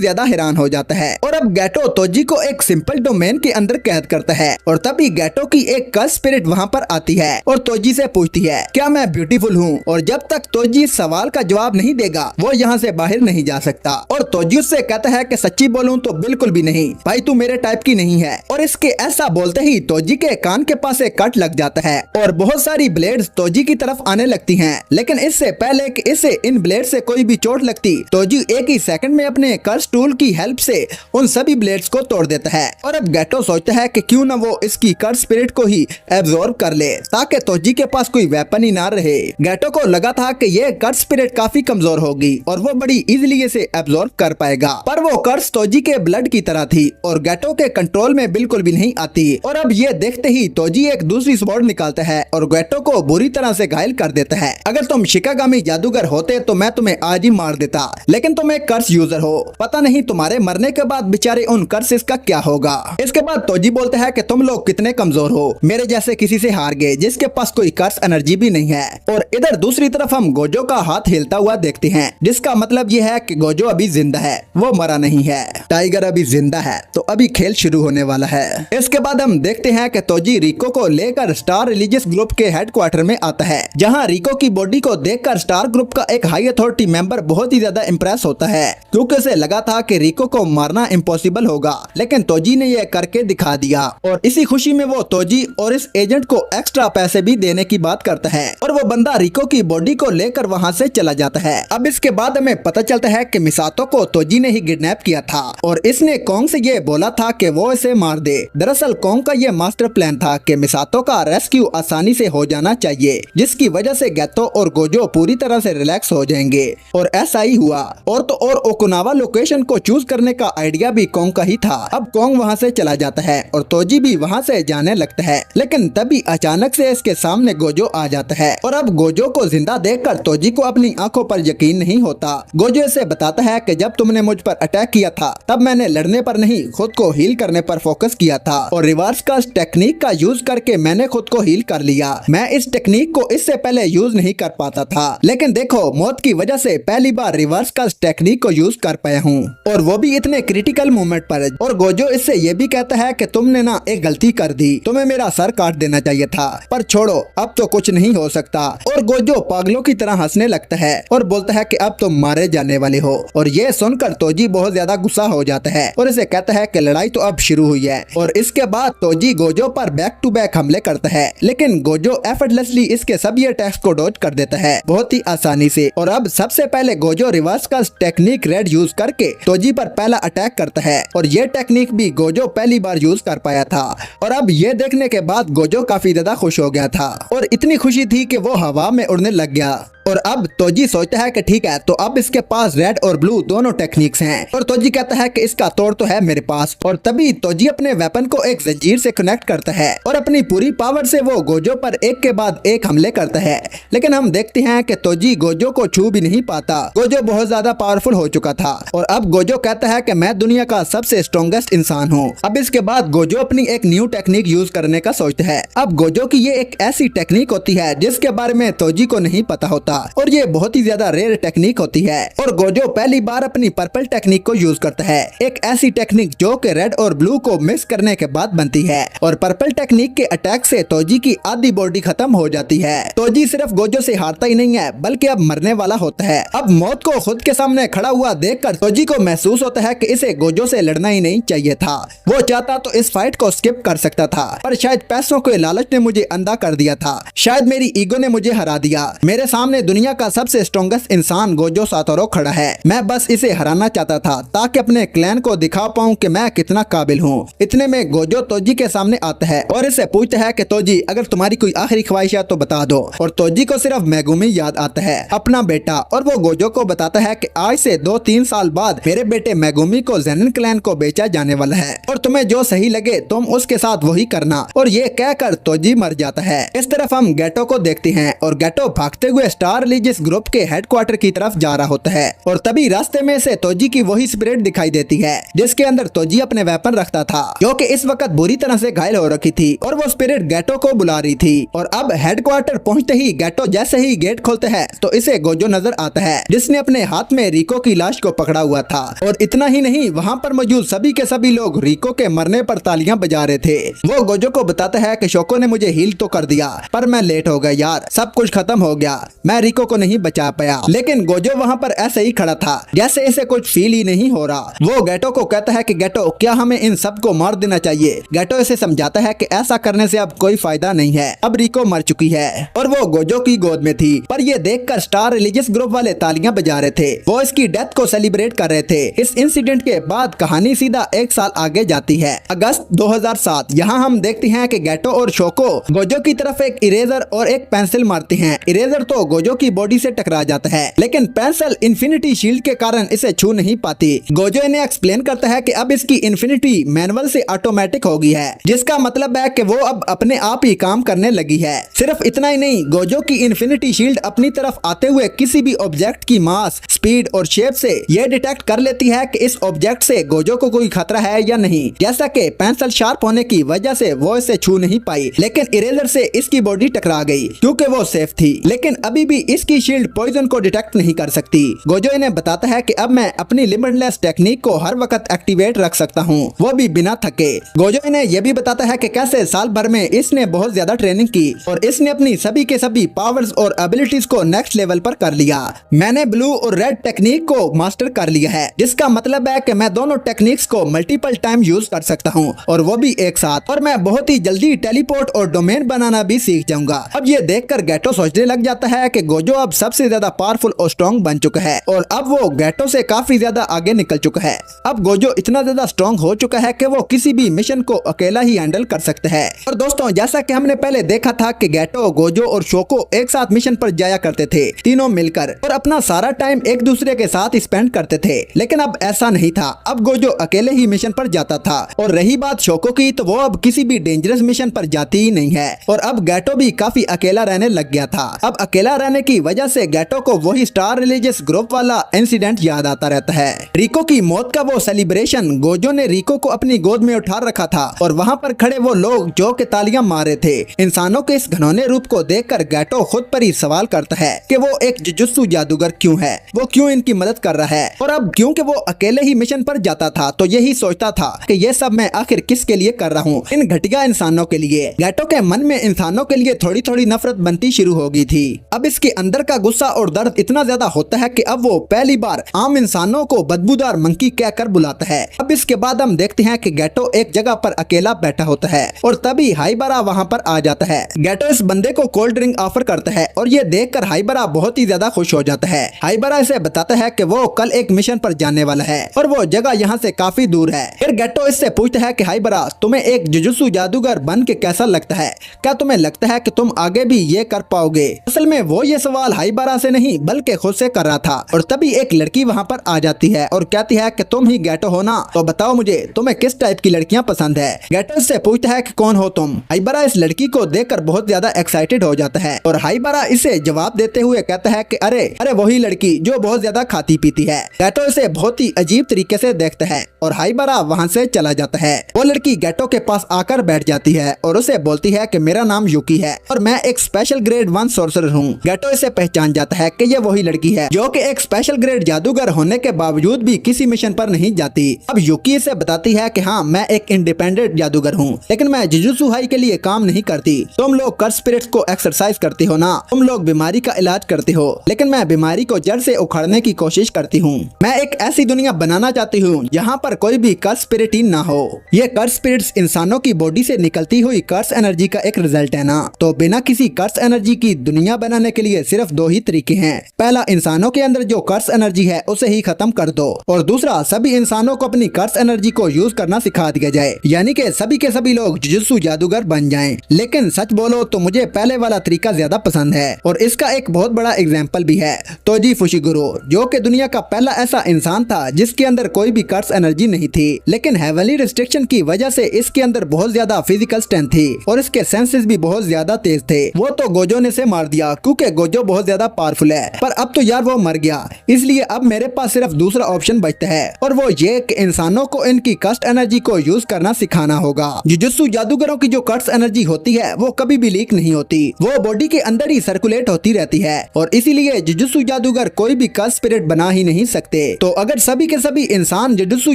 ज्यादा हैरान हो जाता है और अब गेटो तोजी को एक सिंपल डोमेन के अंदर कैद करता है और तभी गेटो की एक कर्स स्पिरिट वहाँ पर आती है और तोजी से पूछती है क्या मैं ब्यूटीफुल हूँ, और जब तक तोजी इस सवाल का जवाब नहीं देगा वो यहाँ से बाहर नहीं जा सकता। और तोजी उससे कहता है कि सच्ची बोलूं तो बिल्कुल भी नहीं भाई, तू मेरे टाइप की नहीं है। और इसके ऐसा बोलते ही तोजी के कान के पास एक कट लग जाता है और बहुत सारी ब्लेड्स तोजी की तरफ आने लगती हैं, लेकिन इससे पहले कि इसे इन ब्लेड से कोई भी चोट लगती तोजी एक ही सेकंड में अपने कर्स टूल की हेल्प से उन सभी ब्लेड्स को तोड़ देता है। और अब गेटो सोचता है कि क्यों ना वो इसकी कर्स स्पिरिट को ही एब्जॉर्ब कर ले ताकि तोजी के पास कोई वेपन ही ना रहे। गेटो को लगा था कि ये कर्स स्पिरिट काफी कमजोर होगी और वो बड़ी इजीली इसे एब्जॉर्ब कर पाएगा, पर वो कर्स तोजी के ब्लड की तरह थी और गेटो के कंट्रोल में बिल्कुल भी नहीं आती। और अब ये देखते ही तोजी एक दूसरी स्वॉर्ड निकालता है और गेटो को बुरी तरह से घायल कर देता है। अगर तुम शिकागामी जादूगर होते तो मैं तुम्हें आज ही मार देता, लेकिन तुम एक कर्स यूजर हो, पता नहीं तुम्हारे मरने के बाद बेचारे उन कर्सेस का क्या होगा। इसके बाद तोजी बोलता है कि तुम लोग कितने कमजोर हो, मेरे जैसे किसी से हार गए जिसके पास कोई कर्स एनर्जी भी नहीं है। और इधर दूसरी तरफ हम गोजो का हाथ हिलता हुआ देखते हैं, जिसका मतलब ये है कि गोजो अभी जिंदा है, वो मरा नहीं है। टाइगर अभी जिंदा है तो अभी खेल शुरू होने वाला है। इसके बाद हम देखते हैं कि तोजी रिको को लेकर स्टार रिलीजियस ग्रुप के हेडक्वार्टर में आता है, जहां रिको की बॉडी को देखकर स्टार ग्रुप का एक हाई अथॉरिटी मेंबर बहुत ही ज्यादा इंप्रेस होता है, क्योंकि उसे लगा था कि रिको को मारना इम्पॉसिबल होगा, लेकिन तोजी ने यह करके दिखा दिया। और इसी खुशी में वो तोजी और इस एजेंट को एक्स्ट्रा पैसे भी देने की बात करता है और वो बंदा रिको की बॉडी को लेकर वहाँ से चला जाता है। अब इसके बाद हमें पता चलता है कि मिसातो को तोजी ने ही किडनैप किया था और इसने कोंग से ये बोला था कि वो इसे मार दे। दरअसल कोंग का ये मास्टर प्लान था कि मिसातो का रेस्क्यू आसानी से हो जाना चाहिए, जिसकी वजह से गेतो और गोजो पूरी तरह से रिलैक्स हो जाएंगे और ऐसा ही हुआ। और तो और ओकुनावा लोकेशन को चूज करने का आइडिया भी कोंग का ही था। अब कोंग वहाँ से चला जाता है और तोजी भी वहाँ से जाने लगता है, लेकिन तभी अचानक से इसके सामने गोजो आ जाता है और अब गोजो को जिंदा देखकर तोजी को अपनी आंखों पर यकीन नहीं होता। गोजो इसे बताता है कि जब तुमने मुझ पर अटैक किया था तब अब मैंने लड़ने पर नहीं खुद को हील करने पर फोकस किया था और रिवर्स कास्ट टेक्निक का यूज करके मैंने खुद को हील कर लिया। मैं इस टेक्निक को इससे पहले यूज नहीं कर पाता था, लेकिन देखो मौत की वजह से पहली बार रिवर्स कास्ट टेक्निक को यूज कर पाया हूँ, और वो भी इतने क्रिटिकल मोमेंट पर। और गोजो इससे ये भी कहता है कि तुमने ना एक गलती कर दी, तुम्हें मेरा सर काट देना चाहिए था, पर छोड़ो अब तो कुछ नहीं हो सकता। और गोजो पागलों की तरह हंसने लगता है और बोलता है कि अब तुम मारे जाने वाले हो। और ये सुनकर तोजी बहुत ज्यादा गुस्सा हो जाता है और इसे कहता है कि लड़ाई तो अब शुरू हुई है। और इसके बाद तोजी गोजो पर बैक टू बैक हमले करता है, लेकिन गोजो एफर्टलेसली इसके सभी अटैक्स को डॉज कर देता है बहुत ही आसानी से। और अब सबसे पहले गोजो रिवर्स का टेक्निक रेड यूज करके तोजी पर पहला अटैक करता है, और ये टेक्निक भी गोजो पहली बार यूज कर पाया था। और अब ये देखने के बाद गोजो काफी ज्यादा खुश हो गया था, और इतनी खुशी थी कि वो हवा में उड़ने लग गया। और अब तोजी सोचता है कि ठीक है, तो अब इसके पास रेड और ब्लू दोनों टेक्निक्स हैं। और तोजी कहता है कि इसका तोड़ तो है मेरे पास। और तभी तोजी अपने वेपन को एक जंजीर से कनेक्ट करता है और अपनी पूरी पावर से वो गोजो पर एक के बाद एक हमले करता है। लेकिन हम देखते हैं कि तोजी गोजो को छू भी नहीं पाता। गोजो बहुत ज्यादा पावरफुल हो चुका था, और अब गोजो कहता है कि मैं दुनिया का सबसे स्ट्रॉन्गेस्ट इंसान हूँ। अब इसके बाद गोजो अपनी एक न्यू टेक्निक यूज करने का सोचता है। अब गोजो की ये एक ऐसी टेक्निक होती है जिसके बारे में तोजी को नहीं पता होता, और ये बहुत ही ज्यादा रेयर टेक्निक होती है। और गोजो पहली बार अपनी पर्पल टेक्निक को यूज करता है, एक ऐसी टेक्निक जो कि रेड और ब्लू को मिक्स करने के बाद बनती है। और पर्पल टेक्निक के अटैक से तोजी की आधी बॉडी खत्म हो जाती है। तोजी सिर्फ गोजो से हारता ही नहीं है, बल्कि अब मरने वाला होता है। अब मौत को खुद के सामने खड़ा हुआ देखकर तोजी को महसूस होता है कि इसे गोजो से लड़ना ही नहीं चाहिए था। वो चाहता तो इस फाइट को स्किप कर सकता था, पर शायद पैसों के लालच ने मुझे अंधा कर दिया था। शायद मेरी ईगो ने मुझे हरा दिया। मेरे सामने दुनिया का सबसे स्ट्रॉन्गेस्ट इंसान गोजो सातोरू खड़ा है। मैं बस इसे हराना चाहता था ताकि अपने क्लैन को दिखा पाऊं कि मैं कितना काबिल हूं। इतने में गोजो तोजी के सामने आता है और इससे पूछता है कि तोजी, अगर तुम्हारी कोई आखिरी ख्वाहिश है तो बता दो। और तोजी को सिर्फ मेगुमी याद आता है, अपना बेटा। और वो गोजो को बताता है कि आज से 2-3 साल बाद मेरे बेटे मेगुमी को जेनिन क्लैन को बेचा जाने वाला है, और तुम्हें जो सही लगे तुम उसके साथ वही करना। और ये कहकर तोजी मर जाता है। इस तरफ हम गेटो को देखते हैं, और गेटो भागते हुए स्टार रिलीजियस ग्रुप के हेडक्वार्टर की तरफ जा रहा होता है। और तभी रास्ते में से तोजी की वही स्पिरिट दिखाई देती है जिसके अंदर तोजी अपने वेपन रखता था, जो कि इस वक्त बुरी तरह से घायल हो रखी थी। और वो स्पिरिट गेटो को बुला रही थी। और अब हेडक्वार्टर पहुंचते ही गेटो जैसे ही गेट खोलते हैं तो इसे गोजो नजर आता है, जिसने अपने हाथ में रिको की लाश को पकड़ा हुआ था। और इतना ही नहीं, वहाँ पर मौजूद सभी के सभी लोग रिको के मरने पर तालियां बजा रहे थे। वो गोजो को बताता है कि शोको ने मुझे हील तो कर दिया, पर मैं लेट हो गया यार, सब कुछ खत्म हो गया, मैं रिको को नहीं बचा पाया। लेकिन गोजो वहाँ पर ऐसे ही खड़ा था जैसे इसे कुछ फील ही नहीं हो रहा। वो गेटो को कहता है कि गेटो, क्या हमें इन सबको मार देना चाहिए? गेटो इसे समझाता है कि ऐसा करने से अब कोई फायदा नहीं है, अब रिको मर चुकी है और वो गोजो की गोद में थी। पर ये देखकर स्टार रिलीजियस ग्रुप वाले तालियां बजा रहे थे, वो इसकी डेथ को सेलिब्रेट कर रहे थे। इस इंसिडेंट के बाद कहानी सीधा 1 साल आगे जाती है, अगस्त 2007। यहाँ हम देखते हैं कि गेटो और शोको गोजो की तरफ एक इरेजर और एक पेंसिल मारते हैं। इरेजर तो गोजो की बॉडी से टकरा जाता है, लेकिन पेंसिल इन्फिनिटी शील्ड के कारण इसे छू नहीं पाती। गोजो इन्हें एक्सप्लेन करता है कि अब इसकी इन्फिनिटी मैनुअल से ऑटोमेटिक हो गई है, जिसका मतलब है कि वो अब अपने आप ही काम करने लगी है। सिर्फ इतना ही नहीं, गोजो की इन्फिनिटी शील्ड अपनी तरफ आते हुए किसी भी ऑब्जेक्ट की मास, स्पीड और शेप से ये डिटेक्ट कर लेती है कि इस ऑब्जेक्ट से गोजो को कोई खतरा है या नहीं। जैसा कि पेंसिल शार्प होने की वजह से वो इसे छू नहीं पाई, लेकिन इरेजर से इसकी बॉडी टकरा गई क्योंकि वो सेफ थी। लेकिन अभी भी इसकी शील्ड पॉइजन को डिटेक्ट नहीं कर सकती। गोजो इन्हें बताता है कि अब मैं अपनी लिमिटलेस टेक्निक को हर वक्त एक्टिवेट रख सकता हूँ, वो भी बिना थके। गोजो इन्हें यह भी बताता है कि कैसे साल भर में इसने बहुत ज्यादा ट्रेनिंग की और इसने अपनी सभी के सभी पावर्स और एबिलिटीज को नेक्स्ट लेवल पर कर लिया। मैंने ब्लू और रेड टेक्निक को मास्टर कर लिया है, जिसका मतलब है कि मैं दोनों टेक्निक्स को मल्टीपल टाइम यूज कर सकता हूँ, और वो भी एक साथ। और मैं बहुत ही जल्दी टेलीपोर्ट और डोमेन बनाना भी सीख जाऊंगा। अब ये देखकर गेटो सोचने लग जाता है कि गोजो अब सबसे ज्यादा पावरफुल और स्ट्रॉन्ग बन चुका है, और अब वो गेटो से काफी ज्यादा आगे निकल चुका है। अब गोजो इतना ज्यादा स्ट्रॉन्ग हो चुका है कि वो किसी भी मिशन को अकेला ही हैंडल कर सकता है। और दोस्तों, जैसा कि हमने पहले देखा था कि गेटो, गोजो और शोको एक साथ मिशन पर जाया करते थे, तीनों मिलकर, और अपना सारा टाइम एक दूसरे के साथ स्पेंड करते थे। लेकिन अब ऐसा नहीं था, अब गोजो अकेले ही मिशन पर जाता था। और रही बात शोको की, तो वो अब किसी भी डेंजरस मिशन पर जाती ही नहीं है। और अब गेटो भी काफी अकेला रहने लग गया था। अब अकेला रहने जाने की वजह से गैटो को वही स्टार रिलीजियस ग्रुप वाला इंसिडेंट याद आता रहता है। रिको की मौत का वो सेलिब्रेशन, गोजो ने रिको को अपनी गोद में उठा रखा था और वहाँ पर खड़े वो लोग जो के तालियां मारे थे। इंसानों के इस घनौने रूप को देखकर गैटो खुद पर ही सवाल करता है कि वो एक जुजुत्सु जादूगर क्यों है, वो क्यों इनकी मदद कर रहा है। और अब क्योंकि वो अकेले ही मिशन पर जाता था तो यही सोचता था कि ये सब मैं आखिर किसके लिए कर रहा हूँ, इन घटिया इंसानों के लिए। गैटो के मन में इंसानों के लिए थोड़ी थोड़ी नफरत बनती शुरू हो गई थी। अब इसके अंदर का गुस्सा और दर्द इतना ज्यादा होता है कि अब वो पहली बार आम इंसानों को बदबूदार मंकी कहकर बुलाता है। अब इसके बाद हम देखते हैं कि गैटो एक जगह पर अकेला बैठा होता है और तभी हाइबरा वहाँ पर आ जाता है। गैटो इस बंदे को कोल्ड ड्रिंक ऑफर करता है और ये देखकर हाइबरा बहुत ही ज्यादा खुश हो जाता है। हाइबरा इसे बताता है कि वो कल एक मिशन पर जाने वाला है और वो जगह यहाँ से काफी दूर है। फिर गैटो इससे पूछता है कि हाइबरा, तुम्हें एक जुजुत्सु जादूगर बन के कैसा लगता है? क्या तुम्हें लगता है कि तुम आगे भी ये कर पाओगे? असल में वो ये सवाल हाइबरा से नहीं बल्कि खुद से कर रहा था। और तभी एक लड़की वहाँ पर आ जाती है और कहती है कि तुम ही गैटो हो ना, तो बताओ मुझे तुम्हें किस टाइप की लड़कियां पसंद है। गैटो से पूछता है कि कौन हो तुम। हाइबरा इस लड़की को देखकर बहुत ज्यादा एक्साइटेड हो जाता है और हाइबरा इसे जवाब देते हुए कहता है कि अरे अरे वही लड़की जो बहुत ज्यादा खाती पीती है। गैटो इसे बहुत ही अजीब तरीके से देखता है और हाइबरा वहाँ से चला जाता है। वो लड़की गैटो के पास आकर बैठ जाती है और उसे बोलती है कि मेरा नाम यूकी है और मैं एक स्पेशल ग्रेड 1 सोर्सरर हूँ। गैटो इसे पहचान जाता है कि ये वही लड़की है जो कि एक स्पेशल ग्रेड जादूगर होने के बावजूद भी किसी मिशन पर नहीं जाती। अब यूकी इसे बताती है कि हाँ, मैं एक इंडिपेंडेंट जादूगर हूँ, लेकिन मैं जुजुत्सु हाई के लिए काम नहीं करती। तुम लोग कर्स स्पिरिट्स को एक्सरसाइज करती हो ना, तुम लोग बीमारी का इलाज करते हो, लेकिन मैं बीमारी को जड़ से उखाड़ने की कोशिश करती हूँ। मैं एक ऐसी दुनिया बनाना चाहती हूँ जहाँ पर कोई भी कर्स स्पिरिट ही ना हो। ये कर्स स्पिरिट्स इंसानों की बॉडी से निकलती हुई कर्स एनर्जी का एक रिजल्ट है ना, तो बिना किसी कर्स एनर्जी की दुनिया बनाने के लिए सिर्फ दो ही तरीके हैं। पहला, इंसानों के अंदर जो कर्स एनर्जी है उसे ही खत्म कर दो, और दूसरा, सभी इंसानों को अपनी कर्स एनर्जी को यूज करना सिखा दिया जाए, यानी कि सभी के सभी लोग जुजुत्सु जादूगर बन जाएं। लेकिन सच बोलो तो मुझे पहले वाला तरीका ज्यादा पसंद है और इसका एक बहुत बड़ा एग्जाम्पल भी है, तोजी फुशिगुरो, जो कि दुनिया का पहला ऐसा इंसान था जिसके अंदर कोई भी कर्स एनर्जी नहीं थी, लेकिन हेवनली रिस्ट्रिक्शन की वजह से इसके अंदर बहुत ज्यादा फिजिकल स्ट्रेंथ थी और इसके सेंसेस भी बहुत ज्यादा तेज थे। वो तो गोजो ने से मार दिया क्योंकि गोजो बहुत ज्यादा पावरफुल है, पर अब तो यार वो मर गया, इसलिए अब मेरे पास सिर्फ दूसरा ऑप्शन बचता है और वो ये कि इंसानों को इनकी कर्स एनर्जी को यूज करना सिखाना होगा। जुजुत्सु जादूगरों की जो कर्स एनर्जी होती है वो कभी भी लीक नहीं होती, वो बॉडी के अंदर ही सर्कुलेट होती रहती है और इसीलिए जुजुत्सु जादूगर कोई भी कर्स स्पिरिट बना ही नहीं सकते। तो अगर सभी के सभी इंसान जुजुत्सु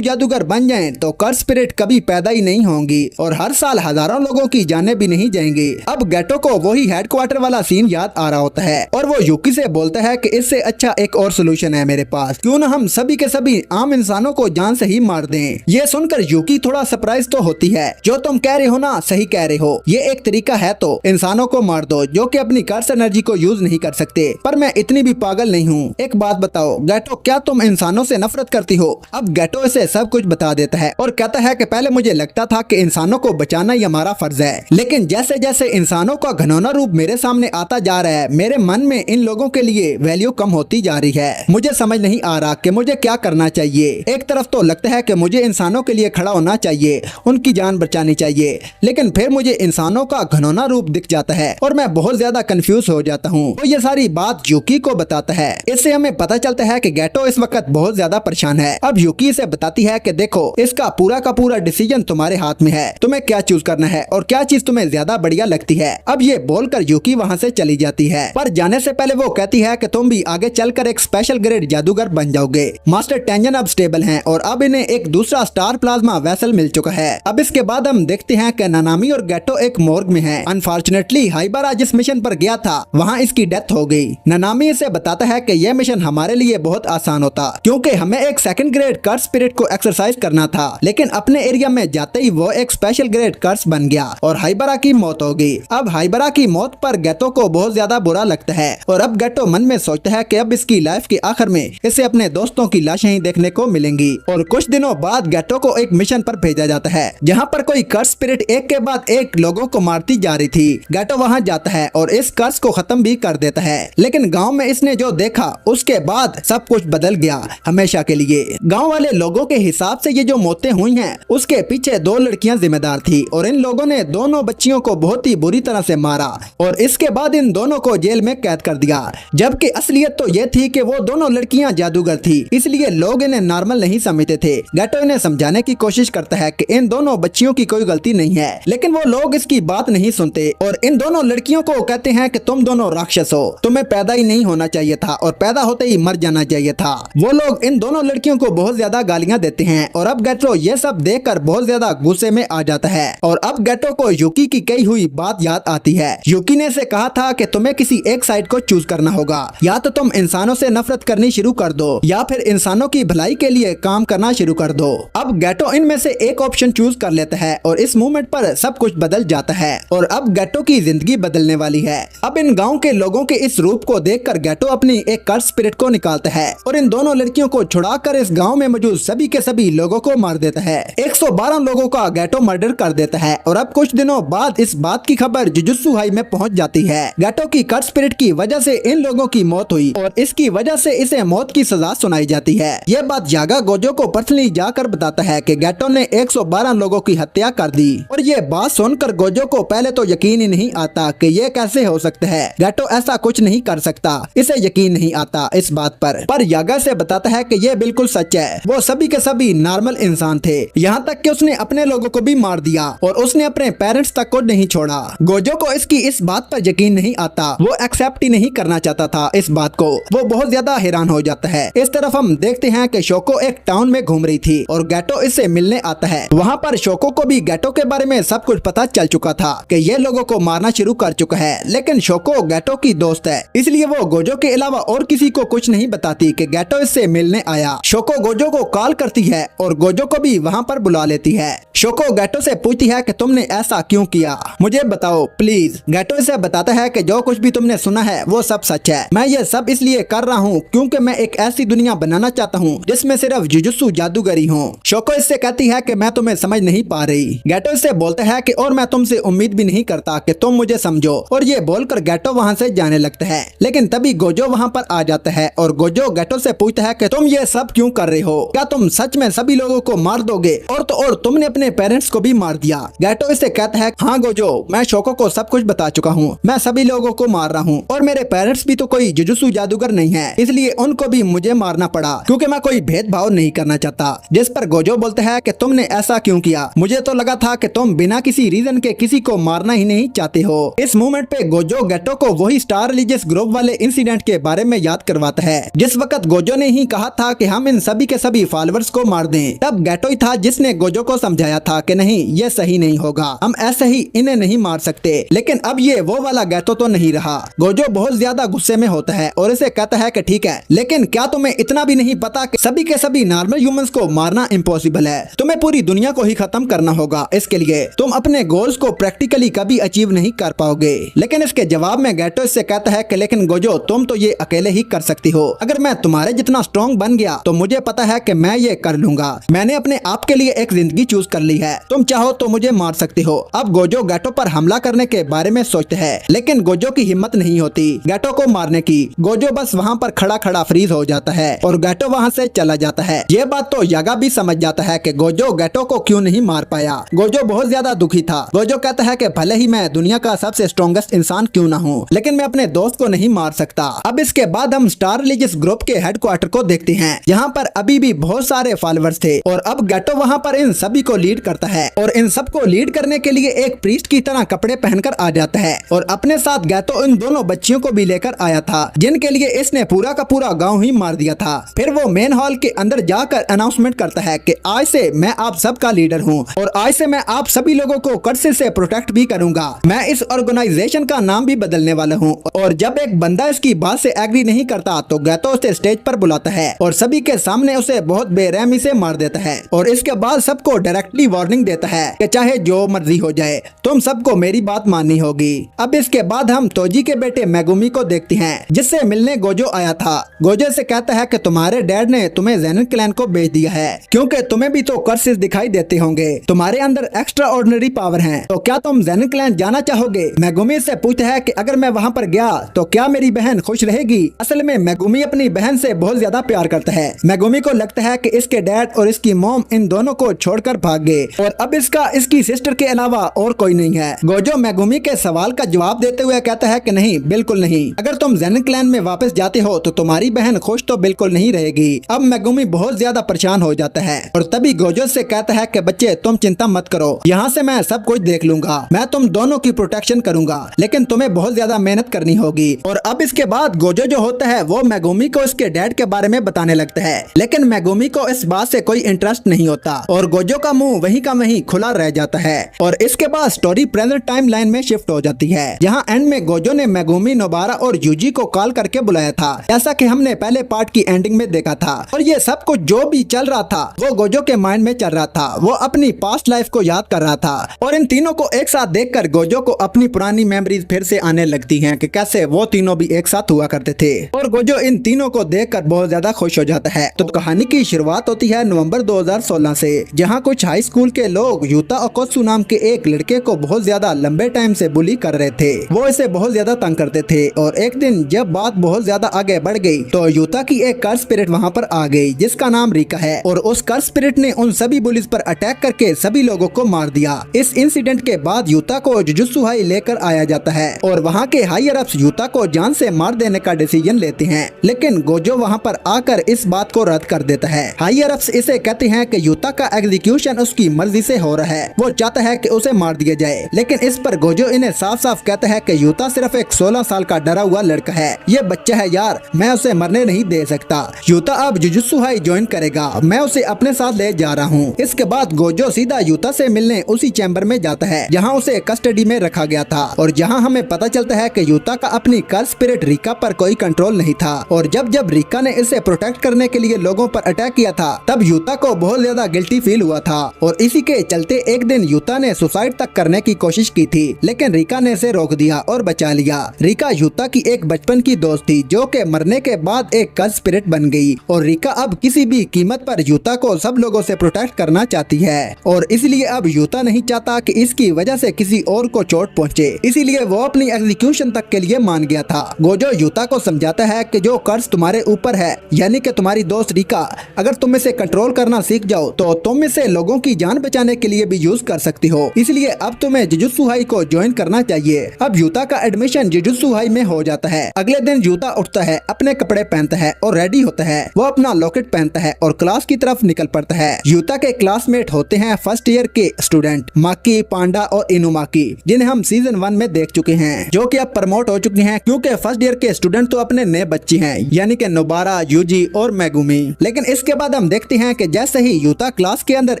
जादूगर बन जाएं तो कर्स स्पिरिट कभी पैदा ही नहीं होंगी और हर साल हजारों लोगों की जानें भी नहीं जाएंगी। अब गैटो को वही हेडक्वार्टर वाला सीन याद आ रहा होता है और वो यूकी से बोलता है कि इससे अच्छा एक और सोल्यूशन है मेरे पास, क्यों ना हम सभी के सभी आम इंसानों को जान से ही मार दें। ये सुनकर यूकी थोड़ा सरप्राइज तो होती है, जो तुम कह रहे हो ना सही कह रहे हो, ये एक तरीका है तो इंसानों को मार दो जो कि अपनी कर्स एनर्जी को यूज नहीं कर सकते, पर मैं इतनी भी पागल नहीं हूँ। एक बात बताओ गैटो, क्या तुम इंसानों से नफरत करती हो? अब गैटो इसे सब कुछ बता देता है और कहता है कि पहले मुझे लगता था कि इंसानों को बचाना ही हमारा फर्ज है, लेकिन जैसे जैसे इंसानों का घनौना रूप मेरे सामने आता जा रहा है, मेरे मन में इन लोगों के लिए वैल्यू कम होती जा रही है। मुझे समझ नहीं आ रहा कि मुझे क्या करना चाहिए। एक तरफ तो लगता है कि मुझे इंसानों के लिए खड़ा होना चाहिए, उनकी जान बचानी चाहिए, लेकिन फिर मुझे इंसानों का घनौना रूप दिख जाता है और मैं बहुत ज्यादा कंफ्यूज हो जाता हूँ। तो ये सारी बात यूकी को बताता है। इससे हमें पता चलता है कि गैटो इस वक्त बहुत ज्यादा परेशान है। अब यूकी से बताती है कि देखो, इसका पूरा का पूरा डिसीजन तुम्हारे हाथ में है, तुम्हें क्या चूज करना है और क्या चीज तुम्हें ज्यादा बढ़िया लगती है। अब ये बोलकर यूकी वहाँ से चली जाती है, पर जाने से पहले वो कहती है कि तुम भी आगे चलकर एक स्पेशल ग्रेड जादूगर बन जाओगे। मास्टर टेंजन अब स्टेबल हैं और अब इन्हें एक दूसरा स्टार प्लाज्मा वेसल मिल चुका है। अब इसके बाद हम देखते हैं कि नानामी और गैटो एक मोर्ग में हैं। अनफॉर्चुनेटली हाइबरा जिस मिशन पर गया था वहाँ इसकी डेथ हो गई। नानामी इसे बताता है कि यह मिशन हमारे लिए बहुत आसान होता, क्योंकि हमें एक सेकंड ग्रेड कर्स स्पिरिट को एक्सरसाइज करना था, लेकिन अपने एरिया में जाते ही वो एक स्पेशल ग्रेड कर्स बन गया और हाइबरा की मौत हो गई। अब हाइबरा की मौत पर गैटो को बहुत ज्यादा बुरा लगता है और अब गैटो मन में सोचता है कि अब इसकी लाइफ के आखिर में इसे अपने दोस्तों की लाशें ही देखने को मिलेंगी। और कुछ दिनों बाद गैटो को एक मिशन पर भेजा जाता है जहाँ पर कोई कर्स स्पिरिट एक के बाद एक लोगों को मारती जा रही थी। गैटो वहाँ जाता है और इस कर्स को खत्म भी कर देता है, लेकिन गाँव में इसने जो देखा उसके बाद सब कुछ बदल गया हमेशा के लिए। गाँव वाले लोगों के हिसाब से ये जो मौतें हुई हैं उसके पीछे दो लड़कियां जिम्मेदार थी और इन लोगों ने दोनों बच्चियों को बहुत ही बुरी तरह से मारा और इसके बाद इन दोनों को जेल में कैद कर दिया, जबकि असलियत तो ये थी कि वो दोनों लड़कियां जादूगर थी, इसलिए लोग इन्हें नॉर्मल नहीं समझते थे। गेटो इन्हें समझाने की कोशिश करता है कि इन दोनों बच्चियों की कोई गलती नहीं है, लेकिन वो लोग इसकी बात नहीं सुनते और इन दोनों लड़कियों को कहते हैं कि तुम दोनों राक्षस हो, तुम्हें पैदा ही नहीं होना चाहिए था और पैदा होते ही मर जाना चाहिए था। वो लोग इन दोनों लड़कियों को बहुत ज्यादा गालियां देते हैं और अब गेटो ये सब देखकर बहुत ज्यादा गुस्से में आ जाता है और अब गेटो को यूकी की कही हुई बात याद आती है। यूकी ने से कहा था कि तुम्हें किसी एक साइड को चूज करना होगा, या तो तुम इंसानों से नफरत करनी शुरू कर दो या फिर इंसानों की भलाई के लिए काम करना शुरू कर दो। अब गेटो इनमें से एक ऑप्शन चूज कर लेता है और इस मूवमेंट पर सब कुछ बदल जाता है और अब गेटो की जिंदगी बदलने वाली है। अब इन गांव के लोगों के इस रूप को देखकर गेटो अपनी एक कर्स स्पिरिट को निकालता है और इन दोनों लड़कियों को छुड़ाकर इस गांव में मौजूद सभी के सभी लोगों को मार देता है। 112 लोगों का गेटो मर्डर कर देता है और अब कुछ दिनों बाद इस बात की खबर जुजुत्सु हाई में पहुंच जाती है। गेटो की कर्स स्पिरिट की वजह से इन लोगों की मौत हुई और इसकी वजह से इसे मौत की सजा सुनाई जाती है। यह बात यागा गोजो को पर्सनली जाकर बताता है कि गेटो ने 112 लोगों की हत्या कर दी और ये बात सुनकर गोजो को पहले तो यकीन ही नहीं आता कि ये कैसे हो सकता है। गेटो ऐसा कुछ नहीं कर सकता, इसे यकीन नहीं आता इस बात पर यागा से बताता है कि ये बिल्कुल सच है। वो सभी के सभी नॉर्मल इंसान थे, यहाँ तक कि उसने अपने लोगों को भी मार दिया और उसने अपने पेरेंट्स तक को नहीं छोड़ा। गोजो को इसकी इस बात पर यकीन नहीं आता, वो एक्सेप्ट ही नहीं करना चाहता था इस बात को। वो बहुत ज्यादा हैरान हो जाता है। इस तरफ हम देखते हैं कि शोको एक टाउन में घूम रही थी और गेटो इससे मिलने आता है। वहाँ पर शोको को भी गेटो के बारे में सब कुछ पता चल चुका था कि ये लोगों को मारना शुरू कर चुका है, लेकिन शोको गेटो की दोस्त है, इसलिए वो गोजो के अलावा और किसी को कुछ नहीं बताती कि गेटो इससे मिलने आया। शोको गोजो को कॉल करती है और गोजो को भी वहाँ पर बुला लेती है। शोको गेटो से पूछती है कि तुमने ऐसा क्यों किया, मुझे बताओ प्लीज। गेटो इसे बताता है कि जो कुछ भी तुमने सुना है वो सब सच है। मैं ये सब इसलिए कर रहा हूँ क्योंकि मैं एक ऐसी दुनिया बनाना चाहता हूँ जिसमें सिर्फ जुजुत्सु जादूगरी हो। शोको इससे कहती है कि मैं तुम्हें समझ नहीं पा रही। गेटो इससे बोलता है कि और मैं तुमसे उम्मीद भी नहीं करता कि तुम मुझे समझो, और ये बोलकर गेटो वहाँ से जाने लगता है। लेकिन तभी गोजो वहाँ पर आ जाता है और गोजो गेटो से पूछता है कि तुम ये सब क्यों कर रहे हो, क्या तुम सच में सभी लोगों को मार दोगे, और तो और तुमने अपने पेरेंट्स को भी मार दिया। गेटो इससे कहता है हाँ गोजो, मैं शोको को सब कुछ बता चुका हूँ, मैं सभी लोगों को मार रहा हूँ और मेरे पेरेंट्स भी तो कोई जुजुत्सु जादूगर नहीं है, इसलिए उनको भी मुझे मारना पड़ा क्योंकि मैं कोई भेदभाव नहीं करना चाहता। जिस पर गोजो बोलता है कि तुमने ऐसा क्यों किया, मुझे तो लगा था कि तुम बिना किसी रीजन के किसी को मारना ही नहीं चाहते हो। इस मोमेंट पे गोजो गेटो को वही स्टार रिलीजियस ग्रुप वाले इंसिडेंट के बारे में याद करवाता है जिस वक्त गोजो ने ही कहा था कि हम इन सभी के सभी फॉलोअर्स को मार दें। तब गेटो ही था जिसने गोजो को समझाया था कि नहीं ये सही नहीं होगा, हम ऐसे ही इन्हें नहीं मार सकते। लेकिन अब ये वो वाला गेटो तो नहीं रहा। गोजो बहुत ज्यादा गुस्से में होता है और इसे कहता है कि ठीक है, लेकिन क्या तुम्हें इतना भी नहीं पता कि सभी के सभी नॉर्मल ह्यूमंस को मारना इम्पॉसिबल है, तुम्हें पूरी दुनिया को ही खत्म करना होगा, इसके लिए तुम अपने गोल्स को प्रैक्टिकली कभी अचीव नहीं कर पाओगे। लेकिन इसके जवाब में गेटो इससे कहता है कि लेकिन गोजो तुम तो ये अकेले ही कर सकती हो, अगर मैं तुम्हारे जितना स्ट्रॉन्ग बन गया तो मुझे पता है कि मैं ये कर लूंगा, मैंने अपने आप के लिए एक जिंदगी चूज कर ली है, तुम चाहो तो मुझे मार सकती हो। अब गोजो गेटो पर हमला करने के बारे में सोचते हैं, लेकिन गोजो की हिम्मत नहीं होती गेटो को मारने की। गोजो बस वहाँ पर खड़ा खड़ा फ्रीज हो जाता है और गेटो वहाँ से चला जाता है। ये बात तो यागा भी समझ जाता है कि गोजो गेटो को क्यों नहीं मार पाया। गोजो बहुत ज्यादा दुखी था। गोजो कहता है कि भले ही मैं दुनिया का सबसे स्ट्रॉन्गेस्ट इंसान क्यों ना हूँ, लेकिन मैं अपने दोस्त को नहीं मार सकता। अब इसके बाद हम स्टार रिलीजियस ग्रुप के हेडक्वार्टर को देखते हैं, यहाँ पर अभी भी बहुत सारे फॉलोअर्स थे और अब गेटो वहाँ पर इन सभी को लीड करता है और इन सबको लीड करने के लिए एक प्रीस्ट की तरह कपड़े पहनकर आ जाता है और अपने साथ गेटो इन दोनों बच्चियों को भी लेकर आया था जिनके लिए इसने पूरा का पूरा गांव ही मार दिया था। फिर वो मेन हॉल के अंदर जाकर अनाउंसमेंट करता है कि आज से मैं आप सबका लीडर हूँ और आज से मैं आप सभी लोगों को कर्से से प्रोटेक्ट भी करूंगा। मैं इस ऑर्गेनाइजेशन का नाम भी बदलने वाला हूँ। और जब एक बंदा इसकी बात से एग्री नहीं करता तो गेटो उसे स्टेज पर बुलाता है और सभी के सामने उसे बहुत बेरहमी से मार देता है और इसके बाद सबको डायरेक्टली वार्निंग देता है कि चाहे जो मर्जी हो जाए तुम सबको मेरी बात माननी होगी। अब इसके बाद हम तोजी के बेटे मेगुमी को देखते हैं जिससे मिलने गोजो आया था। गोजो से कहता है कि तुम्हारे डैड ने तुम्हें ज़ेनिन क्लैन को बेच दिया है क्योंकि तुम्हें भी तो कर्सेस दिखाई देते होंगे, तुम्हारे अंदर एक्स्ट्रा ऑर्डिनरी पावर है, तो क्या तुम ज़ेनिन क्लैन जाना चाहोगे। मेगुमी से पूछता है कि अगर मैं वहाँ पर गया तो क्या मेरी बहन खुश रहेगी। असल में मेगुमी अपनी बहन से बहुत ज्यादा प्यार करता है। मेगुमी को लगता है कि इसके डैड और इसकी मॉम इन दोनों को छोड़कर भाग गए और अब इसकी सिस्टर के अलावा और कोई नहीं है। गोजो मेगुमी के सवाल का जवाब देते हुए कहता है कि नहीं, बिल्कुल नहीं। अगर तुम जेनिन क्लैन में वापस जाते हो तो तुम्हारी बहन खुश तो बिल्कुल नहीं रहेगी। अब मेगुमी बहुत ज्यादा परेशान हो जाता है और तभी गोजो से कहता है कि बच्चे तुम चिंता मत करो, यहाँ से मैं सब कुछ देख लूंगा, मैं तुम दोनों की प्रोटेक्शन करूंगा, लेकिन तुम्हें बहुत ज्यादा मेहनत करनी होगी। और अब इसके बाद गोजो जो होता है वो मेगुमी को इसके डैड के बारे में बताने लगता है, लेकिन मेगुमी को इस बात से कोई इंटरेस्ट नहीं होता और गोजो का मुंह वहीं का वहीं खुला रह जाता है। और इसके बाद स्टोरी प्रेजेंट टाइम लाइन में शिफ्ट हो जाती है, जहाँ एंड में गोजो ने मेगुमी, नोबारा और यूजी को कॉल करके बुलाया था, जैसा कि हमने पहले पार्ट की एंडिंग में देखा था। और ये सब कुछ जो भी चल रहा था वो गोजो के माइंड में चल रहा था, वो अपनी पास्ट लाइफ को याद कर रहा था। और इन तीनों को एक साथ देखकर गोजो को अपनी पुरानी मेमोरीज फिर से आने लगती हैं कि कैसे वो तीनों भी एक साथ हुआ करते थे। और गोजो इन तीनों को देखकर बहुत ज्यादा खुश हो जाता है। तो कहानी की शुरुआत होती है नवंबर 2016 से, जहां कुछ हाई स्कूल के लोग यूता ओकोत्सु नाम के एक लड़के को बहुत ज्यादा लंबे टाइम से बुली कर रहे थे। वो इसे बहुत ज्यादा तंग करते थे और एक दिन जब बात बहुत ज्यादा आगे बढ़ गई तो यूता की एक कर्स स्पिरिट वहाँ पर आ गई जिसका नाम रिका है। और उस कर्स स्पिरिट ने उन सभी बुलीज पर अटैक करके सभी लोगों को मार दिया। इस इंसिडेंट के बाद यूता को जुजुत्सु हाई लेकर आया जाता है और वहाँ के हायर अप्स यूता को जान से मार देने का डिसीजन लेते हैं, लेकिन गोजो वहाँ पर आकर इस बात को रद्द कर देता है। हायर अप्स इसे कहते हैं कि यूता का एग्जीक्यूशन उसकी मर्जी से हो रहा है, वो चाहता है कि उसे मार दिया जाए, लेकिन इस पर गोजो इन्हें साफ साफ कहता है कि यूता सिर्फ एक 16 साल का डरा हुआ लड़का है, ये बच्चा है यार, मैं उसे मरने नहीं दे सकता। यूता अब जुजुत्सु हाई ज्वाइन करेगा, मैं उसे अपने साथ ले जा रहा हूँ। इसके बाद गोजो सीधा यूता से मिलने उसी चैम्बर में जाता है जहाँ उसे कस्टडी में रखा गया था और जहाँ हमें पता चलता है कि यूता का अपनी कर्स स्पिरिट रिका पर कोई कंट्रोल नहीं था। और जब रिका ने इसे प्रोटेक्ट करने के लिए लोगों पर अटैक किया था तब यूता को बहुत ज्यादा गिल्टी फील हुआ था और इसी के चलते एक दिन यूता ने सुसाइड तक करने की कोशिश की थी, लेकिन रिका ने इसे रोक दिया और बचा लिया। रिका यूता की एक बचपन की दोस्त थी जो कि मरने के बाद एक कर्स स्पिरिट बन गई और रिका अब किसी भी कीमत पर यूता को सब लोगों से प्रोटेक्ट करना चाहती है और इसलिए अब यूता नहीं चाहता कि इसकी वजह से किसी और को चोट पहुंचे, इसीलिए वो अपनी एग्जीक्यूशन तक के लिए मान गया था। गोजो यूता को समझाता है कि जो कर्स तुम्हारे ऊपर है, यानी कि तुम्हारी दोस्त रिका, अगर तुम इसे कंट्रोल करना सीख जाओ तो तुम इसे लोगों की जान बचाने के लिए भी यूज कर सकती हो, इसलिए अब तुम्हें जुजुत्सु हाई को ज्वाइन करना चाहिए। अब यूता का एडमिशन जुजुत्सु हाई में हो जाता है। अगले दिन यूता उठता है, अपने कपड़े पहनता है और रेडी होता है, वो अपना लॉकेट पहनता है और क्लास की तरफ निकल पड़ता है। यूता के क्लासमेट होते हैं फर्स्ट ईयर के स्टूडेंट माकी, पांडा और इनुमाकी, जिन्हें हम सीजन 1 में देख चुके हैं, जो कि अब प्रमोट हो चुके हैं क्योंकि फर्स्ट ईयर के स्टूडेंट तो अपने नए बच्चे हैं, यानी कि नोबारा, यूजी और मेगुमी। लेकिन इसके बाद हम देखते हैं कि जैसे ही यूता क्लास के अंदर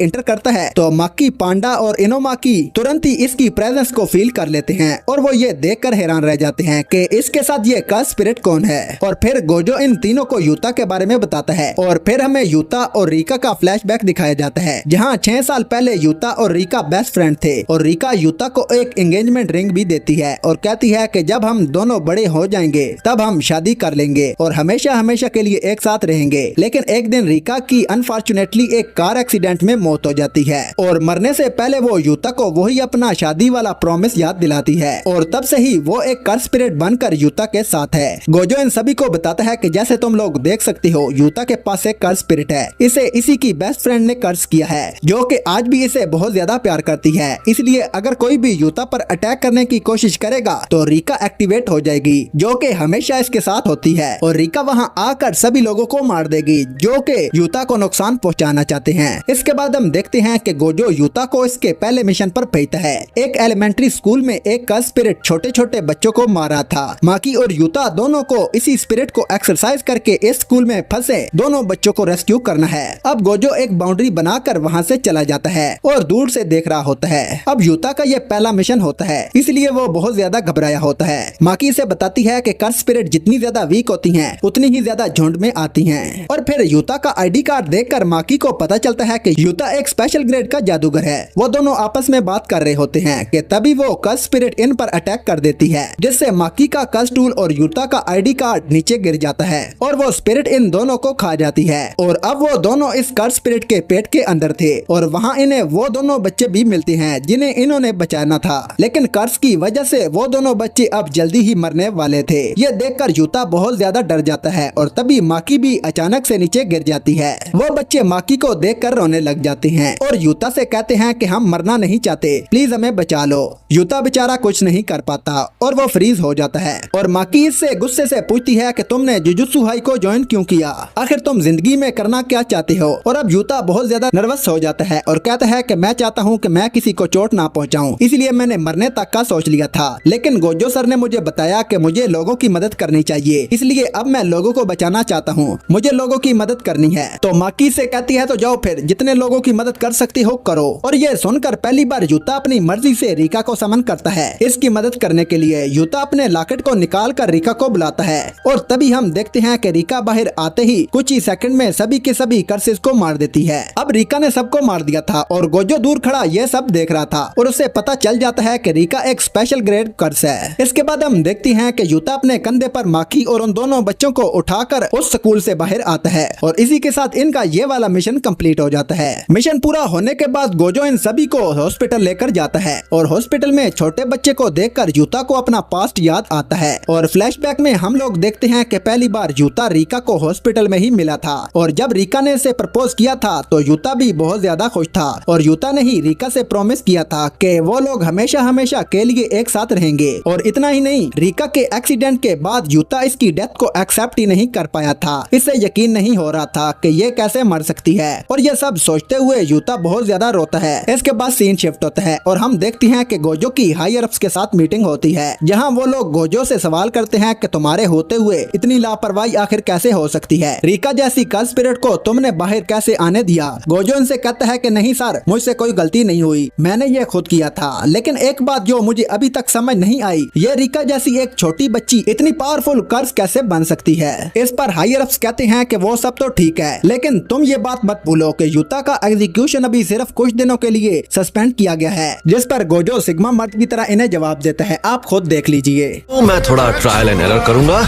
इंटर करता है तो माकी, पांडा और इनुमाकी तुरंत ही इसकी प्रेजेंस को फील कर लेते हैं और वो ये देखकर हैरान रह जाते हैं कि इसके साथ ये कर्स स्पिरिट कौन है। और फिर गोजो इन तीनों को यूता के बारे में बताता है और फिर हमें यूता और रिका का फ्लैशबैक दिखाया जाता है, जहाँ 6 साल पहले यूता और रिका बेस्ट फ्रेंड थे और रिका यूता को एक एंगेजमेंट रिंग भी देती है और कहती है कि जब हम दोनों बड़े हो जाएंगे तब हम शादी कर लेंगे और हमेशा हमेशा के लिए एक साथ रहेंगे। लेकिन एक दिन रिका की अनफॉर्चुनेटली एक कार एक्सीडेंट में मौत हो जाती है और मरने से पहले वो यूता को वही अपना शादी वाला प्रॉमिस याद दिलाती है और तब से ही वो एक कर्स स्पिरिट बनकर यूता के साथ है। गोजो इन सभी को बताता है कि जैसे तुम लोग देख सकते हो यूता के पास एक कर्स स्पिरिट है, इसे इसी की बेस्ट फ्रेंड ने कर्स किया है जो कि आज भी इसे बहुत ज्यादा प्यार करती है, इसलिए अगर कोई भी यूता पर अटैक करने की कोशिश करेगा तो रिका एक्टिवेट हो जाएगी जो कि हमेशा इसके साथ होती है और रिका वहां आकर सभी लोगों को मार देगी जो कि यूता को नुकसान पहुंचाना चाहते हैं। इसके बाद हम देखते हैं कि गोजो यूता को इसके पहले मिशन पर भेजता है। एक एलिमेंट्री स्कूल में एक कर्स स्पिरिट छोटे छोटे बच्चों को मारा था। माकी और यूता दोनों को इसी स्पिरिट को एक्सरसाइज करके इस स्कूल में फंसे दोनों बच्चों को रेस्क्यू करना है। अब गोजो एक बाउंड्री बनाकर वहाँ से चला जाता है और दूर से देख रहा होता है। अब यूता का ये पहला मिशन होता है, इसलिए वो बहुत ज्यादा घबराया होता है। माकी से बताती है कि कर्स स्पिरिट जितनी ज्यादा वीक होती हैं, उतनी ही ज्यादा झुंड में आती हैं। और फिर यूता का आईडी कार्ड देखकर माकी को पता चलता है कि यूता एक स्पेशल ग्रेड का जादूगर है। वो दोनों आपस में बात कर रहे होते हैं कि तभी वो कर्स स्पिरिट इन पर अटैक कर देती है, जिससे माकी का कर्स टूल और यूता का आईडी कार्ड नीचे गिर जाता है और वो स्पिरिट इन दोनों को खा जाती है। और अब वो दोनों इस कर्स स्पिरिट के पेट के अंदर थे और वहाँ इन्हें वो दोनों बच्चे भी मिलते हैं जिन्हें इन्होंने बचाना था, लेकिन कर्स की वजह से वो दोनों बच्चे अब जल्दी ही मरने वाले थे। ये देखकर यूता बहुत ज्यादा डर जाता है और तभी माकी भी अचानक से नीचे गिर जाती है। वो बच्चे माकी को देखकर रोने लग जाते हैं और यूता से कहते हैं कि हम मरना नहीं चाहते, प्लीज हमें बचा लो। यूता बेचारा कुछ नहीं कर पाता और वो फ्री फ्रीज हो जाता है और माकी इससे गुस्से से पूछती है कि तुमने जुजुत्सु हाई को ज्वाइन क्यों किया, आखिर तुम जिंदगी में करना क्या चाहते हो। और अब यूता बहुत ज्यादा नर्वस हो जाता है और कहता है कि मैं चाहता हूँ कि मैं किसी को चोट ना पहुँचाऊँ, इसलिए मैंने मरने तक का सोच लिया था, लेकिन गोजो सर ने मुझे बताया कि मुझे लोगों की मदद करनी चाहिए, इसलिए अब मैं लोगों को बचाना चाहता हूँ, मुझे लोगों की मदद करनी है। तो माकी से कहती है तो जाओ फिर जितने लोगों की मदद कर सकती हो करो। और ये सुनकर पहली बार यूता अपनी मर्जी से रीका को समन करता है। इसकी मदद करने के लिए यूता अपने लॉकेट को निकाल कर रीका को बुलाता है और तभी हम देखते हैं कि रीका बाहर आते ही कुछ ही सेकंड में सभी के सभी कर्सेस को मार देती है। अब रीका ने सबको मार दिया था और गोजो दूर खड़ा ये सब देख रहा था और उसे पता चल जाता है कि रीका एक स्पेशल ग्रेड कर्स है। इसके बाद हम देखते हैं कि यूता अपने कंधे पर माकी और उन दोनों बच्चों को उठाकर उस स्कूल से बाहर आता है और इसी के साथ इनका ये वाला मिशन कंप्लीट हो जाता है। मिशन पूरा होने के बाद गोजो इन सभी को हॉस्पिटल लेकर जाता है और हॉस्पिटल में छोटे बच्चे को देखकर यूता को अपना पास्ट याद आता है और फ्लैशबैक में हम लोग देखते हैं कि पहली बार यूता रीका को हॉस्पिटल में ही मिला था और जब रीका ने इसे प्रपोज किया था तो यूता भी बहुत ज्यादा खुश था और यूता ने ही रीका से प्रॉमिस किया था कि वो लोग हमेशा हमेशा के लिए एक साथ रहेंगे। और इतना ही नहीं, रीका के एक्सीडेंट के बाद यूता इसकी डेथ को एक्सेप्ट ही नहीं कर पाया था, इससे यकीन नहीं हो रहा था कि ये कैसे मर सकती है और ये सब सोचते हुए यूता बहुत ज्यादा रोता है। इसके बाद सीन शिफ्ट होता है और हम देखते हैं कि गोजो की हायर अप्स के साथ मीटिंग होती है जहां वो लोग गोजो से सवाल करते हैं कि तुम्हारे होते हुए इतनी लापरवाही आखिर कैसे हो सकती है, रीका जैसी कर्स स्पिरिट को तुमने बाहर कैसे आने दिया। गोजो इनसे कहता है कि नहीं सर, मुझसे कोई गलती नहीं हुई, मैंने ये खुद किया था। लेकिन एक बात जो मुझे अभी तक समझ नहीं आई, ये रीका जैसी एक छोटी बच्ची इतनी पावरफुल कर्स कैसे बन सकती है। इस पर हायर अप्स कहते हैं कि वो सब तो ठीक है, लेकिन तुम ये बात मत भूलो कि यूता का एग्जीक्यूशन अभी सिर्फ कुछ दिनों के लिए सस्पेंड किया गया है। जिस पर गोजो सिग्मा मर्द की तरह इन्हें जवाब देता है, आप खुद देख लीजिए। तो मैं थोड़ा ट्रायल एंड एरर करूंगा।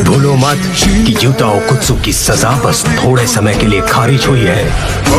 भूलो मत कि यूता ओकुत्सु की सजा बस थोड़े समय के लिए खारिज हुई है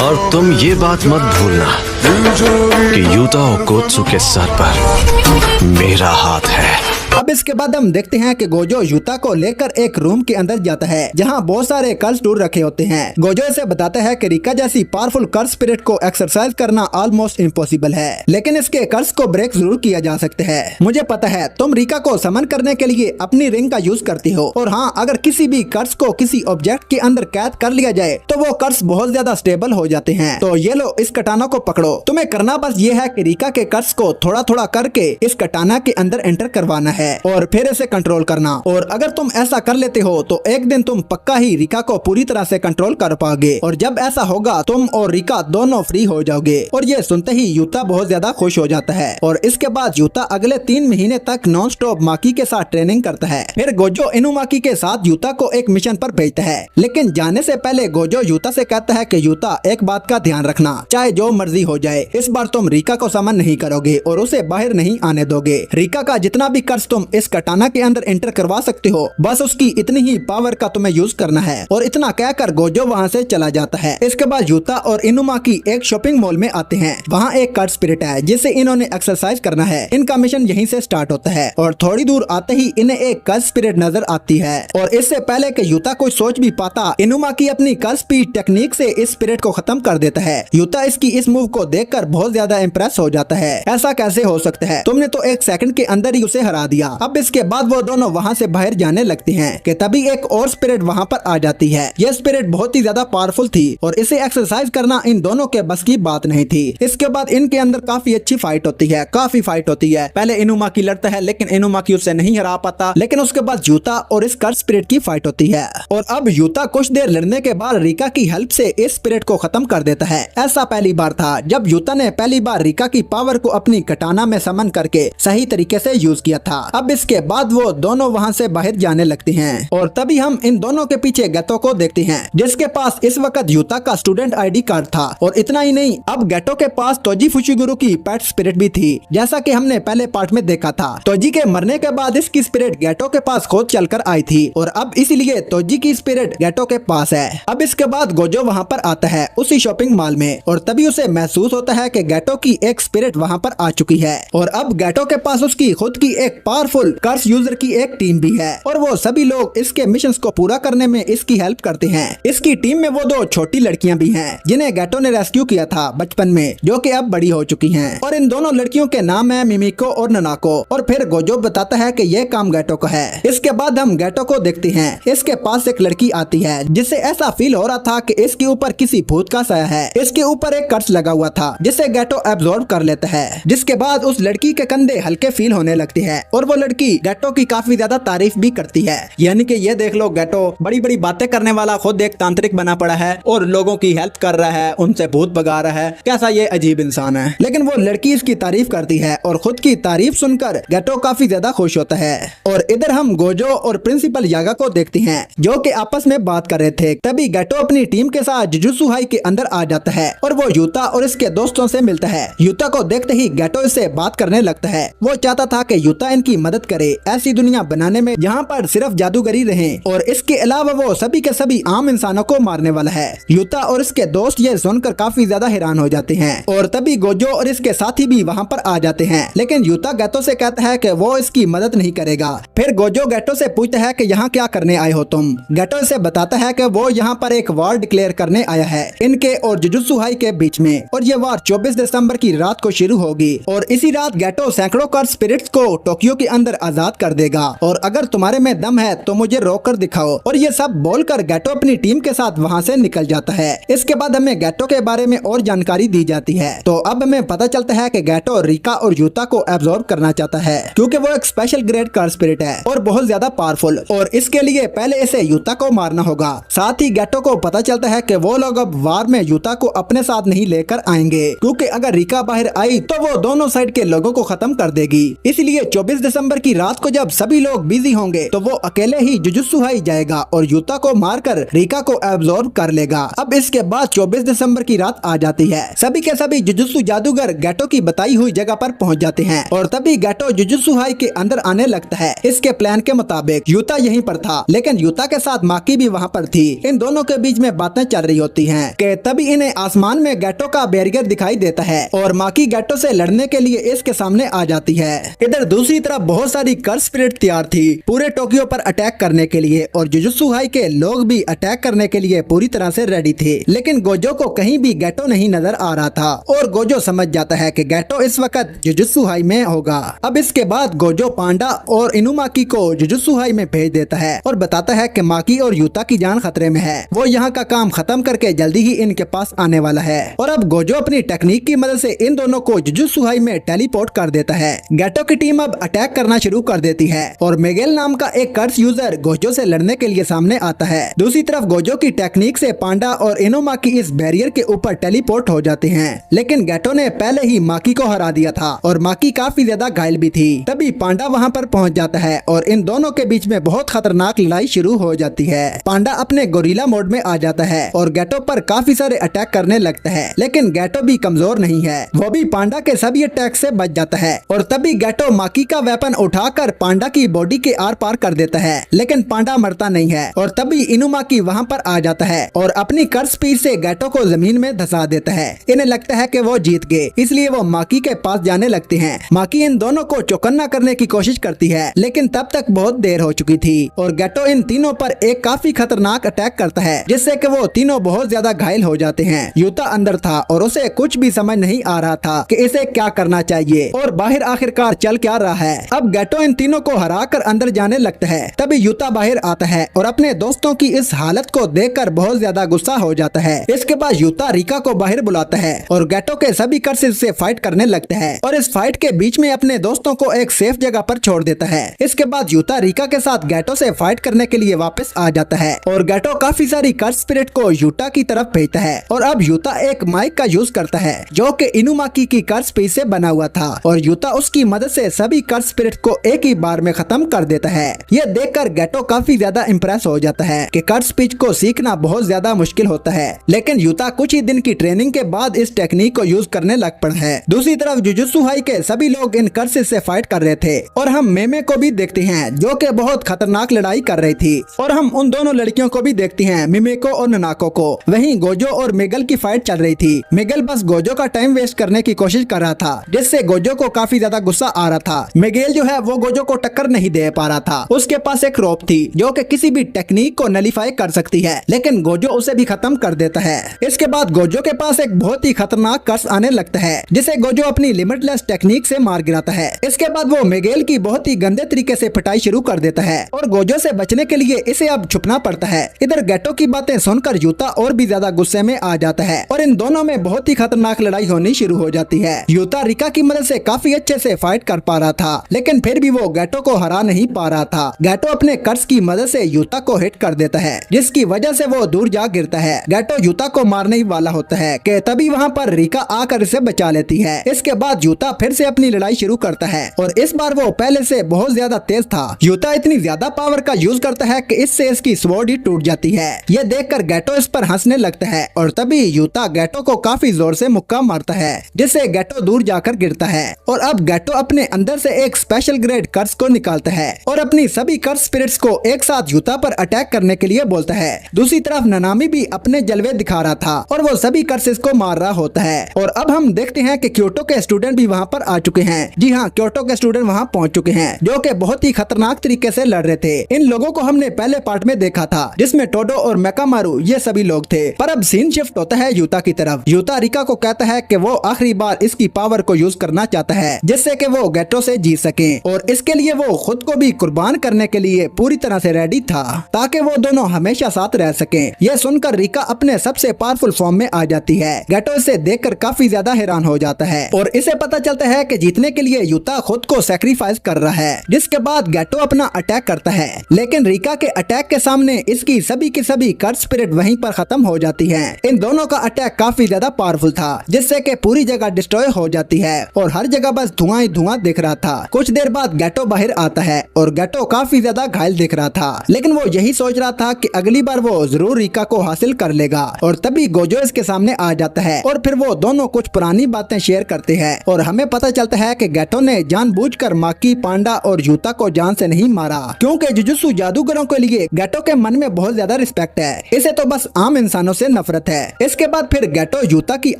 और तुम ये बात मत भूलना कि यूता ओकुत्सु के सर पर मेरा हाथ है। अब इसके बाद हम देखते हैं कि गोजो यूता को लेकर एक रूम के अंदर जाता है जहां बहुत सारे कर्स टूर रखे होते हैं। गोजो इसे बताता है कि रीका जैसी पावरफुल कर्स स्पिरिट को एक्सरसाइज करना ऑलमोस्ट इम्पॉसिबल है, लेकिन इसके कर्स को ब्रेक जरूर किया जा सकता है। मुझे पता है तुम रीका को समन करने के लिए अपनी रिंग का यूज करती हो और हाँ, अगर किसी भी कर्स को किसी ऑब्जेक्ट के अंदर कैद कर लिया जाए तो वो कर्स बहुत ज्यादा स्टेबल हो जाते हैं। तो ये लो, इस कटाना को पकड़ो। तुम्हें करना बस ये है कि रीका के कर्स को थोड़ा थोड़ा करके इस कटाना के अंदर एंटर करवाना है और फिर इसे कंट्रोल करना। और अगर तुम ऐसा कर लेते हो तो एक दिन तुम पक्का ही रीका को पूरी तरह से कंट्रोल कर पाओगे और जब ऐसा होगा तुम और रीका दोनों फ्री हो जाओगे। और ये सुनते ही यूता बहुत ज्यादा खुश हो जाता है और इसके बाद यूता अगले 3 महीने तक नॉन स्टॉप माकी के साथ ट्रेनिंग करता है। फिर गोजो इनुमाकी के साथ यूता को एक मिशन पर भेजता है, लेकिन जाने से पहले गोजो यूता से कहता है कि यूता, एक बात का ध्यान रखना, चाहे जो मर्जी हो जाए, इस बार तुम रीका को समन नहीं करोगे और उसे बाहर नहीं आने दोगे। रीका का जितना भी कर्स तुम इस कटाना के अंदर एंटर करवा सकते हो, बस उसकी इतनी ही पावर का तुम्हें यूज करना है। और इतना कहकर गोजो वहाँ से चला जाता है। इसके बाद यूता और इनुमाकी एक शॉपिंग मॉल में आते हैं। वहाँ एक कर्स स्पिरिट है जिसे इन्होंने एक्सरसाइज करना है। इनका मिशन यहीं से स्टार्ट होता है और थोड़ी दूर आते ही इन्हें एक कर्स स्पिरिट नजर आती है और इससे पहले कि यूता कुछ सोच भी पाता, इनुमाकी अपनी कर्स स्पीड टेक्निक से इस स्पिरिट को खत्म कर देता है। यूता इसकी इस मूव को देखकर बहुत ज्यादा इम्प्रेस हो जाता है। ऐसा कैसे हो सकता है, तुमने तो 1 सेकंड के अंदर ही उसे हरा दिया। अब इसके बाद वो दोनों वहाँ से बाहर जाने लगते हैं कि तभी एक और स्पिरिट वहाँ पर आ जाती है। यह स्पिरिट बहुत ही ज्यादा पावरफुल थी और इसे एक्सरसाइज करना इन दोनों के बस की बात नहीं थी। इसके बाद इनके अंदर काफी अच्छी फाइट होती है, काफी फाइट होती है। पहले इनुमाकी लड़ता है लेकिन इनुमाकी उससे नहीं हरा पाता, लेकिन उसके बाद यूता और इस कर्स स्पिरिट की फाइट होती है और अब यूता कुछ देर लड़ने के बाद रीका की हेल्प से इस स्पिरिट को खत्म कर देता है। ऐसा पहली बार था जब यूता ने पहली बार रीका की पावर को अपनी कटाना में समन करके सही तरीके से यूज किया था। अब इसके बाद वो दोनों वहाँ से बाहर जाने लगते हैं और तभी हम इन दोनों के पीछे गेटो को देखते हैं जिसके पास इस वक्त यूता का स्टूडेंट आईडी कार्ड था। और इतना ही नहीं, अब गेटो के पास तोजी फुशिगुरु की पेट स्पिरिट भी थी, जैसा कि हमने पहले पार्ट में देखा था। तोजी के मरने के बाद इसकी स्पिरिट गेटो के पास खुद चलकर आई थी और अब इसीलिए तोजी की स्पिरिट गेटो के पास है। अब इसके बाद गोजो वहाँ पर आता है उसी शॉपिंग मॉल में और तभी उसे महसूस होता है कि गेटो की एक स्पिरिट वहाँ पर आ चुकी है और अब गेटो के पास उसकी खुद की एक पावरफुल कर्स यूजर की एक टीम भी है और वो सभी लोग इसके मिशंस को पूरा करने में इसकी हेल्प करते हैं। इसकी टीम में वो 2 छोटी लड़कियां भी हैं जिन्हें गैटो ने रेस्क्यू किया था बचपन में, जो कि अब बड़ी हो चुकी हैं। और इन दोनों लड़कियों के नाम है मिमिको और ननाको। और फिर गोजो बताता है कि ये काम गैटो का है। इसके बाद हम गैटो को देखते हैं। इसके पास एक लड़की आती है जिससे ऐसा फील हो रहा था कि इसके ऊपर किसी भूत का साया है। इसके ऊपर एक कर्स लगा हुआ था जिसे गैटो एब्जॉर्ब कर लेता है। जिसके बाद उस लड़की के कंधे हल्के फील होने लगते हैं और वो लड़की गैटो की काफी ज्यादा तारीफ भी करती है। यानी कि ये देख लो, गैटो बड़ी बड़ी बातें करने वाला खुद एक तांत्रिक बना पड़ा है और लोगों की हेल्प कर रहा है, उनसे भूत भगा रहा है। कैसा ये अजीब इंसान है। लेकिन वो लड़की इसकी तारीफ करती है और खुद की तारीफ सुनकर गैटो काफी ज्यादा खुश होता है। और इधर हम गोजो और प्रिंसिपल यागा को देखते हैं जो कि आपस में बात कर रहे थे। तभी गैटो अपनी टीम के साथ जुजुत्सु हाई के अंदर आ जाता है और वो यूता और इसके दोस्तों से मिलता है। यूता को देखते ही गैटो इससे बात करने लगता है। वो चाहता था कि यूता इनकी मदद करे ऐसी दुनिया बनाने में जहाँ पर सिर्फ जादूगरी रहे और इसके अलावा वो सभी के सभी आम इंसानों को मारने वाला है। यूता और इसके दोस्त ये सुनकर काफी ज्यादा हैरान हो जाते हैं और तभी गोजो और इसके साथी भी वहाँ पर आ जाते हैं। लेकिन यूता गैटो से कहता है कि वो इसकी मदद नहीं करेगा। फिर गोजो गैटो से पूछता है कि यहाँ क्या करने आए हो तुम। गैटो इसे बताता है कि वो यहाँ पर एक वॉर डिक्लेयर करने आया है इनके और जुजुत्सु हाई के बीच में, और ये वॉर 24 दिसंबर की रात को शुरू होगी और इसी रात गैटो सैकड़ों कर्स स्पिरिट्स को टोक्यो के अंदर आजाद कर देगा और अगर तुम्हारे में दम है तो मुझे रोक कर दिखाओ। और ये सब बोलकर गैटो अपनी टीम के साथ वहाँ से निकल जाता है। इसके बाद हमें गैटो के बारे में और जानकारी दी जाती है। तो अब हमें पता चलता है कि गैटो रिका और यूता को एब्जॉर्ब करना चाहता है क्योंकि वो एक स्पेशल ग्रेड कर्स स्पिरिट है और बहुत ज्यादा पावरफुल, और इसके लिए पहले इसे यूता को मारना होगा। साथ ही गैटो को पता चलता है कि वो लोग अब वार में यूता को अपने साथ नहीं लेकर आएंगे क्योंकि अगर रिका बाहर आई तो वो दोनों साइड के लोगों को खत्म कर देगी। इसलिए 24 दिसंबर की रात को जब सभी लोग बिजी होंगे तो वो अकेले ही जुजुत्सु हाई जाएगा और यूता को मारकर रिका को एब्जॉर्ब कर लेगा। अब इसके बाद 24 दिसंबर की रात आ जाती है। सभी के सभी जुजुत्सु जादूगर गैटो की बताई हुई जगह पर पहुंच जाते हैं और तभी गैटो जुजुत्सु हाई के अंदर आने लगता है। इसके प्लान के मुताबिक यूता यहीं पर था, लेकिन यूता के साथ माकी भी वहाँ पर थी। इन दोनों के बीच में बातें चल रही होती हैं कि तभी इन्हें आसमान में गैटो का बैरियर दिखाई देता है और माकी गैटो से लड़ने के लिए इसके सामने आ जाती है। इधर दूसरी तरफ बहुत सारी कर्स स्पिरिट तैयार थी पूरे टोक्यो पर अटैक करने के लिए और जुजुत्सु हाई के लोग भी अटैक करने के लिए पूरी तरह से रेडी थे। लेकिन गोजो को कहीं भी गैटो नहीं नजर आ रहा था और गोजो समझ जाता है कि गैटो इस वक्त जुजुत्सु हाई में होगा। अब इसके बाद गोजो पांडा और इनुमाकी को जुजुत्सु हाई में भेज देता है और बताता है कि माकी और यूता की जान खतरे में है। वो यहाँ का काम खत्म करके जल्दी ही इनके पास आने वाला है। और अब गोजो अपनी टेक्निक की मदद से इन दोनों को जुजुत्सु हाई में टेलीपोर्ट कर देता है। गैटो की टीम अब अटैक करना शुरू कर देती है और मिगेल नाम का एक कर्स यूजर गोजो से लड़ने के लिए सामने आता है। दूसरी तरफ गोजो की टेक्निक से पांडा और इनुमाकी इस बैरियर के ऊपर टेलीपोर्ट हो जाते हैं। लेकिन गैटो ने पहले ही माकी को हरा दिया था और माकी काफी ज्यादा घायल भी थी। तभी पांडा वहाँ पर पहुँच जाता है और इन दोनों के बीच में बहुत खतरनाक लड़ाई शुरू हो जाती है। पांडा अपने गोरिल्ला मोड में आ जाता है और गैटो पर काफी सारे अटैक करने लगता है, लेकिन गैटो भी कमजोर नहीं है। वो भी पांडा के सभी अटैक से बच जाता है और तभी गैटो माकी का वेपन उठाकर पांडा की बॉडी के आर पार कर देता है, लेकिन पांडा मरता नहीं है। और तभी इनुमाकी वहाँ पर आ जाता है और अपनी कर्स स्पीड से गैटो को जमीन में धंसा देता है। इन्हें लगता है कि वो जीत गए, इसलिए वो माकी के पास जाने लगते हैं। माकी इन दोनों को चौकन्ना करने की कोशिश करती है, लेकिन तब तक बहुत देर हो चुकी थी और गैटो इन तीनों पर एक काफी खतरनाक अटैक करता है, जिससे कि वो तीनों बहुत ज्यादा घायल हो जाते हैं। यूता अंदर था और उसे कुछ भी समझ नहीं आ रहा था कि इसे क्या करना चाहिए और बाहर आखिरकार चल क्या रहा है। अब गैटो इन तीनों को हरा कर अंदर जाने लगता है। तभी यूता बाहर आता है और अपने दोस्तों की इस हालत को देखकर बहुत ज्यादा गुस्सा हो जाता है। इसके बाद यूता रिका को बाहर बुलाता है और गैटो के सभी कर्सेस से फाइट करने लगता है और इस फाइट के बीच में अपने दोस्तों को एक सेफ जगह पर छोड़ देता है। इसके बाद यूता रिका के साथ गैटो से फाइट करने के लिए वापस आ जाता है और गैटो काफी सारी कर्स स्पिरिट को यूता की तरफ भेजता है और अब यूता एक माइक का यूज करता है जो कि इनुमाकी की कर्स स्पीच से बना हुआ था और यूता उसकी मदद से सभी कर्स स्पिरिट को एक ही बार में खत्म कर देता है। यह देखकर गैटो काफी ज्यादा इम्प्रेस हो जाता है कि कर्स स्पीच को सीखना बहुत ज्यादा मुश्किल होता है, लेकिन यूता कुछ ही दिन की ट्रेनिंग के बाद इस टेक्निक को यूज करने लग पड़ा है। दूसरी तरफ जुजुत्सु हाई के सभी लोग इन कर्सेस से फाइट कर रहे थे और हम मेमे को भी देखते हैं जो कि बहुत खतरनाक लड़ाई कर रही थी और हम उन दोनों लड़कियों को भी देखते हैं, मिमेको और ननाको को। वहीं गोजो और मिगल की फाइट चल रही थी। मिगल बस गोजो का टाइम वेस्ट करने की कोशिश कर रहा था, जिससे गोजो को काफी ज्यादा गुस्सा आ रहा था। मिगेल मिगेल जो है वो गोजो को टक्कर नहीं दे पा रहा था। उसके पास एक रोप थी जो कि किसी भी टेक्निक को नलीफाई कर सकती है, लेकिन गोजो उसे भी खत्म कर देता है। इसके बाद गोजो के पास एक बहुत ही खतरनाक कर्स आने लगता है जिसे गोजो अपनी लिमिटलेस टेक्निक से मार गिराता है। इसके बाद वो मिगेल की बहुत ही गंदे तरीके से पिटाई शुरू कर देता है और गोजो से बचने के लिए इसे अब छुपना पड़ता है। इधर गेटो की बातें सुनकर यूता और भी ज्यादा गुस्से में आ जाता है और इन दोनों में बहुत ही खतरनाक लड़ाई होनी शुरू हो जाती है। यूता रिका की मदद से काफी अच्छे से फाइट कर पा रहा था, लेकिन फिर भी वो गेटो को हरा नहीं पा रहा था। गेटो अपने कर्स की मदद से यूता को हिट कर देता है, जिसकी वजह से वो दूर जा गिरता है। गेटो यूता को मारने ही वाला होता है कि तभी वहाँ पर रिका आकर इसे बचा लेती है। इसके बाद यूता फिर से अपनी लड़ाई शुरू करता है और इस बार वो पहले से बहुत ज्यादा तेज था। यूता इतनी ज्यादा पावर का यूज करता है कि इससे इसकी स्वॉर्ड ही टूट जाती है। यह देखकर गेटो इस पर हंसने लगता है और तभी यूता गेटो को काफी जोर से मुक्का मारता है, जिससे गेटो दूर जाकर गिरता है। और अब गेटो अपने अंदर से एक स्पेशल ग्रेड कर्स को निकालता है और अपनी सभी कर्स स्पिरिट्स को एक साथ यूता पर अटैक करने के लिए बोलता है। दूसरी तरफ ननामी भी अपने जलवे दिखा रहा था और वो सभी कर्सेस को मार रहा होता है। और अब हम देखते हैं कि क्योटो के स्टूडेंट भी वहाँ पर आ चुके हैं। जी हाँ, क्योटो के स्टूडेंट वहाँ पहुँच चुके हैं, जो कि बहुत ही खतरनाक तरीके से लड़ रहे थे। इन लोगों को हमने पहले पार्ट में देखा था, जिसमें टोडो और मेकामारू ये सभी लोग थे। पर अब सीन शिफ्ट होता है यूता की तरफ। यूता रिका को कहता है कि वो आखिरी बार इसकी पावर को यूज करना चाहता है, जिससे कि वो गेटो से जीत सके, और इसके लिए वो खुद को भी कुर्बान करने के लिए पूरी तरह से रेडी था, ताकि वो दोनों हमेशा साथ रह सकें। यह सुनकर रिका अपने सबसे पावरफुल फॉर्म में आ जाती है। गेटो इसे देखकर काफी ज्यादा हैरान हो जाता है और इसे पता चलता है कि जीतने के लिए यूता खुद को सैक्रिफाइस कर रहा है। जिसके बाद गेटो अपना अटैक करता है, लेकिन रिका के अटैक के सामने इसकी सभी की सभी कर्स स्पिरिट वहीं पर खत्म हो जाती है। इन दोनों का अटैक काफी ज्यादा पावरफुल था, जिससे कि पूरी जगह डिस्ट्रॉय हो जाती है और हर जगह बस धुआं ही धुआं दिख रहा था। कुछ देर बाद गेटो बाहर आता है और गेटो काफी ज्यादा घायल दिख रहा था, लेकिन वो यही सोच रहा था कि अगली बार वो जरूर रिका को हासिल कर लेगा। और तभी गोजो इसके सामने आ जाता है और फिर वो दोनों कुछ पुरानी बातें शेयर करते हैं और हमें पता चलता है कि गेटो ने जानबूझकर माकी, पांडा और यूता को जान से नहीं मारा, क्योंकि जुजुत्सु जादूगरों के लिए गेटो के मन में बहुत ज्यादा रिस्पेक्ट है। इसे तो बस आम इंसानों से नफरत है। इसके बाद फिर गेटो यूता की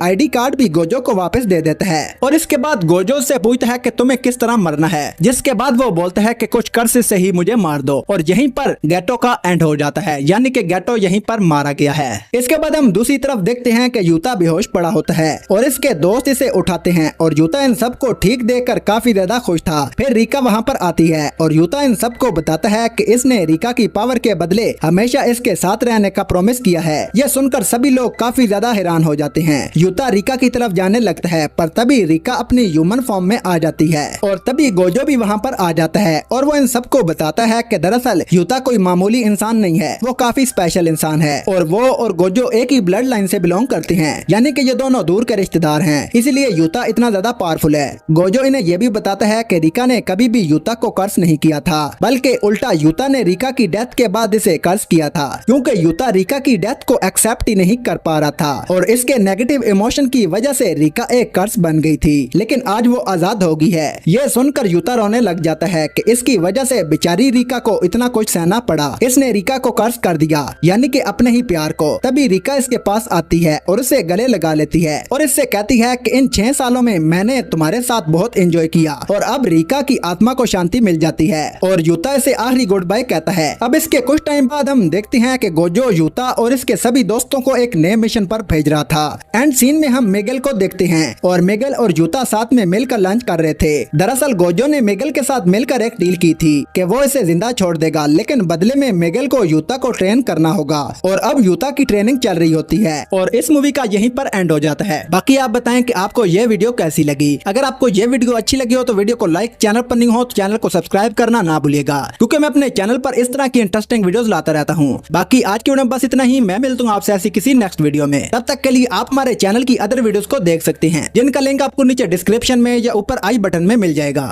आईडी कार्ड भी गोजो को वापस दे देता है और इसके बाद गोजो से पूछता है कि तुम्हें किस तरह मरना है, जिसके बाद वो बोलता है कि कुछ कर्स से ही मुझे मार दो, और यहीं पर गेटो का एंड हो जाता है, यानी कि गेटो यहीं पर मारा गया है। इसके बाद हम दूसरी तरफ देखते हैं कि यूता बेहोश पड़ा होता है और इसके दोस्त इसे उठाते हैं और यूता इन सबको ठीक देखकर काफी ज्यादा खुश था। फिर रिका वहाँ पर आती है और यूता इन सबको बताता है कि इसने रिका की पावर के बदले हमेशा इसके साथ रहने का प्रॉमिस किया है। यह सुनकर सभी लोग काफी ज्यादा हैरान हो जाते हैं। यूता रिका की तरफ जाने लगता है, पर तभी रिका अपनी ह्यूमन फॉर्म में आ जाती है और तभी गोजो भी वहाँ पर आ जाता है और वो इन सबको बताता है कि दरअसल यूता कोई मामूली इंसान नहीं है, वो काफी स्पेशल इंसान है और वो और गोजो एक ही ब्लड लाइन से बिलोंग करते हैं, यानी कि ये दोनों दूर के रिश्तेदार हैं, इसलिए यूता इतना ज्यादा पावरफुल है। गोजो इन्हें ये भी बताता है कि रिका ने कभी भी यूता को कर्स नहीं किया था, बल्कि उल्टा यूता ने रिका की डेथ के बाद इसे कर्स किया था, क्योंकि यूता रिका की डेथ को एक्सेप्ट ही नहीं कर पा रहा था और इसके नेगेटिव इमोशन की वजह से रिका एक कर्स बन गई थी, लेकिन आज वो आजाद हो गई है। यह सुनकर यूता रोने लग जाता है कि इसकी वजह से बेचारी रिका को इतना कुछ सहना पड़ा। इसने रिका को कर्स कर दिया, यानी कि अपने ही प्यार को। तभी रिका इसके पास आती है और उसे गले लगा लेती है और इससे कहती है कि इन 6 सालों में मैंने तुम्हारे साथ बहुत एंजॉय किया, और अब रिका की आत्मा को शांति मिल जाती है और यूता इसे आखिरी गुड बाय कहता है। अब इसके कुछ टाइम बाद हम देखते हैं कि गोजो यूता और इसके सभी दोस्तों को एक नए मिशन पर भेज रहा था। एंड सीन में हम मिगेल को देखते हैं और मिगेल और यूता साथ में मिलकर लंच कर रहे थे। दरअसल गोजो ने मिगेल के साथ मिलकर एक डील की थी कि वो इसे जिंदा छोड़ देगा, लेकिन बदले में मिगेल को यूता को ट्रेन करना होगा, और अब यूता की ट्रेनिंग चल रही होती है और इस मूवी का यहीं पर एंड हो जाता है। बाकी आप बताएं कि आपको ये वीडियो कैसी लगी। अगर आपको ये वीडियो अच्छी लगी हो तो वीडियो को लाइक, चैनल पर नहीं हो तो चैनल को सब्सक्राइब करना ना भूलिएगा, क्योंकि मैं अपने चैनल पर इस तरह की इंटरेस्टिंग वीडियोस लाता रहता हूँ। बाकी आज की वीडियो में बस इतना ही। मैं मिलता हूँ आपसे ऐसी किसी नेक्स्ट वीडियो में। तब तक के लिए आप हमारे चैनल की अदर वीडियोस को देख सकते हैं, जिनका लिंक आपको नीचे डिस्क्रिप्शन में या ऊपर आई बटन में मिल जाएगा।